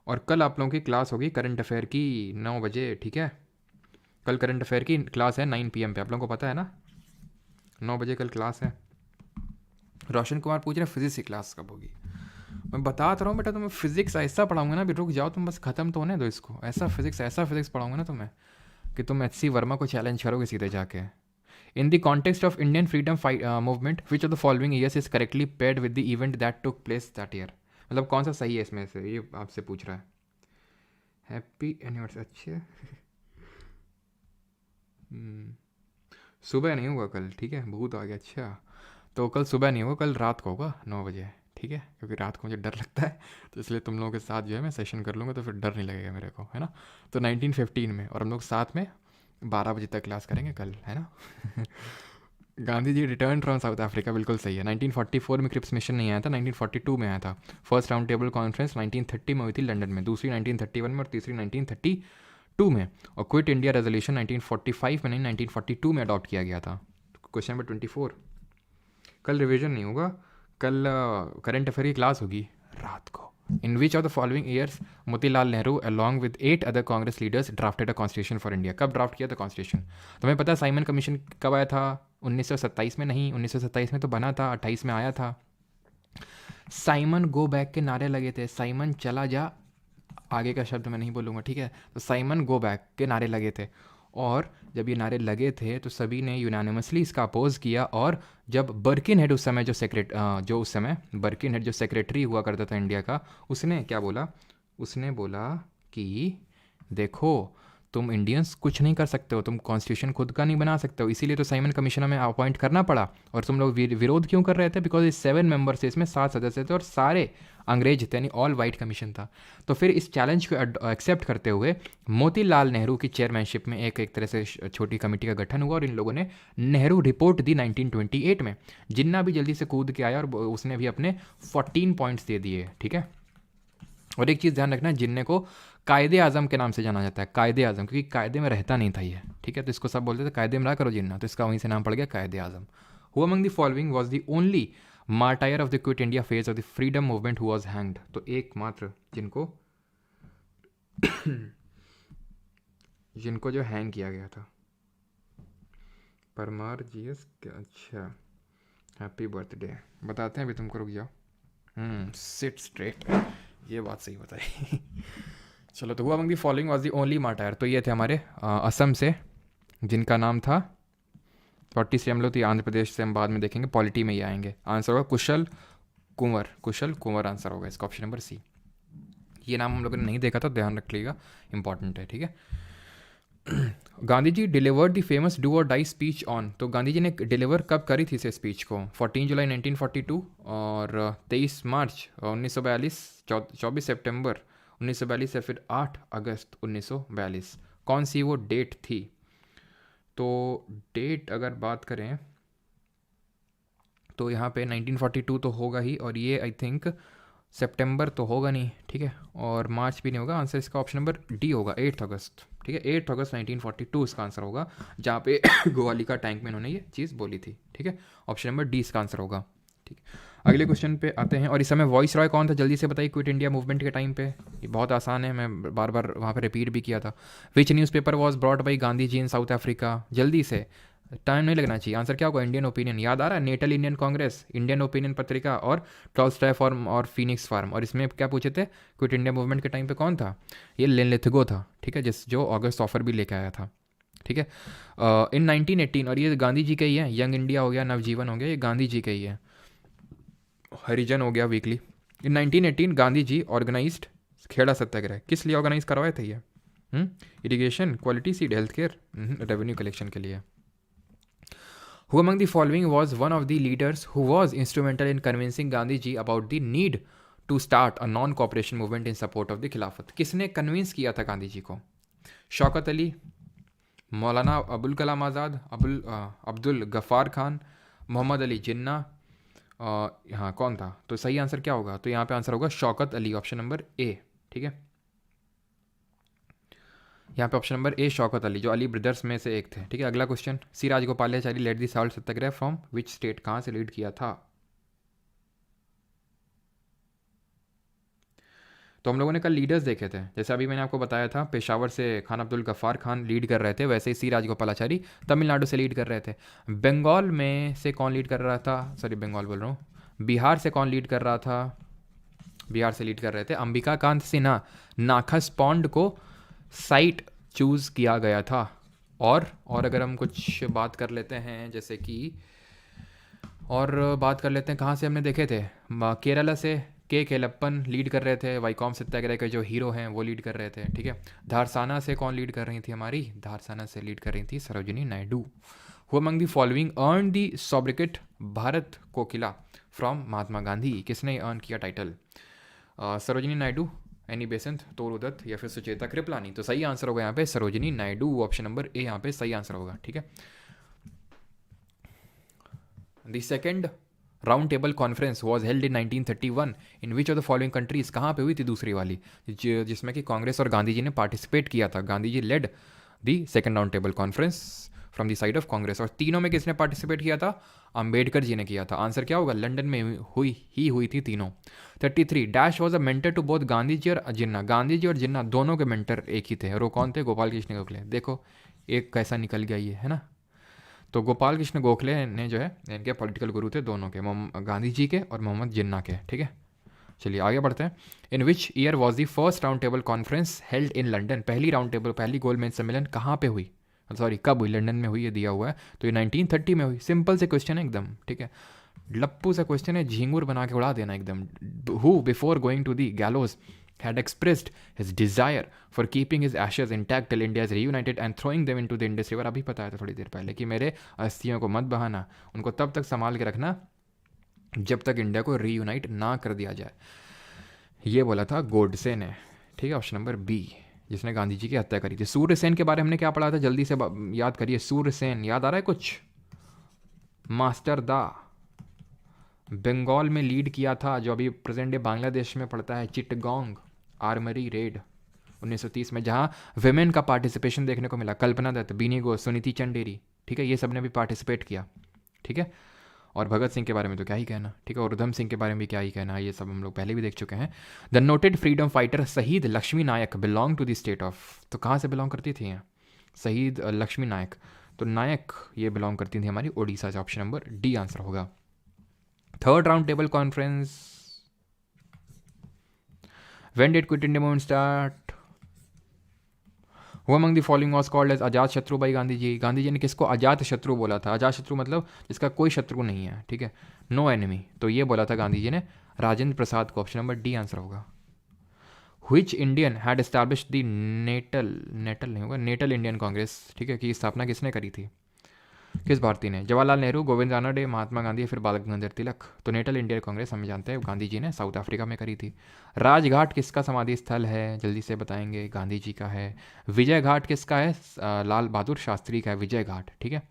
और कल आप लोगों की क्लास होगी करंट अफेयर की 9 बजे. ठीक है, कल करंट अफेयर की क्लास है 9 PM पे, आप लोगों को पता है ना, 9 बजे कल क्लास है. रोशन कुमार पूछ रहे हैं फिजिक्स की क्लास कब होगी. मैं बता तो रहा हूँ बेटा, तुम्हें फिजिक्स ऐसा पढ़ाऊंगा ना, अभी रुक जाओ तुम, बस खत्म तो होने दो इसको. ऐसा फिजिक्स पढ़ाऊंगा ना तुम्हें कि तुम HC वर्मा को चैलेंज करोगे सीधे जाके. In the context of Indian freedom movement which of the following years is correctly paid with the event that took place that year? मतलब कौन सा सही है इसमें से, ये आपसे पूछ रहा है. Happy anniversary. अच्छे सुबह नहीं होगा कल. ठीक है, भूत आ गया. अच्छा, तो कल सुबह नहीं होगा, कल रात को होगा 9 बजे. ठीक है, क्योंकि रात को मुझे डर लगता है, तो इसलिए तुम लोगों के साथ जो है मैं सेशन कर लूँगा, तो फिर डर नहीं लगेगा मेरे को, है ना. तो 1915 में, और हम लोग साथ में 12 बजे तक क्लास करेंगे कल, है ना. Gandhi ji return from South Africa, बिल्कुल सही है. 1944 में क्रिप्स मिशन नहीं आया था, 1942 में आया था. फर्स्ट राउंड टेबल कॉन्फ्रेंस 1930 में हुई थी लंदन में, दूसरी 1931 में और तीसरी 1932 में. और क्विट इंडिया रेजोल्यूशन 1945 में नहीं 1942 में अडॉप्ट किया गया था. Question number 24. कल रिवीजन नहीं होगा, कल करंट अफेयर की क्लास होगी रात को. In which of the following years Motilal Nehru along with 8 other Congress leaders drafted a constitution for India? कब ड्राफ्ट किया था कॉन्स्टिट्यूशन? तो हमें पता है साइमन कमीशन कब आया था, 1927 में नहीं, 1927 में तो बना था, 28 में आया था. साइमन गो बैक के नारे लगे थे, साइमन चला जा, आगे का शब्द मैं नहीं बोलूँगा, ठीक है। तो साइमन गो बैक के नारे लगे थे, और जब ये नारे लगे थे तो सभी ने यूनानिमसली इसका अपोज़ किया। और जब बर्किन हेड उस समय जो उस समय बर्किन हेड जो सेक्रेटरी हुआ करता था इंडिया का, उसने क्या बोला, उसने बोला कि देखो तुम इंडियंस कुछ नहीं कर सकते हो, तुम कॉन्स्टिट्यूशन खुद का नहीं बना सकते हो, इसीलिए तो साइमन कमीशन में अपॉइंट करना पड़ा। और तुम लोग विरोध क्यों कर रहे थे? बिकॉज इस 7 मेंबर्स थे, इसमें 7 सदस्य थे और सारे अंग्रेज थे, यानी ऑल वाइट कमीशन था। तो फिर इस चैलेंज को एक्सेप्ट करते हुए मोतीलाल नेहरू की चेयरमैनशिप में एक तरह से छोटी कमेटी का गठन हुआ, और इन लोगों ने नेहरू रिपोर्ट दी 1928 में। जिन्ना भी जल्दी से कूद के आया और उसने भी अपने 14 पॉइंट्स दे दिए, ठीक है। और एक चीज़ ध्यान रखना, जिन्ने को कायदे आज़म के नाम से जाना जाता है, कायदे आज़म, क्योंकि कायदे में रहता नहीं था ये, ठीक है। तो इसको सब बोलते थे कायदे में रहा करो जिन्ना, तो इसका वहीं से नाम पड़ गया Quaid-e Azam. Who among the following was the only martyr of the quit India phase of the freedom movement who was hanged? तो एकमात्र जिनको जो हैंग किया गया था, परमार जीएस। अच्छा, हैप्पी बर्थडे बताते हैं अभी, तुमको रुक जाओ। सिट स्ट्रेट, ये बात सही बताई। चलो, तो who among the following was the only martyr, तो ये थे हमारे असम से, जिनका नाम था 40 से हम लोग, तो आंध्र प्रदेश से हम बाद में देखेंगे, पॉलिटी में ही आएंगे। आंसर होगा कुशल कुंवर, कुशल कुंवर आंसर होगा इसका, ऑप्शन नंबर सी। ये नाम हम लोगों ने नहीं देखा था, ध्यान रख लीजिएगा, इंपॉर्टेंट है, ठीक है। Gandhi ji delivered the famous do और डाई स्पीच ऑन, तो गांधी जी ने डिलीवर कब करी थी इस स्पीच को? 14 जुलाई 1942 और 23 मार्च 1942, 24 सितंबर 1942 या फिर 8 अगस्त 1942, कौन सी वो डेट थी? तो डेट अगर बात करें तो यहाँ पे 1942 तो होगा ही, और ये आई थिंक सितंबर तो होगा नहीं, ठीक है, और मार्च भी नहीं होगा। आंसर इसका ऑप्शन नंबर डी होगा, 8 अगस्त, ठीक है। 8 अगस्त 1942 इसका आंसर होगा, जहाँ पे गोवाली का टैंक में इन्होंने ये चीज़ बोली थी, ठीक है। ऑप्शन नंबर डी इसका आंसर होगा, ठीक है। अगले क्वेश्चन पे आते हैं, और इस समय वॉइस रॉय कौन था? जल्दी से बताइए, क्विट इंडिया मूवमेंट के टाइम पे। ये बहुत आसान है, मैं बार बार वहाँ पे रिपीट भी किया था। Which newspaper was brought by Gandhi ji in South Africa? जल्दी से, टाइम नहीं लगना चाहिए। आंसर क्या होगा? इंडियन ओपिनियन, याद आ रहा है? Natal Indian Congress, Indian Opinion पत्रिका, और टॉलस्टॉय फार्म और फिनिक्स फार्म। और इसमें क्या पूछे थे? क्विट इंडिया मूवमेंट के टाइम पे कौन था? ये लेनलेथगो था, ठीक है, जो अगस्त ऑफर भी लेके आया था, ठीक है, इन 1918। और ये गांधी जी का ही है, यंग इंडिया हो गया, नवजीवन हो गया, ये गांधी जी का ही है, हरिजन हो गया, वीकली। इन 1918 गांधी जी ऑर्गेनाइज्ड खेड़ा सत्याग्रह, किस लिए ऑर्गेनाइज करवाए थे ये? Irrigation, quality seed, health care, revenue collection के लिए। Who among the following was one of the leaders who was instrumental in convincing Gandhi ji about the need to start a non-cooperation movement in support of the खिलाफत? किसने कन्विंस किया था गांधी जी को? शौकत अली, मौलाना अबुल कलाम आज़ाद, अब्दुल गफ़ार खान, मोहम्मद अली जिन्ना, हाँ कौन था? तो सही आंसर क्या होगा? तो यहाँ पे आंसर होगा शौकत अली, ऑप्शन नंबर ए, ठीक है। यहाँ पे ऑप्शन नंबर ए शौकत अली, जो अली ब्रदर्स में से एक थे, ठीक है। अगला question, C Rajagopalachari led the salt satyagraha from which state? कहाँ से लीड किया था? तो हम लोगों ने कल लीडर्स देखे थे, जैसे अभी मैंने आपको बताया था, पेशावर से खान अब्दुल गफ्फार खान लीड कर रहे थे, वैसे ही सी राजगोपालाचारी तमिलनाडु से लीड कर रहे थे। बंगाल में से कौन लीड कर रहा था? सॉरी, बंगाल बोल रहा हूँ, बिहार से कौन लीड कर रहा था? बिहार से लीड कर रहे थे अंबिका कांत सिन्हा। नाखस पॉन्ड को साइट चूज़ किया गया था। और अगर हम कुछ बात कर लेते हैं, जैसे कि और बात कर लेते हैं, कहाँ से हमने देखे थे? केरला से के केलप्पन लीड कर रहे थे, वाईकॉम सत्याग्रह के जो हीरो हैं वो लीड कर रहे थे, ठीक है। धारसाना से कौन लीड कर रही थी हमारी? धारसाना से लीड कर रही थी Sarojini Naidu. Who among the following earn the sobriquet Bharat Kokila from Mahatma Gandhi? किसने अर्न किया title? Sarojini Naidu, Annie Besant, Toru Dutt, या फिर सुचेता कृपलानी? तो सही आंसर होगा यहाँ पे सरोजिनी नायडू, ऑप्शन नंबर ए यहाँ पे सही आंसर होगा, ठीक है। The second round table conference was held in 1931 in which of the following countries? कहाँ पे हुई थी दूसरी वाली, जिसमें कि कांग्रेस और गांधी जी ने पार्टिसिपेट किया था? Gandhi ji led the second round table conference from the side of Congress. और तीनों में किसने पार्टिसिपेट किया था? अंबेडकर जी ने किया था। आंसर क्या होगा? लंदन में हुई थी तीनों। 33 dash was a mentor to both Gandhi ji और जिन्ना। गांधी जी और जिन्ना दोनों के मेंटर एक ही थे, और वो कौन थे? गोपाल कृष्ण गोखले। देखो एक कैसा निकल गया ये, है ना। तो गोपाल कृष्ण गोखले ने जो है इनके पॉलिटिकल गुरु थे दोनों के, गांधी जी के और मोहम्मद जिन्ना के, ठीक है। चलिए आगे बढ़ते हैं। In which year was the first round table conference held in London, पहली गोलमेज सम्मेलन कहाँ पे हुई, सॉरी कब हुई, लंदन में हुई, ये दिया हुआ है। तो ये 1930 में हुई। सिंपल से क्वेश्चन है एकदम, ठीक है, लप्पू सा क्वेश्चन है, झींगुर बना के उड़ा देना एकदम। Who before going to the gallows had expressed his desire for keeping his ashes intact till India is reunited and throwing them into the Indus River। अभी बताया था थोड़ी देर पहले कि मेरे अस्थियों को मत बहाना, उनको तब तक संभाल के रखना जब तक इंडिया को रीयूनाइट ना कर दिया जाए। ये बोला था गोडसे ने, ठीक है। ऑप्शन नंबर बी, जिसने गांधी जी की हत्या करी थी। सूर्यसेन के बारे में हमने क्या पढ़ा था, जल्दी से याद करिए। सूर्यसेन याद आ रहा है कुछ? मास्टर दा, बंगाल में लीड किया था, जो अभी प्रेजेंट डे बांग्लादेश में पड़ता है, चिटगोंग आर्मरी रेड 1930 में, जहां विमेन का पार्टिसिपेशन देखने को मिला। कल्पना दत्त, बीनी घोष, सुनीति चंडेरी, ठीक है, ये सब ने भी पार्टिसिपेट किया, ठीक है। और भगत सिंह के बारे में तो क्या ही कहना, ठीक है, और उधम सिंह के बारे में भी क्या ही कहना, ये सब हम लोग पहले भी देख चुके हैं। द नोटेड फ्रीडम फाइटर शहीद Lakshmi Nayak belong to the state of, तो कहाँ से बिलोंग करती थी यहाँ शहीद लक्ष्मी नायक, तो नायक ये बिलोंग करती थी हमारी उड़ीसा से। ऑप्शन नंबर डी आंसर होगा। Third round table conference, when did quit India movement start, who among the following was called as Ajatashatru by Gandhi ji. Gandhi ji ने किसको अजात शत्रु बोला था? अजात शत्रु मतलब जिसका कोई शत्रु नहीं है, ठीक है, नो एनिमी, तो ये बोला था गांधी जी ने राजेंद्र प्रसाद को। ऑप्शन नंबर डी आंसर होगा। Which Indian had establish the Natal नहीं होगा, नेटल इंडियन कांग्रेस, ठीक है, की स्थापना किसने करी थी, किस भारतीय ने? जवाहरलाल नेहरू, गोविंद रानडे, महात्मा गांधी, फिर बाल गंगाधर तिलक। तो नेटल इंडियन कांग्रेस हम जानते हैं गांधी जी ने साउथ अफ्रीका में करी थी। राजघाट किसका समाधि स्थल है, जल्दी से बताएंगे, गांधी जी का है। विजय घाट किसका है? लाल बहादुर शास्त्री का है विजय घाट, ठीक है।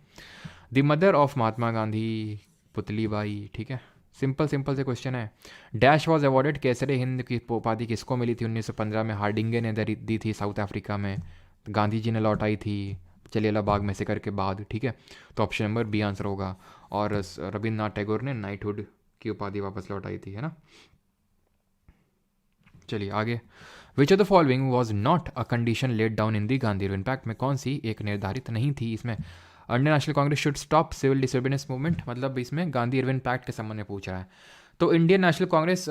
The mother of Mahatma Gandhi, Putli Bai, ठीक है। सिंपल से क्वेश्चन है। Dash was awarded Kesare Hind की उपाधि किसको मिली थी 1915 में? हार्डिंगे ने दी थी साउथ अफ्रीका में, गांधी जी ने लौटाई थी जलियाला बाग मैसेकर के बाद, ठीक है। तो ऑप्शन नंबर बी आंसर होगा। और रविन्द्रनाथ टैगोर ने नाइटहुड की उपाधि वापस लौटाई थी, है ना। चलिए आगे। Which of the following was not a condition laid down in the Gandhi impact में कौन सी एक निर्धारित नहीं थी इसमें? Indian national Congress should stop civil disobedience movement, मतलब इसमें गांधी इरविन पैक्ट के संबंध में पूछ रहा है। तो Indian national Congress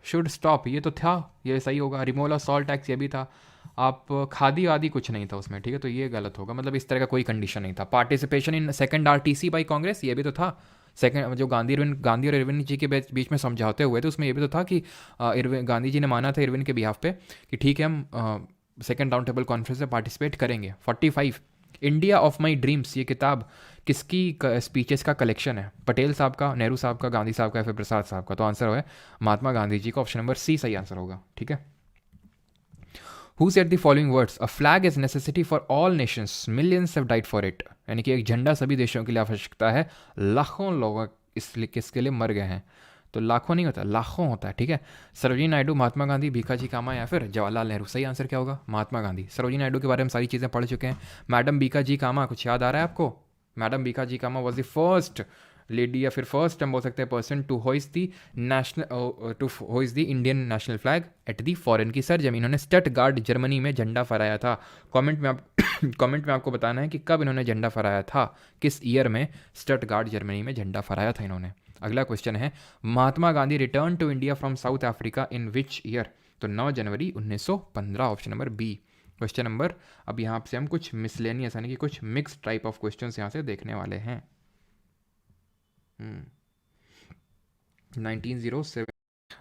should stop, ये तो था, ये सही होगा। रिमूवल ऑफ सॉल्ट टैक्स, ये भी था। आप खादी आदि कुछ नहीं था उसमें, ठीक है, तो ये गलत होगा, मतलब इस तरह का कोई कंडीशन नहीं था। Participation in second RTC by Congress, ये भी तो था। सेकंड जो गांधी और इरविन जी के बीच में समझौते हुए थे, उसमें ये भी तो था कि गांधी जी ने माना था इरविन के बिहाफ पे कि ठीक है हम सेकंड राउंड टेबल कॉन्फ्रेंस में पार्टिसिपेट करेंगे। 45 इंडिया ऑफ माई ड्रीम्स, ये किताब किसकी स्पीचेस का कलेक्शन है? पटेल साहब का, नेहरू साहब का, गांधी साहब का, या फिर प्रसाद साहब का? तो आंसर है महात्मा गांधी जी का। ऑप्शन नंबर सी सही आंसर होगा, ठीक है। Who said the following words? A flag is necessity for all nations. Millions have died for it. यानी कि एक झंडा सभी देशों के लिए आवश्यकता है, लाखों लोग इसलिए किसके लिए मर गए हैं। तो लाखों नहीं होता, लाखों होता है, ठीक है। सरोजिनी नायडू, महात्मा गांधी, भीखाजी कामा, या फिर जवाहरलाल नेहरू? सही आंसर क्या होगा? महात्मा गांधी। सरोजिनी नायडू के बारे में सारी चीज़ें पढ़ चुके हैं। मैडम भीखाजी कामा कुछ याद आ रहा है आपको? Madam Bhikaji Cama was the first lady, या फिर फर्स्ट हम बोल सकते हैं person to hoist the national to hoist the Indian national flag at the foreign की सरजमी। इन्होंने स्टटगार्ड जर्मनी में झंडा फहराया था। कमेंट में आपको बताना है कि कब इन्होंने झंडा फहराया था, किस ईयर में स्टटगार्ड जर्मनी में झंडा फहराया था इन्होंने। अगला क्वेश्चन है, Mahatma Gandhi return to India from South Africa in which year? तो 9 जनवरी 1915। Option number B. Question number, अब यहाँ से हम कुछ मिसलेनियस यानी कि कुछ मिक्स टाइप ऑफ क्वेश्चन यहाँ से देखने वाले हैं। 1907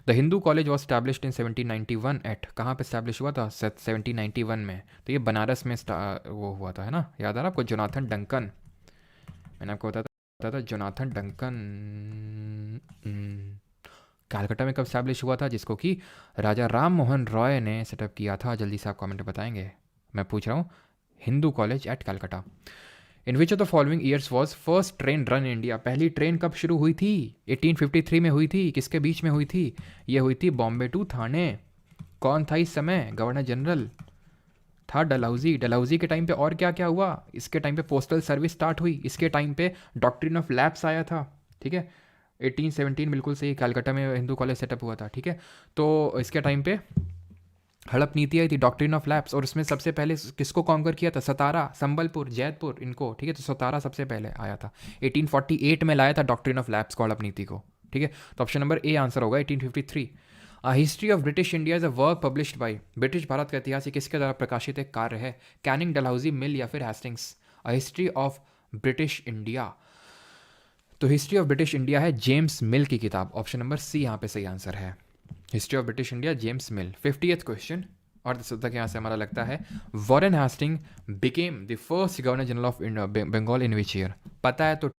the Hindu college was established in 1791 at, कहाँ पे स्टैब्लिश हुआ था? 1791 में। तो ये बनारस में वो हुआ था, है ना, याद आ रहा आपको? जोनाथन डंकन, मैंने आपको बताया था जोनाथन डंकन। कैलकाटा में कब स्टैब्लिश हुआ था, जिसको कि राजा राम मोहन रॉय ने सेटअप किया था? जल्दी से आप कमेंट बताएंगे। मैं पूछ रहा हूँ Hindu college eight Calcutta. In which of the following years was first train run in India? पहली ट्रेन कब शुरू हुई थी? 1853 में हुई थी। किसके बीच में हुई थी? ये हुई थी बॉम्बे टू थाने। कौन था इस समय? गवर्नर जनरल था डलहौजी। डलहौजी के टाइम पे और क्या क्या हुआ? इसके टाइम पे पोस्टल सर्विस स्टार्ट हुई। इसके टाइम पे डॉक्ट्रिन ऑफ लैप्स आया था, ठीक है। 1817 बिल्कुल सही, कलकत्ता में हिंदू कॉलेज सेटअप हुआ था, ठीक है। तो इसके टाइम पे हड़प नीति आई थी, डॉक्ट्रिन ऑफ लैप्स, और उसमें सबसे पहले किसको कॉन्कर किया था? सतारा, संबलपुर, जैतपुर, इनको, ठीक है। तो सतारा सबसे पहले आया था, 1848 में लाया था डॉक्ट्रिन ऑफ लैप्स को, हड़प नीति को, ठीक है। तो ऑप्शन नंबर ए आंसर होगा 1853। A history of British India is a work published by, British Bharat का इतिहास ये किसके द्वारा प्रकाशित एक कार्य है? कैनिंग, डलहौजी, मिल या फिर Hastings? A history of British India, तो हिस्ट्री ऑफ ब्रिटिश इंडिया है जेम्स मिल की किताब, ऑप्शन नंबर सी यहाँ पे सही आंसर है। History of British India, James Mill. 50th question, और तक यहाँ से हमारा लगता है Warren Hasting became the first governor general of Bengal in which year? पता है तो